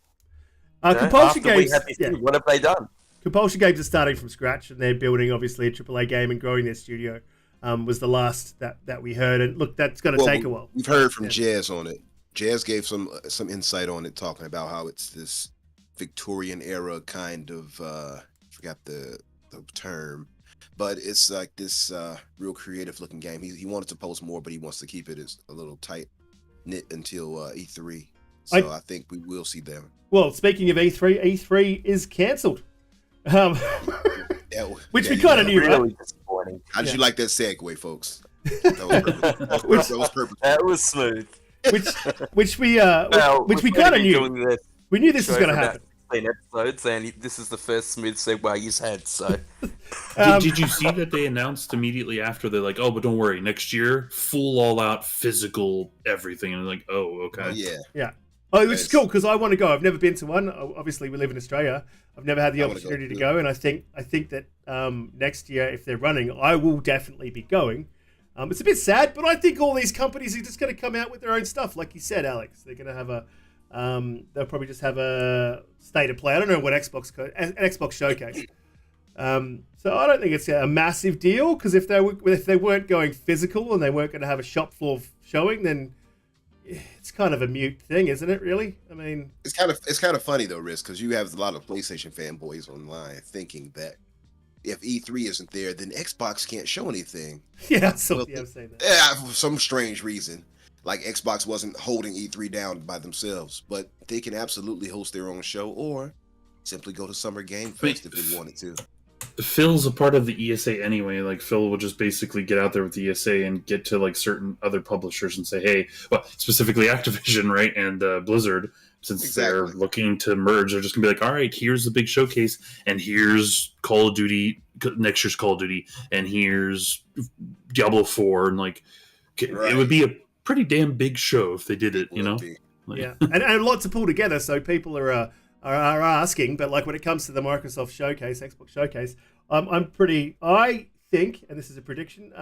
Compulsion games. What have they done? Compulsion games are starting from scratch, and they're building obviously a AAA game and growing their studio. Was the last that we heard, and look, that's going to take a while. We've heard from Jazz on it. Jazz gave some insight on it, talking about how it's this Victorian era kind of forgot the term, but it's like this real creative looking game. He wanted to post more, but he wants to keep it as a little tight knit until E3. So I think we will see them. Well, speaking of E3 is cancelled. Which we kind of knew, really right? Disappointing. How did you like that segue, folks? That was perfect. That was smooth. Which we kind of knew. We knew this was going to happen. 16 episodes, and this is the first smooth segue he's had. So, did you see that they announced immediately after? They're like, "Oh, but don't worry, next year, full all-out physical everything." And I'm like, "Oh, okay, yeah." Oh, which is cool because I want to go. I've never been to one. Obviously, we live in Australia. I've never had the opportunity to go, and I think that next year, if they're running, I will definitely be going. It's a bit sad, but I think all these companies are just going to come out with their own stuff, like you said, Alex. They're going to have they'll probably just have a state of play. I don't know what Xbox showcase. So I don't think it's a massive deal, because if they weren't going physical and they weren't going to have a shop floor showing, then it's kind of a mute thing, isn't it? Really, I mean, it's kind of funny though, Riz, because you have a lot of PlayStation fanboys online thinking that if E3 isn't there, then Xbox can't show anything. yeah, I'm saying that. Yeah, for some strange reason, like Xbox wasn't holding E3 down by themselves, but they can absolutely host their own show or simply go to Summer Game Fest if they wanted to. Phil's a part of the ESA anyway. Like, Phil will just basically get out there with the ESA and get to like certain other publishers and say, hey, well, specifically Activision, right, and Blizzard, since they're looking to merge, they're just gonna be like, all right, here's the big showcase, and here's Call of Duty, next year's Call of Duty, and here's Diablo 4, and like, it would be a pretty damn big show if they did it, you know? Like, yeah, and a lot to pull together, so people are asking, but like when it comes to the Microsoft Showcase, Xbox Showcase, I think, and this is a prediction,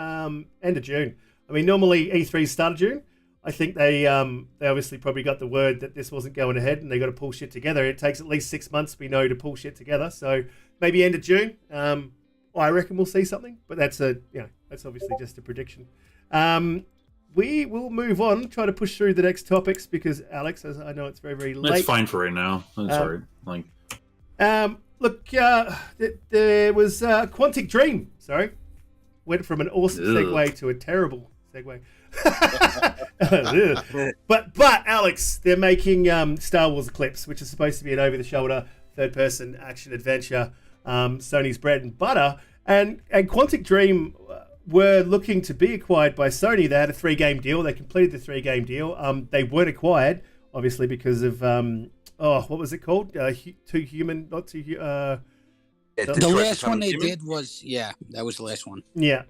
end of June. I mean, normally E3 start of June. I think they obviously probably got the word that this wasn't going ahead, and they got to pull shit together. It takes at least 6 months, we know, to pull shit together. So maybe end of June. I reckon we'll see something, but that's obviously just a prediction. We will move on, try to push through the next topics, because Alex, as I know it's very, very late. that's fine for right now. That's all right. Like, Look, there was Quantic Dream. Sorry, went from an awesome segue to a terrible segue. but Alex, they're making Star Wars Eclipse, which is supposed to be an over-the-shoulder third-person action adventure, Sony's bread and butter, and Quantic Dream were looking to be acquired by Sony. They had a 3-game deal. They completed the 3-game deal. They weren't acquired, obviously, because of what was it called? Too Human, not Too. The last one they did was that was the last one. Yeah.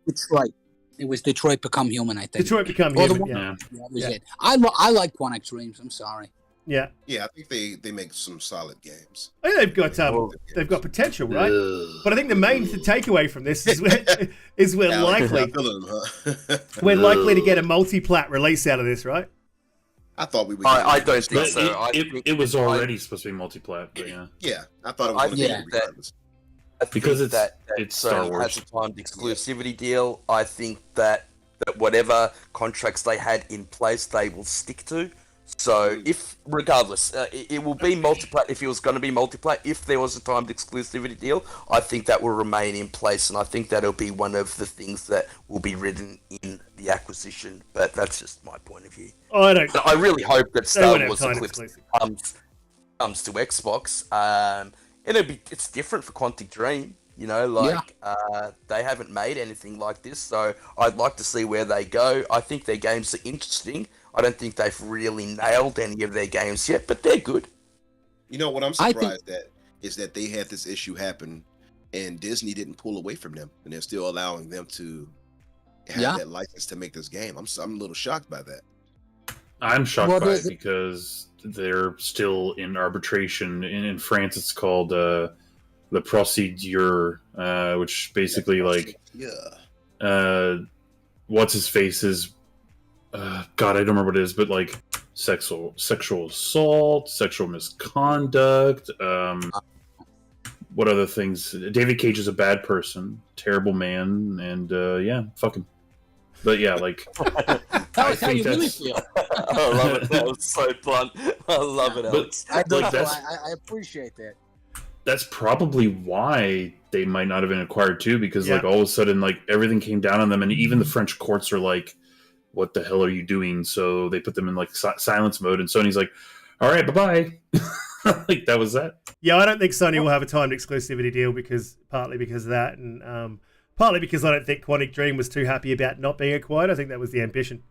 Detroit. It was Detroit Become Human, I think. Detroit Become Human. That was it. I like Quantic Dreams. I'm sorry. Yeah. Yeah, I think they make some solid games. I think they've got potential, right? But I think the main takeaway from this is we're likely to get a multi-plat release out of this, right? I thought we would. I don't think so. It was already supposed to be multi-plat, but yeah. Yeah, I thought it was going to be regardless. Because it's Sony Star Wars. has a timed exclusivity deal. I think that whatever contracts they had in place, they will stick to. So regardless, it will be multiplat. If it was going to be multiplat, if there was a timed exclusivity deal, I think that will remain in place, and I think that'll be one of the things that will be written in the acquisition. But that's just my point of view. I really hope that Star Wars Eclipse comes to Xbox. It's different for Quantic Dream. You know, they haven't made anything like this, so I'd like to see where they go. I think their games are interesting. I don't think they've really nailed any of their games yet, but they're good. You know what I'm surprised at is that they had this issue happen, and Disney didn't pull away from them, and they're still allowing them to have that license to make this game. I'm a little shocked by that. I'm shocked by it because they're still in arbitration. In France, it's called the procedure, which basically what's his face is. God, I don't remember what it is, but like sexual assault, sexual misconduct. What other things? David Cage is a bad person, terrible man, and fuck him. But yeah, like Tell us how you really feel. I love it. That was so blunt. I love it, Alex. I appreciate that. That's probably why they might not have been acquired too, because like all of a sudden, like everything came down on them, and even the French courts are like, what the hell are you doing? So they put them in like silence mode, and Sony's like, all right, bye-bye. Like that was that. Yeah, I don't think Sony will have a timed exclusivity deal partly because of that, and partly because I don't think Quantic Dream was too happy about not being acquired. I think that was the ambition.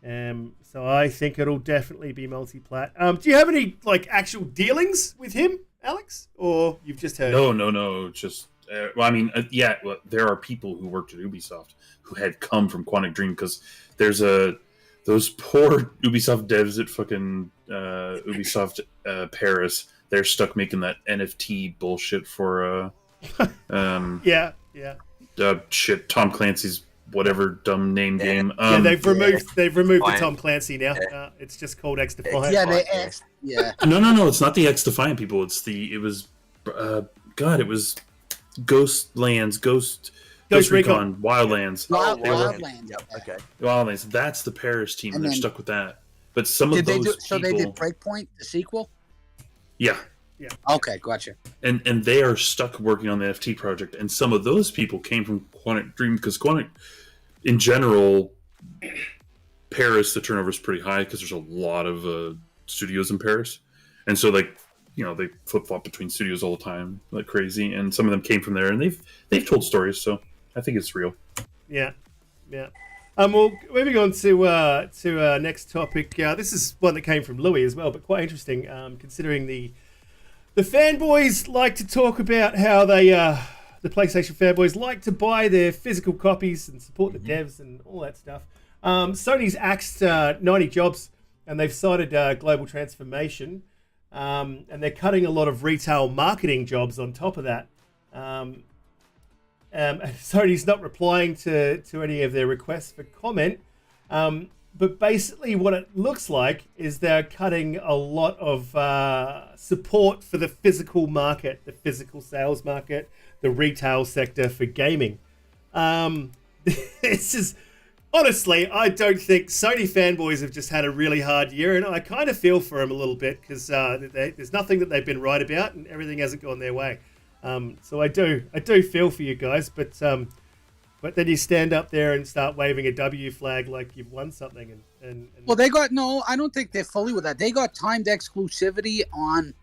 So I think it'll definitely be multi-plat. Do you have any like actual dealings with him, Alex, or you've just heard? No. Just there are people who worked at Ubisoft who had come from Quantic Dream, because there's those poor Ubisoft devs at fucking Ubisoft Paris. They're stuck making that NFT bullshit for Tom Clancy's whatever dumb name game. They've removed the Tom Clancy now. It's just called X Defiant. No, it's not the X Defiant people. It was Ghost Recon, Wildlands. Wildlands. Yep. Okay. Wildlands. That's the Paris team, and And they're then- stuck with that. But some of those people, so they did Breakpoint, the sequel? yeah, Okay, gotcha. and they are stuck working on the FT project. And some of those people came from Quantic Dream, because Quantic, in general, Paris, the turnover is pretty high because there's a lot of studios in Paris, and so like, you know, they flip flop between studios all the time like crazy. And some of them came from there, and they've told stories, so I think it's real. Yeah. Well, moving on to next topic. This is one that came from Louis as well, but quite interesting, considering the fanboys like to talk about how they the PlayStation fanboys like to buy their physical copies and support the devs and all that stuff. Sony's axed 90 jobs, and they've cited global transformation, and they're cutting a lot of retail marketing jobs on top of that. Sony's not replying to any of their requests for comment, but basically what it looks like is they're cutting a lot of support for the physical market, the physical sales market, the retail sector for gaming. It's just, honestly, I don't think Sony fanboys have just had a really hard year, and I kind of feel for them a little bit, because there's nothing that they've been right about, and everything hasn't gone their way. So I do feel for you guys, but then you stand up there and start waving a W flag like you've won something, and Well, they got I don't think they're fully with that. They got timed exclusivity on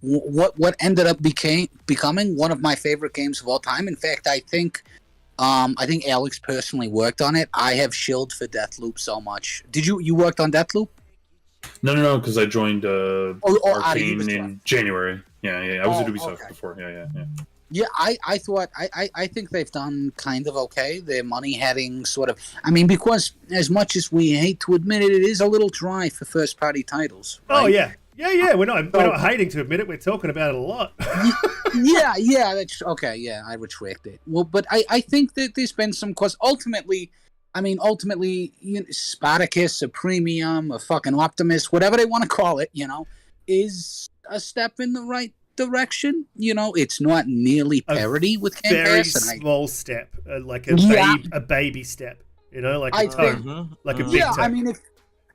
what ended up becoming one of my favorite games of all time. In fact, I think Alex personally worked on it. I have shilled for Deathloop so much. Did you worked on Deathloop? No, because I joined Arcane Ubisoft. in January. Yeah. I was at Ubisoft okay. before. Yeah. Yeah, I think they've done kind of okay. Their money heading sort of, I mean, because as much as we hate to admit it, it is a little dry for first party titles. Right? Oh yeah. We're not hating to admit it. We're talking about it a lot. yeah, that's okay. Yeah, I retract it. Well, but I think that there's been some, cause ultimately, you know, Spartacus, a Premium, a fucking Optimus, whatever they want to call it, you know, is a step in the right direction. You know, it's not nearly parity with Game Very Pass. small step, like a baby step. You know, like I a think- toe, like a big Yeah, toe. I mean,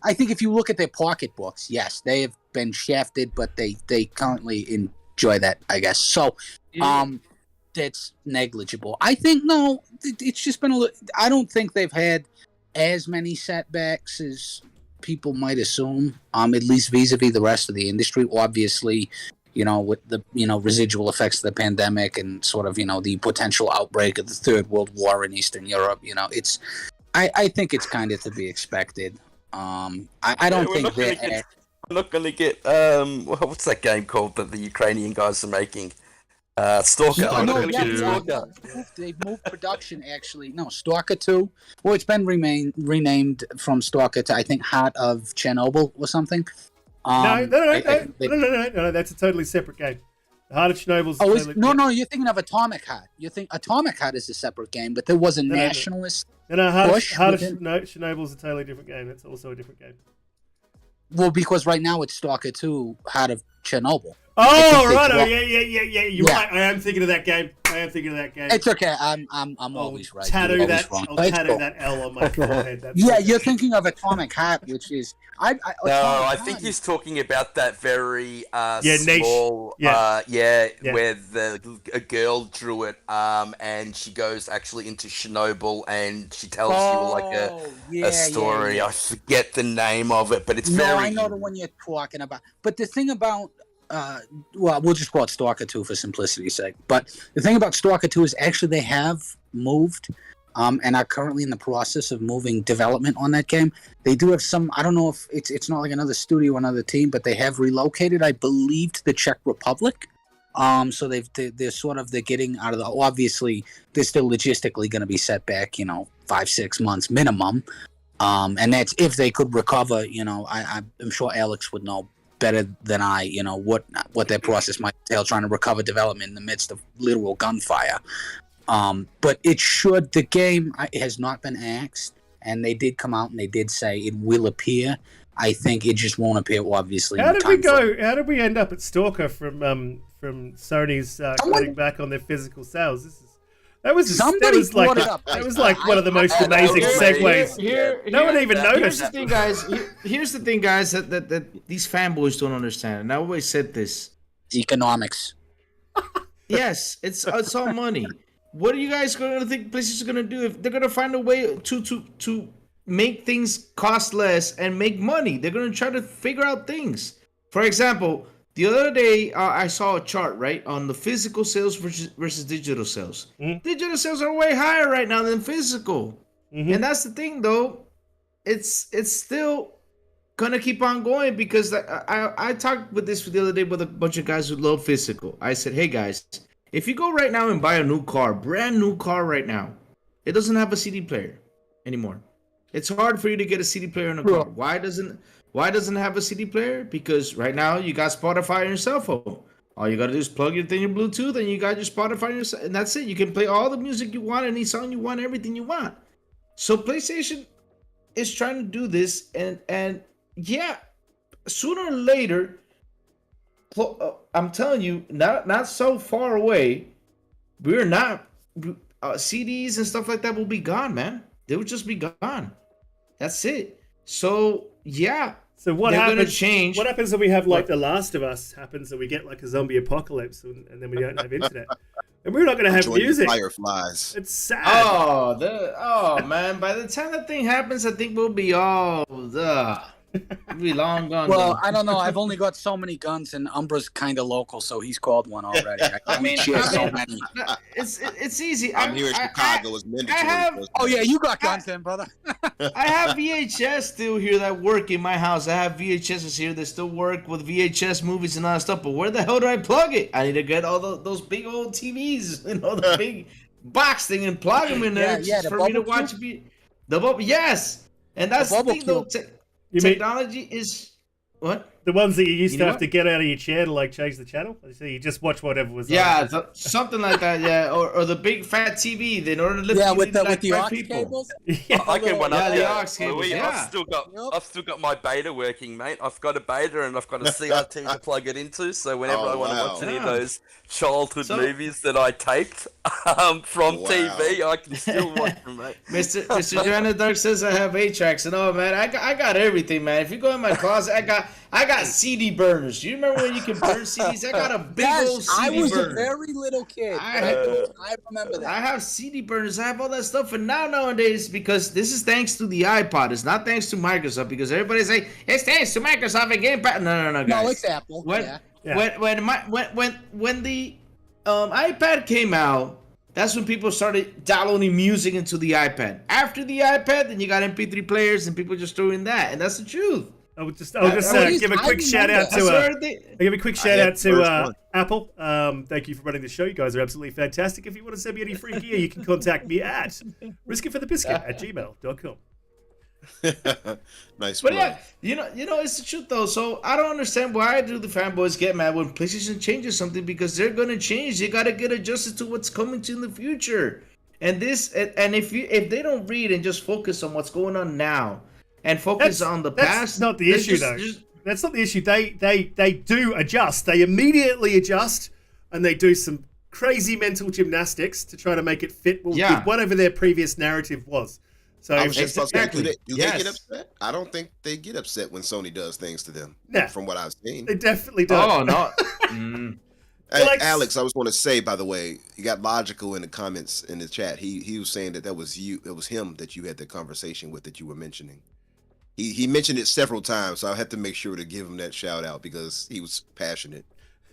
I think if you look at their pocketbooks, yes, they have been shafted, but they currently enjoy that, I guess. So, that's negligible. I think it's just been a little. I don't think they've had as many setbacks as people might assume. At least vis-a-vis the rest of the industry. Obviously, you know, with the residual effects of the pandemic and sort of the potential outbreak of the Third World War in Eastern Europe. You know, it's. I think it's kind of to be expected. I don't think that. We're not going to get what's that game called that the Ukrainian guys are making? Stalker. Stalker We're not two. gonna get Stalker. They've moved production actually. No, Stalker 2. Well, it's been renamed from Stalker to, I think, Heart of Chernobyl or something. No, that's a totally separate game. The Heart of Chernobyl's No, you're thinking of Atomic Heart. You think Atomic Heart is a separate game, but there was a nationalist Heart push of within- Chernobyl's a totally different game. That's also a different game. Well, because right now it's Stalker 2, Heart of Chernobyl. Oh, right. Yeah. You're Yeah. right. I am thinking of that game. It's okay. I'm always right. Tattoo You're that. always wrong. I'll But it's tattoo cool. that L on my forehead. That's Yeah, okay. you're thinking of Atomic Heart, which is No, Atomic I think Heart- he's talking about that very niche. small, Yeah. where a girl drew it, and she goes actually into Chernobyl, and she tells you like a story. I forget the name of it, but it's No, very. I know the one you're talking about. But the thing about, well, we'll just call it Stalker 2 for simplicity's sake. But the thing about Stalker 2 is actually they have moved and are currently in the process of moving development on that game. They do have some, I don't know if it's not like another studio or another team, but they have relocated, I believe, to the Czech Republic. So they're getting out of the, obviously, they're still logistically going to be set back, 5-6 months minimum. And that's if they could recover, I'm sure Alex would know better than I, what that process might entail, trying to recover development in the midst of literal gunfire. But the game has not been axed, and they did come out and they did say it will appear. I think it just won't appear, obviously. How did we end up at Stalker from from Sony's Someone- cutting back on their physical sales. That was Somebody like brought it up. that was like one of the most amazing segues. No one even Here's noticed. the thing, guys. Here's the thing, guys. That these fanboys don't understand, and I always said this. Economics. Yes, it's all money. What are you guys going to think PlayStation's going to do if they're going to find a way to make things cost less and make money? They're going to try to figure out things. For example, the other day I saw a chart, right, on the physical sales versus digital sales. Digital sales are way higher right now than physical. And that's the thing, though. It's still going to keep on going because I talked with this the other day with a bunch of guys who love physical. I said, hey, guys, if you go right now and buy a new car, brand new car right now, it doesn't have a CD player anymore. It's hard for you to get a CD player in a car. Why doesn't it have a CD player? Because right now you got Spotify on your cell phone. All you gotta do is plug your thing in your Bluetooth, and you got your Spotify on your, and that's it. You can play all the music you want, any song you want, everything you want. So PlayStation is trying to do this, and yeah, sooner or later, I'm telling you, not so far away. We're not CDs and stuff like that will be gone, man. They will just be gone. That's it. So yeah. So what they're happens? Gonna change. What happens when we have like The Last of Us happens, and we get like a zombie apocalypse, and then we don't have internet, and we're not going to have Join the music. Fireflies. It's sad. Oh man! By the time that thing happens, I think we'll be we'll be long gone. Well, I don't know. I've only got so many guns, and Umbra's kind of local, so he's called one already. I mean, she has so many. It's easy. I'm here in Chicago. It's mandatory. Oh yeah, you got guns then, brother. I have VHS still here that work in my house. I have VHSs here that still work with VHS movies and all that stuff. But where the hell do I plug it? I need to get all those big old TVs, the big box thing, and plug them in there the for me to bubble watch. The bubble, yes, and that's the thing though. Technology is what? The ones that you used to have to get out of your chair to like change the channel. So you just watch whatever was on. Yeah, something like that. Yeah, or the big fat TV. In order to lift with the aux people. cables. Yeah. I can one up. the Yeah, aux cables, Louis, yeah. I've still got my beta working, mate. I've got a beta and I've got a CRT to plug it into. So whenever I want to watch any of those childhood movies that I taped from TV, I can still watch them, mate. Mr. Joanna Dark says I have 8-tracks and all, man. I got everything, man. If you go in my closet, I got CD burners. Do you remember when you can burn CDs? I got a big old CD I was burner. a very little kid. I remember that. I have CD burners. I have all that stuff. And nowadays, because this is thanks to the iPod. It's not thanks to Microsoft. Because everybody's like, it's thanks to Microsoft and Game Pass. No, guys. No, it's Apple. When Yeah. when the iPad came out, that's when people started downloading music into the iPad. After the iPad, then you got MP3 players and people just threw in that, and that's the truth. I'll just give a quick shout out to Apple. Thank you for running the show. You guys are absolutely fantastic. If you want to send me any free gear, you can contact me at riskitforthebiscuit@gmail.com. Nice. But yeah, you know, it's the truth though. So I don't understand why do the fanboys get mad when PlayStation changes something, because they're gonna change. They gotta get adjusted to what's coming to in the future. And if they don't read and just focus on what's going on now and focus on the past, that's not the issue though. That's not the issue. They do adjust. They immediately adjust, and they do some crazy mental gymnastics to try to make it fit with whatever their previous narrative was. So I was just about to say, do they Yes. get upset? I don't think they get upset when Sony does things to them. Nah. From what I've seen. they definitely don't. Oh no. Hey, Alex, I was going to say, by the way, you got Logical in the comments in the chat. He was saying that was you. It was him that you had the conversation with that you were mentioning. He mentioned it several times, so I had to make sure to give him that shout out because he was passionate.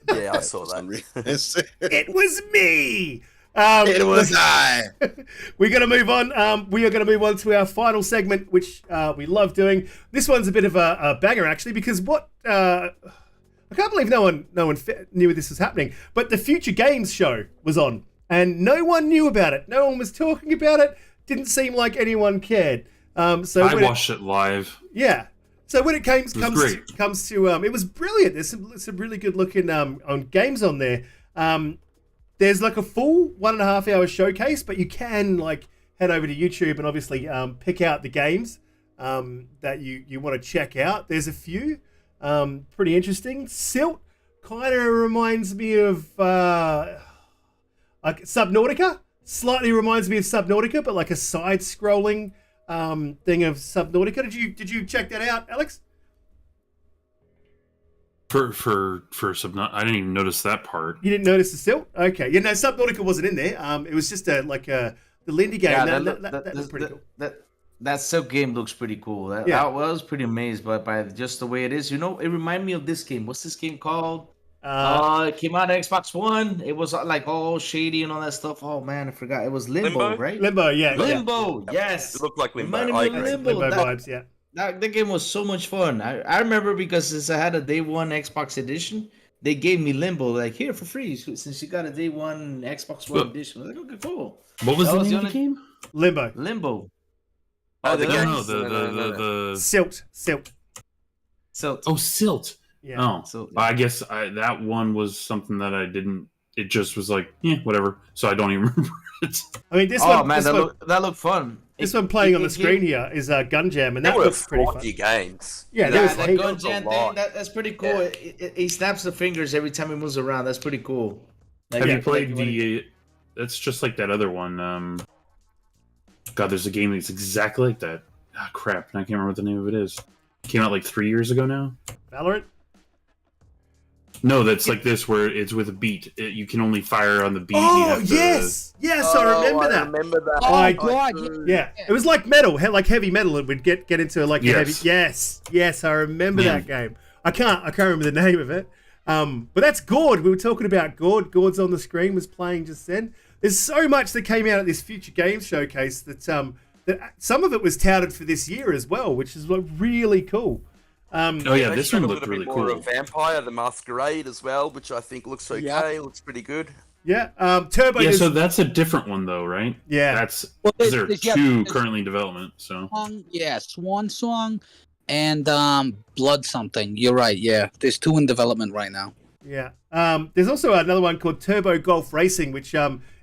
Yeah, I saw that. It was me. It was I. We're going to move on. We are going to move on to our final segment, which we love doing. This one's a bit of a banger, actually, because I can't believe no one knew this was happening. But the Future Games show was on, and no one knew about it. No one was talking about it. Didn't seem like anyone cared. So I watched it live. Yeah. So when it comes to it was brilliant. There's some really good looking on games on there. There's like a full 1.5 hour showcase, but you can like head over to YouTube and obviously pick out the games that you want to check out. There's a few pretty interesting. Silt kind of reminds me of like Subnautica. Slightly reminds me of Subnautica, but like a side-scrolling thing of Subnautica. Did you check that out, Alex? For Subnautica, I didn't even notice that part. You didn't notice the stilt? Okay. Yeah, no, Subnautica wasn't in there. It was just the Lindy game. Yeah, that was pretty cool. That silk game looks pretty cool. I was pretty amazed by just the way it is. You know, it reminded me of this game. What's this game called? It came out on Xbox One. It was like all shady and all that stuff. Oh man, I forgot. It was Limbo, right? Limbo, yeah. Limbo, yes. It looked like Limbo. Reminded me of Limbo. Limbo vibes, yeah. That game was so much fun. I remember because since I had a day one Xbox edition, they gave me Limbo like here for free since you got a day one Xbox One edition. I was like, okay, cool. What was the name of the game? Limbo. Oh, the game. The Silt. Oh, Silt. Yeah. Oh, Silt, I guess that one was something that I didn't. It just was like, yeah, whatever. So I don't even remember it. I mean, this oh one. man, this that looked fun. This one playing on the screen here is Gun Jam, and that looks pretty fun. Games. Yeah, That was Gun Jam thing, that's pretty cool. Yeah. He snaps the fingers every time he moves around. That's pretty cool. Have you played the? That's just like that other one. God, there's a game that's exactly like that. Ah, crap! I can't remember what the name of it is. It came out like 3 years ago now. Valorant? No, that's like this, where it's with a beat. You can only fire on the beat. Oh, yes! Yes, I remember that. I remember that. Oh, God. Yeah, it was like metal, like heavy metal. It would get into like a heavy. Yes, I remember that game. I can't remember the name of it. But that's Gord. We were talking about Gord. Gord's on the screen, was playing just then. There's so much that came out at this Future Games Showcase that some of it was touted for this year as well, which is really cool. Oh yeah, this one looked really cool. Of Vampire the Masquerade as well, which I think looks okay. Yeah. Looks pretty good. Yeah, Turbo. Yeah, so that's a different one though, right? Yeah, that's Well, there are two currently in development. So Swan Song and Blood something. You're right. Yeah, there's two in development right now. Yeah. There's also another one called Turbo Golf Racing, which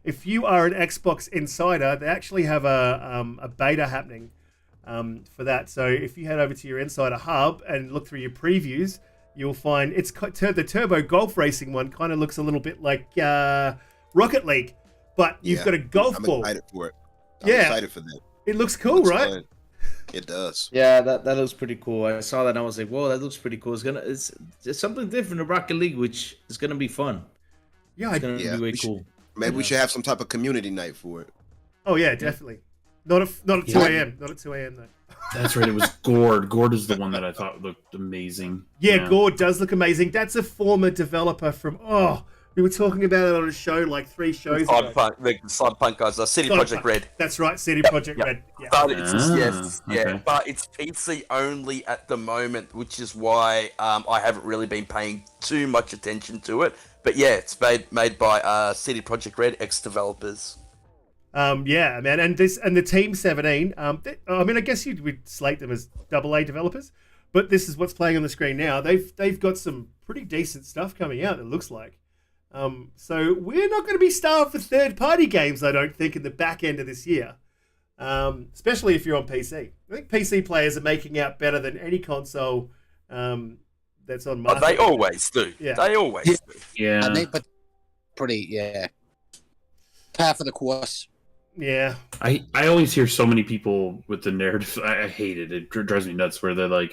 if you are an Xbox insider, they actually have a beta happening for that. So if you head over to your Insider Hub and look through your previews, you'll find the Turbo Golf Racing one kind of looks a little bit like Rocket League, but you've got a golf ball. I'm excited for it. I'm Yeah. excited for that. It looks cool, right? Fun. It does. Yeah, that looks pretty cool. I saw that and I was like, whoa, that looks pretty cool. It's something different to Rocket League, which is gonna be fun. Yeah, It's gonna be way we cool. Maybe we should have some type of community night for it. Oh yeah, definitely. Not at 2 a.m. Not at 2 a.m. though. that's right. It was Gord. Gord is the one that I thought looked amazing. Yeah, Gord does look amazing. That's a former developer from we were talking about it on a show like 3 shows ago. The Cyberpunk guys, City Cyberpunk. Project Red. That's right, City Project Red. Yeah. But it's okay. but it's PC only at the moment, which is why I haven't really been paying too much attention to it. But yeah, it's made by City Project Red ex-developers. Yeah, man, and the Team 17. I mean, I guess we'd slate them as AA developers, but this is what's playing on the screen now. They've got some pretty decent stuff coming out. It looks like. So we're not going to be starved for third-party games, I don't think, in the back end of this year. Especially if you're on PC. I think PC players are making out better than any console that's on market. They always do. Yeah. They always do. Yeah. But pretty, par for the course. Yeah. I always hear so many people with the narrative. I hate it. It drives me nuts. Where they're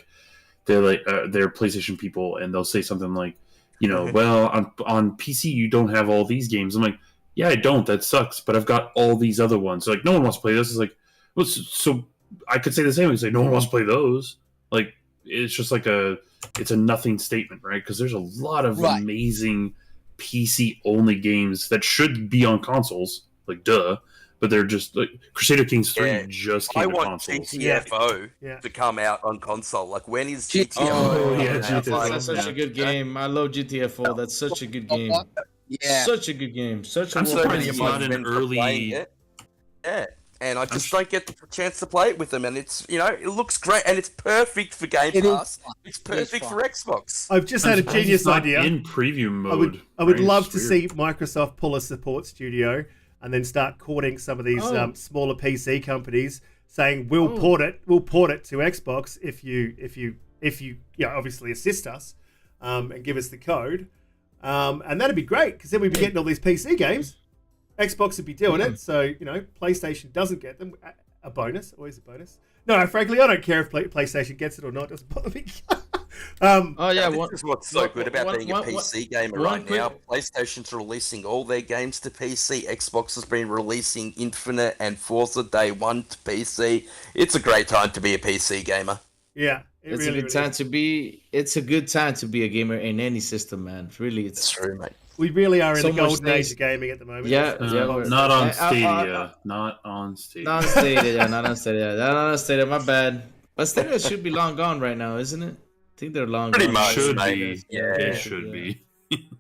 PlayStation people, and they'll say something like, well, on PC you don't have all these games. I'm like, yeah, I don't. That sucks. But I've got all these other ones. So like, no one wants to play this. It's like, well, so I could say the same. Say no one wants to play those. Like, it's just like it's a nothing statement, right? Because there's a lot of amazing PC only games that should be on consoles. Like, duh. But they're just like Crusader Kings 3 just came to consoles. GTFO to come out on console. Like, when is GTFO? Oh, yeah, GTFO. That's such a good game. I love GTFO. That's such a good game. Yeah. Such a good game. I'm surprised it's not an early. Yeah. And I just don't get the chance to play it with them. And it's, it looks great. And it's perfect for Game Pass. It's perfect for Xbox. I've just had a genius idea. In preview mode. I would love to see Microsoft pull a support studio and then start courting some of these smaller PC companies, saying we'll port it to Xbox if you obviously assist us and give us the code. And that'd be great because then we'd be getting all these PC games. Xbox would be doing it, so PlayStation doesn't get them. A bonus, always a bonus. No, frankly, I don't care if PlayStation gets it or not. It doesn't bother me. This is what's so good about being a PC gamer right now. PlayStation's releasing all their games to PC. Xbox has been releasing Infinite and Forza Day 1 to PC. It's a great time to be a PC gamer. Yeah. It's a good time to be. It's a good time to be a gamer in any system, man. Really, it's true, mate. We really are in So the much golden age things- of gaming at the moment. Yeah, Not on Stadia. Not on Stadia. Not on Stadia. Not on Stadia. Not on Stadia. My bad. But Stadia should be long gone right now, isn't it? I think they're long Pretty gone. much, Should mate. be. Yeah. It should be.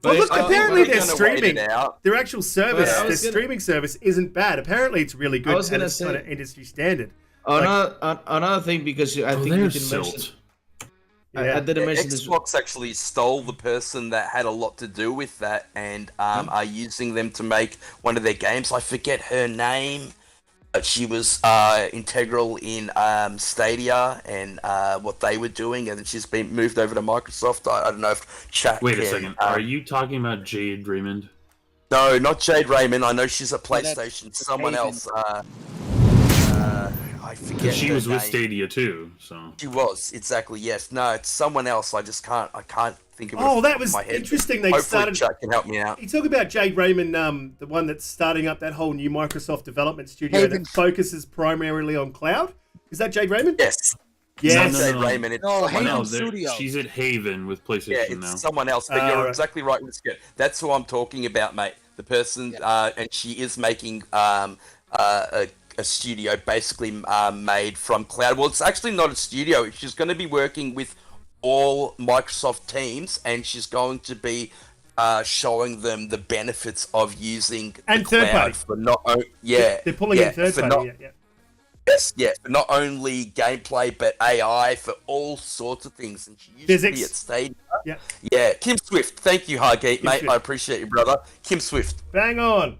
Well, look, apparently We're they're gonna wait streaming. it out. Their actual service, But I their was gonna- streaming service isn't bad. Apparently it's really good. I was and gonna it's say- kind of industry standard. Another thing, because I think you They're didn't mention. silt. Yeah. I didn't mention this. Xbox actually stole the person that had a lot to do with that and are using them to make one of their games. I forget her name, but she was integral in Stadia and what they were doing, and she's been moved over to Microsoft. I don't know if chat. Wait a can, second. Are you talking about Jade Raymond? No, not Jade Raymond. I know she's at Well, that's PlayStation. Someone Haven. else. I forget. Because she her was with name. Stadia too. So She was exactly, yes. No, it's someone else. I can't think of it. Oh, off that the was top of my head. interesting. They Hopefully started. chat can help me out. You talk about Jade Raymond, the one that's starting up that whole new Microsoft development studio Haven. that focuses primarily on cloud. Is that Jade Raymond? Yes. Yes. Not Jade Raymond. It's No, someone Haven else. Studio. she's at Haven with Yeah, PlayStation it's now. someone else. But you're right. exactly right, Whisker. That's who I'm talking about, mate. The person, and she is making a studio basically made from cloud. Well, it's actually not a studio. She's going to be working with all Microsoft teams, and she's going to be showing them the benefits of using And the third cloud party. for not They're pulling in third for party. not- Yeah. Yes, yeah, for not only gameplay but AI for all sorts of things. And she used to Physics. be at Stadia. Yeah. Yeah, Kim Swift. Thank you, Hargate, mate. Swift. I appreciate you, brother. Kim Swift. Bang on.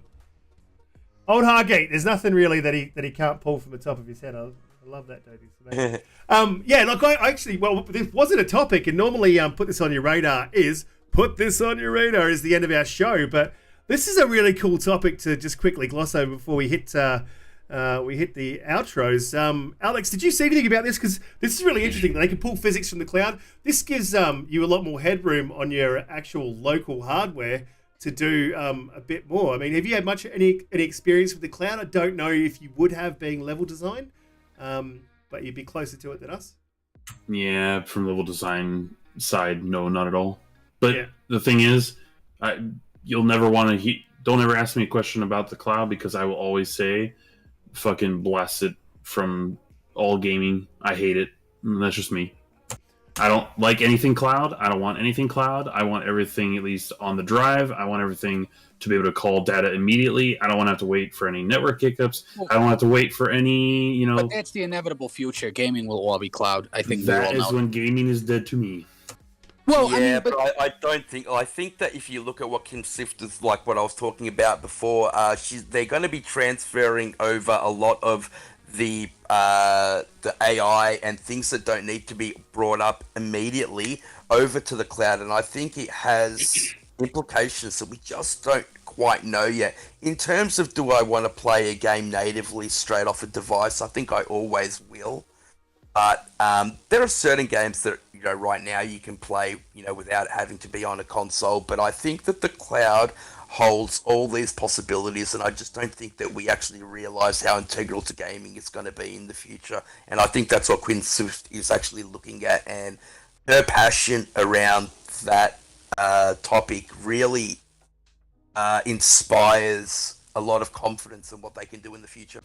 Old Hargate. There's nothing really that he can't pull from the top of his head. I love that, dude. It's amazing. Yeah, like I actually, well, this wasn't a topic, and normally put this on your radar is the end of our show, but this is a really cool topic to just quickly gloss over before we hit the outros. Alex, did you see anything about this? Because this is really interesting. They can pull physics from the cloud. This gives you a lot more headroom on your actual local hardware to do a bit more. I mean, have you had any experience with the cloud? I don't know if you would have, being level design, but you'd be closer to it than us. Yeah, from level design side, no, not at all. But Yeah. the thing is, you'll never want to. Don't ever ask me a question about the cloud, because I will always say, "Fucking blast it from all gaming." I hate it. And that's just me. I don't like anything cloud. I don't want anything cloud. I want everything at least on the drive. I want everything to be able to call data immediately. I don't want to have to wait for any network hiccups. I don't have to wait for any, But that's the inevitable future. Gaming will all be cloud. I think we that all is know. when gaming is dead to me. Well, Yeah, I mean, but I don't think. I think that if you look at what Kim Swift is like, what I was talking about before, they're going to be transferring over a lot of the AI and things that don't need to be brought up immediately over to the cloud, and I think it has implications that we just don't quite know yet. In terms of, do I want to play a game natively straight off a device? I think I always will. But there are certain games that right now you can play without having to be on a console. But I think that the cloud holds all these possibilities, and I just don't think that we actually realize how integral to gaming it's going to be in the future. And I think that's what Quinn Swift is actually looking at, and her passion around that topic really inspires a lot of confidence in what they can do in the future.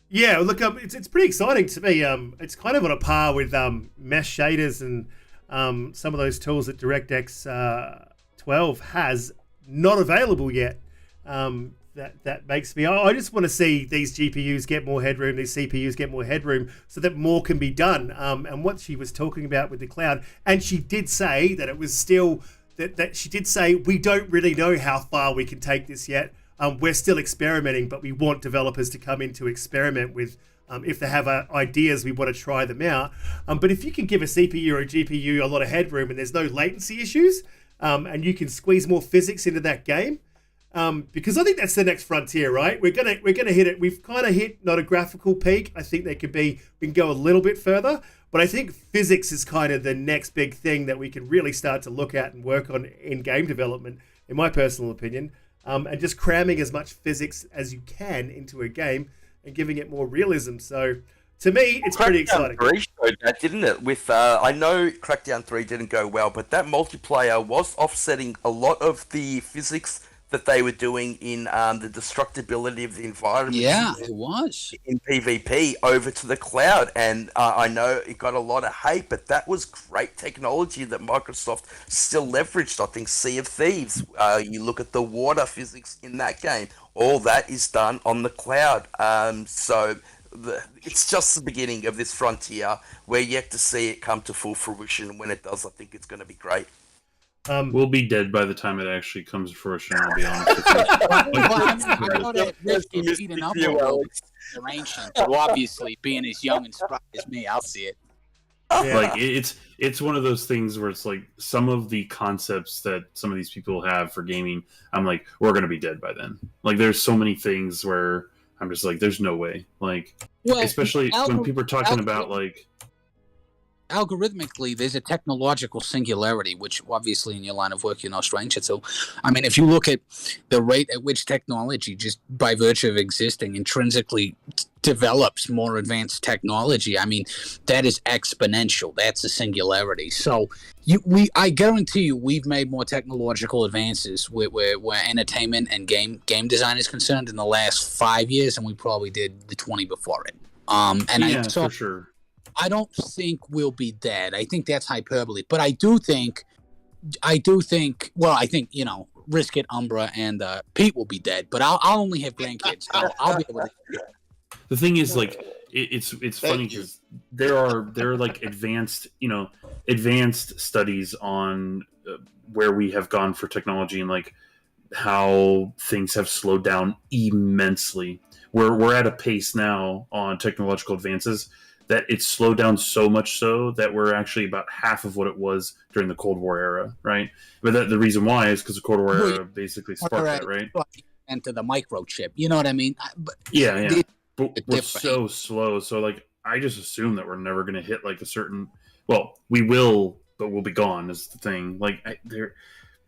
Yeah, look, it's pretty exciting to me. It's kind of on a par with mesh shaders and some of those tools that DirectX 12 has, not available yet. That makes me. I just want to see these GPUs get more headroom, these CPUs get more headroom, so that more can be done. And what she was talking about with the cloud, and she did say that it was still that she did say we don't really know how far we can take this yet. We're still experimenting, but we want developers to come in to experiment with. If they have ideas, we want to try them out. But if you can give a CPU or a GPU a lot of headroom and there's no latency issues, and you can squeeze more physics into that game. Because I think that's the next frontier, right? We're gonna hit it. We've kind of hit not a graphical peak. I think we can go a little bit further, but I think physics is kind of the next big thing that we can really start to look at and work on in game development, in my personal opinion. And just cramming as much physics as you can into a game and giving it more realism. So to me, it's pretty exciting. Crackdown 3 showed that, didn't it? With I know Crackdown 3 didn't go well, but that multiplayer was offsetting a lot of the physics that they were doing in the destructibility of the environment. Yeah, it was. In PvP over to the cloud. And I know it got a lot of hate, but that was great technology that Microsoft still leveraged. I think Sea of Thieves, you look at the water physics in that game, all that is done on the cloud. It's just the beginning of this frontier. We're yet to see it come to full fruition. When it does, I think it's going to be great. We'll be dead by the time it actually comes to fruition, I'll be honest with you. I know that Rick is eating up they're ancient. So obviously, being as young and spry as me, I'll see it. Yeah. Like it's one of those things where it's like some of the concepts that some of these people have for gaming, I'm like, we're gonna be dead by then. Like there's so many things where I'm just like, there's no way. Like especially when people are talking about like algorithmically, there's a technological singularity, which obviously in your line of work you're no stranger to. I mean, if you look at the rate at which technology, just by virtue of existing, intrinsically develops more advanced technology, I mean, that is exponential. That's a singularity. So I guarantee you, we've made more technological advances where entertainment and game design is concerned in the last 5 years than we probably did the 20 before it. For sure. I don't think we'll be dead. I think that's hyperbole. But I do think, well, I think, Risk It, Umbra, and Pete will be dead. But I'll only have grandkids. I'll be able to. The thing is, like, it's funny because there are like advanced studies on where we have gone for technology and like how things have slowed down immensely. We're at a pace now on technological advances that it's slowed down so much so that we're actually about half of what it was during the Cold War era, right? But the reason why is because the Cold War era basically sparked that, right? Into the microchip, you know what I mean? But but we're so slow. So like, I just assume that we're never going to hit like a certain. Well, we will, but we'll be gone. Is the thing. Like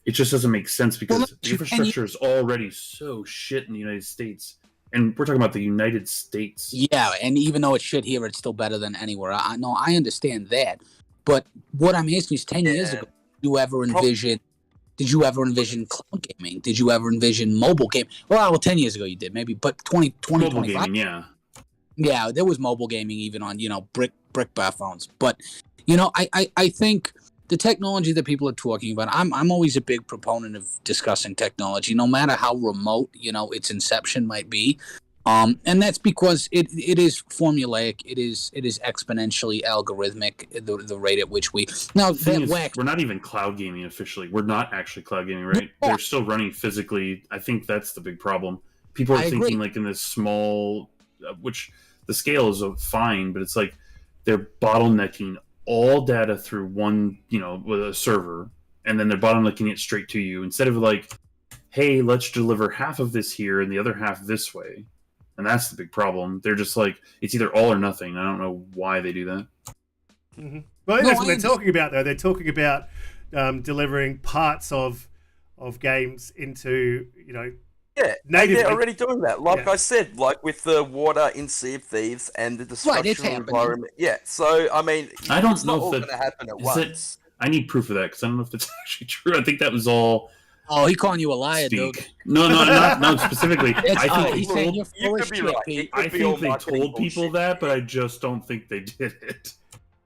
it just doesn't make sense because the infrastructure is already so shit in the United States. And we're talking about the United States. Yeah, and even though it's shit here, it's still better than anywhere. I understand that. But what I'm asking is, 10 years ago, did you ever envision cloud gaming? Did you ever envision mobile gaming? Well, 10 years ago you did, maybe. But 2025? Mobile gaming, yeah. Yeah, there was mobile gaming even on, brick bar phones. But, I think the technology that people are talking about, I'm always a big proponent of discussing technology, no matter how remote, its inception might be. And that's because it is formulaic, it is exponentially algorithmic, the rate at which we we're not even cloud gaming officially. We're not actually cloud gaming, right? They're still running physically. I think that's the big problem. People are thinking like in this small, which the scale is fine, but it's like they're bottlenecking all data through one, with a server, and then they're bottlenecking it straight to you instead of like, hey, let's deliver half of this here and the other half this way. And that's the big problem. They're just like, it's either all or nothing. I don't know why they do that. Mm-hmm. Well, that's what they're talking about, though. They're talking about delivering parts of games into, natively. They're already doing that. Like I said, like with the water in Sea of Thieves and the destruction environment. Yeah, so, I mean, I don't it's know not all if going to happen at once. I need proof of that because I don't know if that's actually true. I think that was all. Oh, he calling you a liar, speak. dude. No, specifically. I think they told people that, but I just don't think they did it.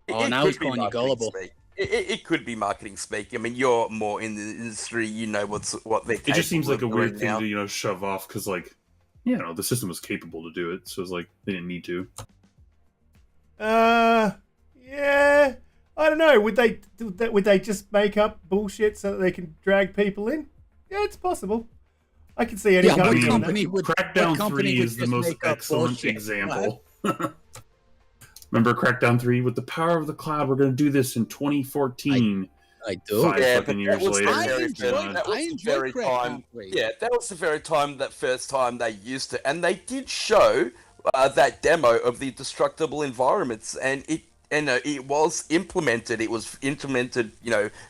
Now he's calling you gullible. It could be marketing speak. I mean, you're more in the industry. You know what they. It just seems like a weird thing to shove off because the system was capable to do it, so it's like they didn't need to. Yeah. I don't know. Would they just make up bullshit so that they can drag people in? Yeah, it's possible. I can see any company. Crackdown 3 is the most excellent example. Remember Crackdown 3 with the power of the cloud? We're going to do this in 2014. I do. 5 Yeah, fucking but years that was the later. I very enjoy- first. That was I the enjoy very Craig time. Conway. Yeah, that was the very time. That first time they used it, and they did show that demo of the destructible environments, and it was implemented. It was implemented,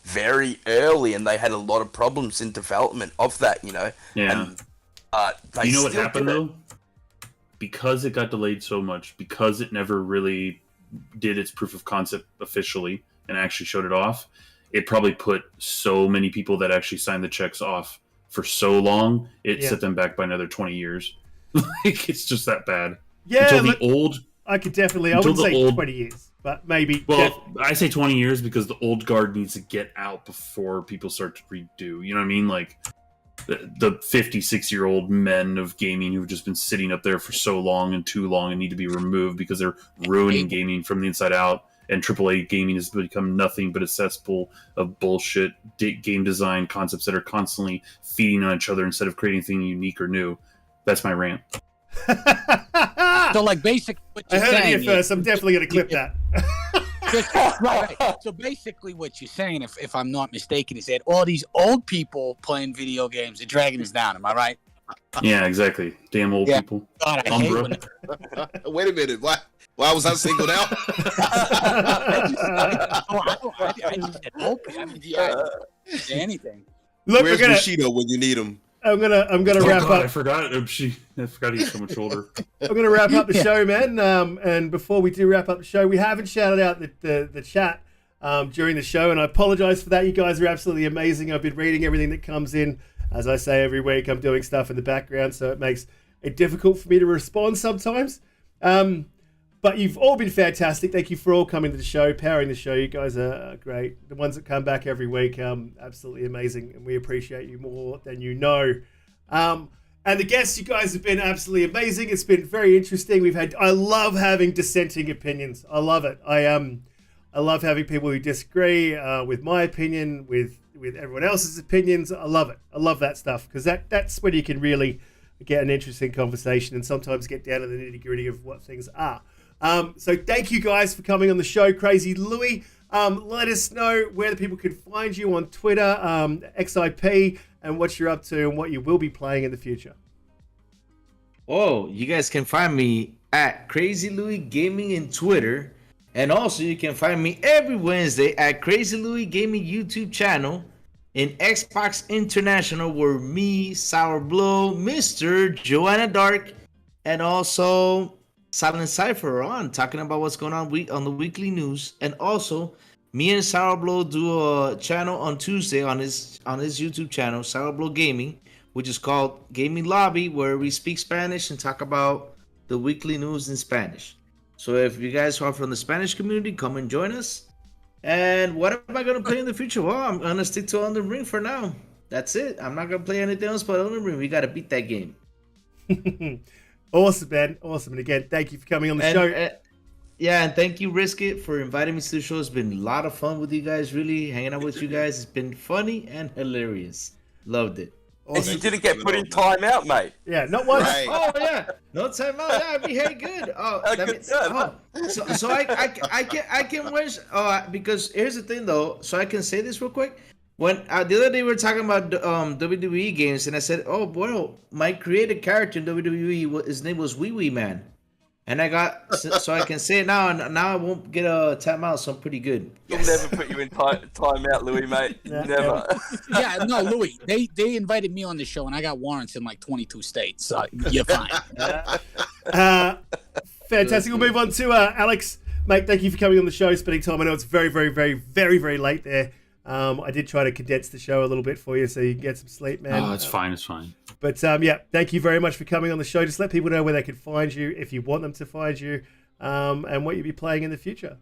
very early, and they had a lot of problems in development of that, Yeah. And they You know what still happened did it. though? Because it got delayed so much, because it never really did its proof of concept officially and actually showed it off, it probably put so many people that actually signed the checks off for so long, it Yeah. set them back by another 20 years. Like, it's just that bad. Yeah, Until look, the old... I could definitely. I until wouldn't the say old- 20 years, but maybe. Well, I say 20 years because the old guard needs to get out before people start to redo. You know what I mean? Like, the 56-year-old men of gaming who've just been sitting up there for so long and too long and need to be removed because they're ruining gaming from the inside out. And AAA gaming has become nothing but a cesspool of bullshit game design concepts that are constantly feeding on each other instead of creating anything unique or new. That's my rant. So, like, basically, what I you're heard it saying here first. I'm definitely going to clip that. right. So basically, what you're saying, if I'm not mistaken, is that all these old people playing video games are dragging us down. Am I right? Yeah, exactly. Damn old Yeah. people. God, I hate Umbra. when Wait a minute. Why was I singled out? I just said old people. I mean, yeah, I didn't say anything. Look, Where's we're gonna. Bushido when you need him? I'm gonna Oh, wrap God, up. I forgot he's so much older. I'm going to wrap up the Yeah. show, man. And before we do wrap up the show, we haven't shouted out the chat during the show, and I apologize for that. You guys are absolutely amazing. I've been reading everything that comes in. As I say every week, I'm doing stuff in the background, so it makes it difficult for me to respond sometimes. But you've all been fantastic. Thank you for all coming to the show, powering the show. You guys are great. The ones that come back every week, absolutely amazing, and we appreciate you more than you know. And the guests, you guys have been absolutely amazing. It's been very interesting. I love having dissenting opinions. I love it. I love having people who disagree with my opinion, with everyone else's opinions. I love it. I love that stuff because that's when you can really get an interesting conversation and sometimes get down to the nitty gritty of what things are. So thank you guys for coming on the show, Crazy Louie. Let us know where the people can find you on Twitter, XIP, and what you're up to and what you will be playing in the future. Oh, you guys can find me at Crazy Louie Gaming in Twitter. And also you can find me every Wednesday at Crazy Louie Gaming YouTube channel in Xbox International, where me, Sour Blow, Mr. Joanna Dark, and also Silent Cypher are on, talking about what's going on on the weekly news. And also, me and Sour Blow do a channel on Tuesday on his YouTube channel, Sour Blow Gaming, which is called Gaming Lobby, where we speak Spanish and talk about the weekly news in Spanish. So if you guys are from the Spanish community, come and join us. And what am I going to play in the future? Well, I'm going to stick to Elden Ring for now. That's it. I'm not going to play anything else but Elden Ring. We got to beat that game. Awesome, man. Awesome. And again, thank you for coming on the show. Yeah, and thank you, Riskit, for inviting me to the show. It's been a lot of fun with you guys, really. Hanging out with you guys. It's been funny and hilarious. Loved it. And you didn't get put in timeout, mate. Yeah, not once. Right. Oh yeah, no time out. Yeah, I behaved good. Oh, that means, so I can wish. Oh, because here's the thing though. So I can say this real quick. When the other day we were talking about WWE games, and I said, "Oh, well, my created character in WWE, his name was Wee Wee Man," and I got so I can say it now. And now I won't get a timeout, so I'm pretty good. We'll never put you in timeout, Louis, mate. Yeah, Never. Yeah, no, Louis, they invited me on the show, and I got warrants in like 22 states, so you're fine. Fantastic. We'll move on to Alex. Mate, thank you for coming on the show, spending time. I know it's very, very, very, very, very late there. I did try to condense the show a little bit for you so you can get some sleep, man. Oh, it's fine. It's fine. But yeah, thank you very much for coming on the show. Just let people know where they can find you if you want them to find you, and what you'll be playing in the future.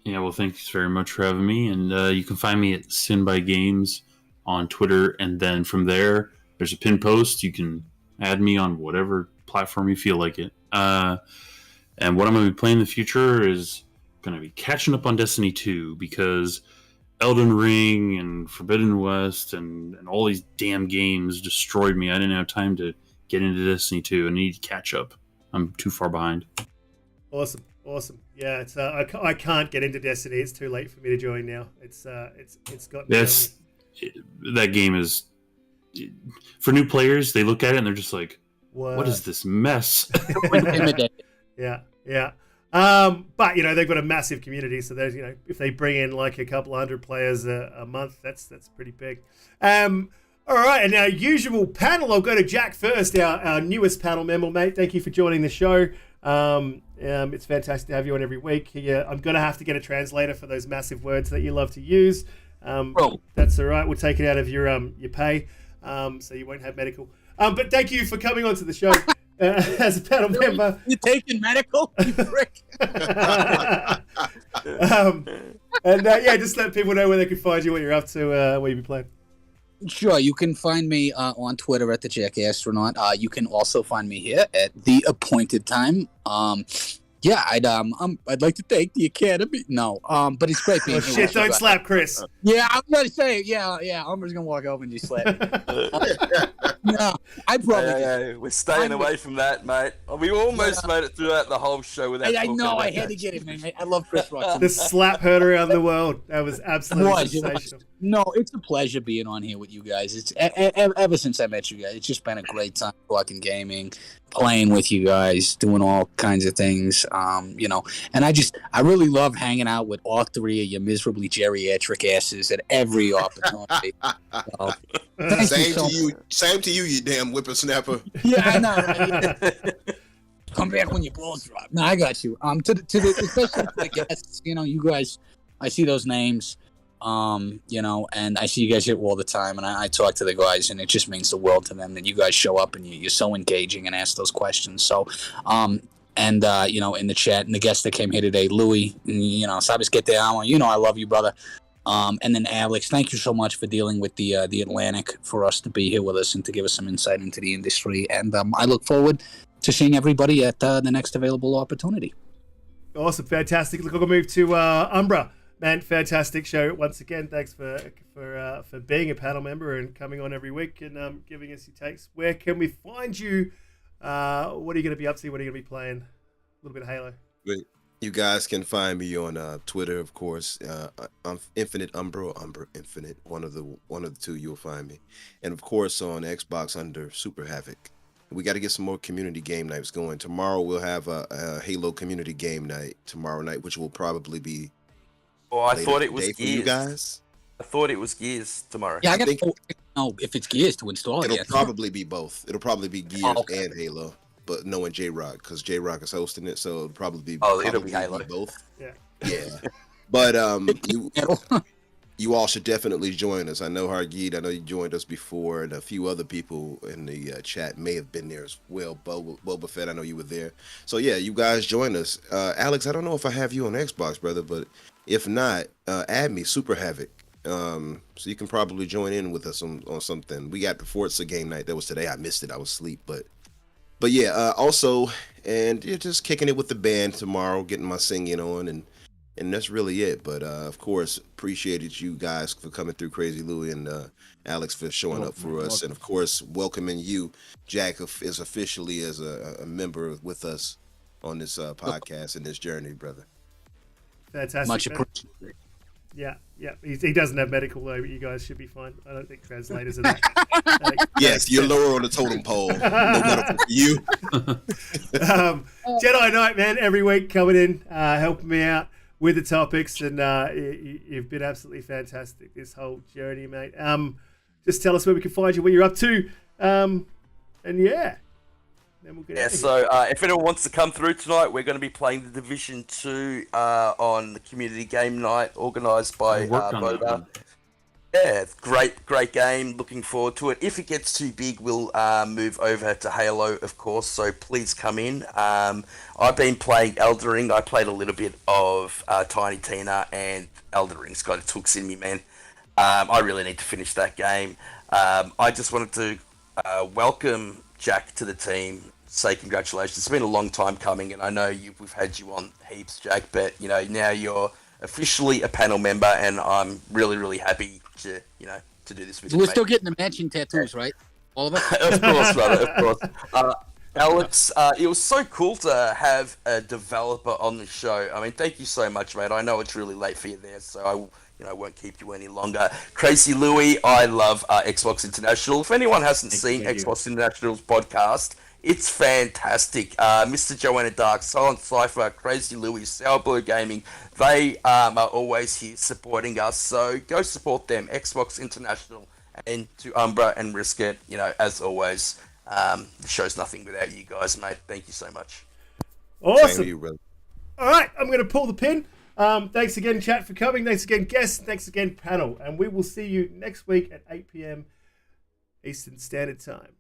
Yeah, well, thanks very much for having me. And you can find me at Sin by Games on Twitter. And then from there, there's a pin post. You can add me on whatever platform you feel like it. And what I'm going to be playing in the future is going to be catching up on Destiny 2, because Elden Ring and Forbidden West and all these damn games destroyed me. I didn't have time to get into Destiny 2. I need to catch up. I'm too far behind. Awesome. Awesome. Yeah, it's I can't get into Destiny. It's too late for me to join now. It's got that game is for new players. They look at it and they're just like, "What is this mess?" Yeah. But they've got a massive community, so there's if they bring in like a couple hundred players a month, that's pretty big. All right, and our usual panel. I'll go to Jack first, our newest panel member, mate. Thank you for joining the show. It's fantastic to have you on every week. Yeah, I'm gonna have to get a translator for those massive words that you love to use. That's all right. We'll take it out of your pay, so you won't have medical. But thank you for coming onto the show as a panel member. You taking medical, you prick. Just let people know where they can find you, what you're up to, what you be playing. Sure, you can find me on Twitter at the Jack Astronaut. You can also find me here at the appointed time. I'd like to thank the Academy. No, but it's great being here. Shit, don't slap Chris. Yeah, I'm gonna say Umbra's gonna walk over and just slap me. No, I probably. We're staying away from that, mate. We almost made it throughout the whole show without. I know. I had to get it, man. I love Chris Rock. The slap heard around the world. That was absolutely sensational. No, it's a pleasure being on here with you guys. It's ever since I met you guys, it's just been a great time talking gaming, playing with you guys, doing all kinds of things. And I really love hanging out with all three of you miserably geriatric asses at every opportunity. Same to you, you damn whippersnapper. Yeah, I know. Right? Come back when your balls drop. No, I got you. Especially to the guests, you guys, I see those names. And I see you guys here all the time, and I talk to the guys, and it just means the world to them that you guys show up and you're so engaging and ask those questions. So, in the chat, and the guest that came here today, Louis, sabes que te amo, I love you, brother. And then Alex, thank you so much for dealing with the Atlantic for us to be here with us and to give us some insight into the industry. And I look forward to seeing everybody at the next available opportunity. Awesome, fantastic. Look, I'll move to Umbra. Man, fantastic show once again. Thanks for being a panel member and coming on every week and giving us your takes. Where can we find you? What are you going to be up to? What are you going to be playing? A little bit of Halo. You guys can find me on Twitter, of course. I'm Infinite Umbra or Umbra Infinite. One of the two you'll find me, and of course on Xbox under Superhavoc. We got to get some more community game nights going. Tomorrow we'll have a Halo community game night tomorrow night, which will probably be. Oh, I thought it was Gears. For you guys. I thought it was Gears tomorrow. Yeah, I got to know if it's Gears to install it. It'll probably be both. It'll probably be Gears and Halo, but knowing J-Rock, because J-Rock is hosting it, so it'll probably be. It'll be Halo. Both. Yeah. But you all should definitely join us. I know Hargeet, I know you joined us before, and a few other people in the chat may have been there as well. Boba Fett, I know you were there. So yeah, you guys join us. Alex, I don't know if I have you on Xbox, brother, but if not, add me, Superhavoc. So you can probably join in with us on something. We got the Forza game night. That was today. I missed it. I was asleep, but yeah. Also, and just kicking it with the band tomorrow, getting my singing on, and that's really it. But of course, appreciated you guys for coming through, Crazy Louie and Alex for showing up for us, and of course, welcoming you, Jack, is officially as a member with us on this podcast and this journey, brother. Fantastic. Much appreciated. Yeah. He doesn't have medical though, but you guys should be fine. I don't think translators are that. Yes, you're lower on the totem pole. No medical for you. Jedi Knight, man, every week coming in, helping me out with the topics, and you've been absolutely fantastic this whole journey, mate. Just tell us where we can find you, what you're up to, and yeah. We'll so if anyone wants to come through tonight, we're going to be playing the Division 2 on the community game night organised by Boda. Yeah, it's great game. Looking forward to it. If it gets too big, we'll move over to Halo, of course. So please come in. I've been playing Elden Ring. I played a little bit of Tiny Tina, and Elden Ring's got its hooks in me, man. I really need to finish that game. I just wanted to welcome Jack to the team. Say congratulations. It's been a long time coming, and I know we've had you on heaps, Jack, but now you're officially a panel member, and I'm really happy to do this with you. We're still getting the matching tattoos, right? All of us. Of course, brother. Of course. Alex, it was so cool to have a developer on the show. I mean, thank you so much, mate. I know it's really late for you there, so I won't keep you any longer. Crazy Louie, I love Xbox International. If anyone hasn't seen Xbox International's podcast, it's fantastic. Mr. Joanna Dark, Silent Cypher, Crazy Louie, Sourblue Gaming, they are always here supporting us. So go support them, Xbox International, and to Umbra and Risk It. As always, the show's nothing without you guys, mate. Thank you so much. Awesome. Same to you, brother. All right, I'm going to pull the pin. Thanks again, chat, for coming. Thanks again, guests. Thanks again, panel. And we will see you next week at 8 p.m. Eastern Standard Time.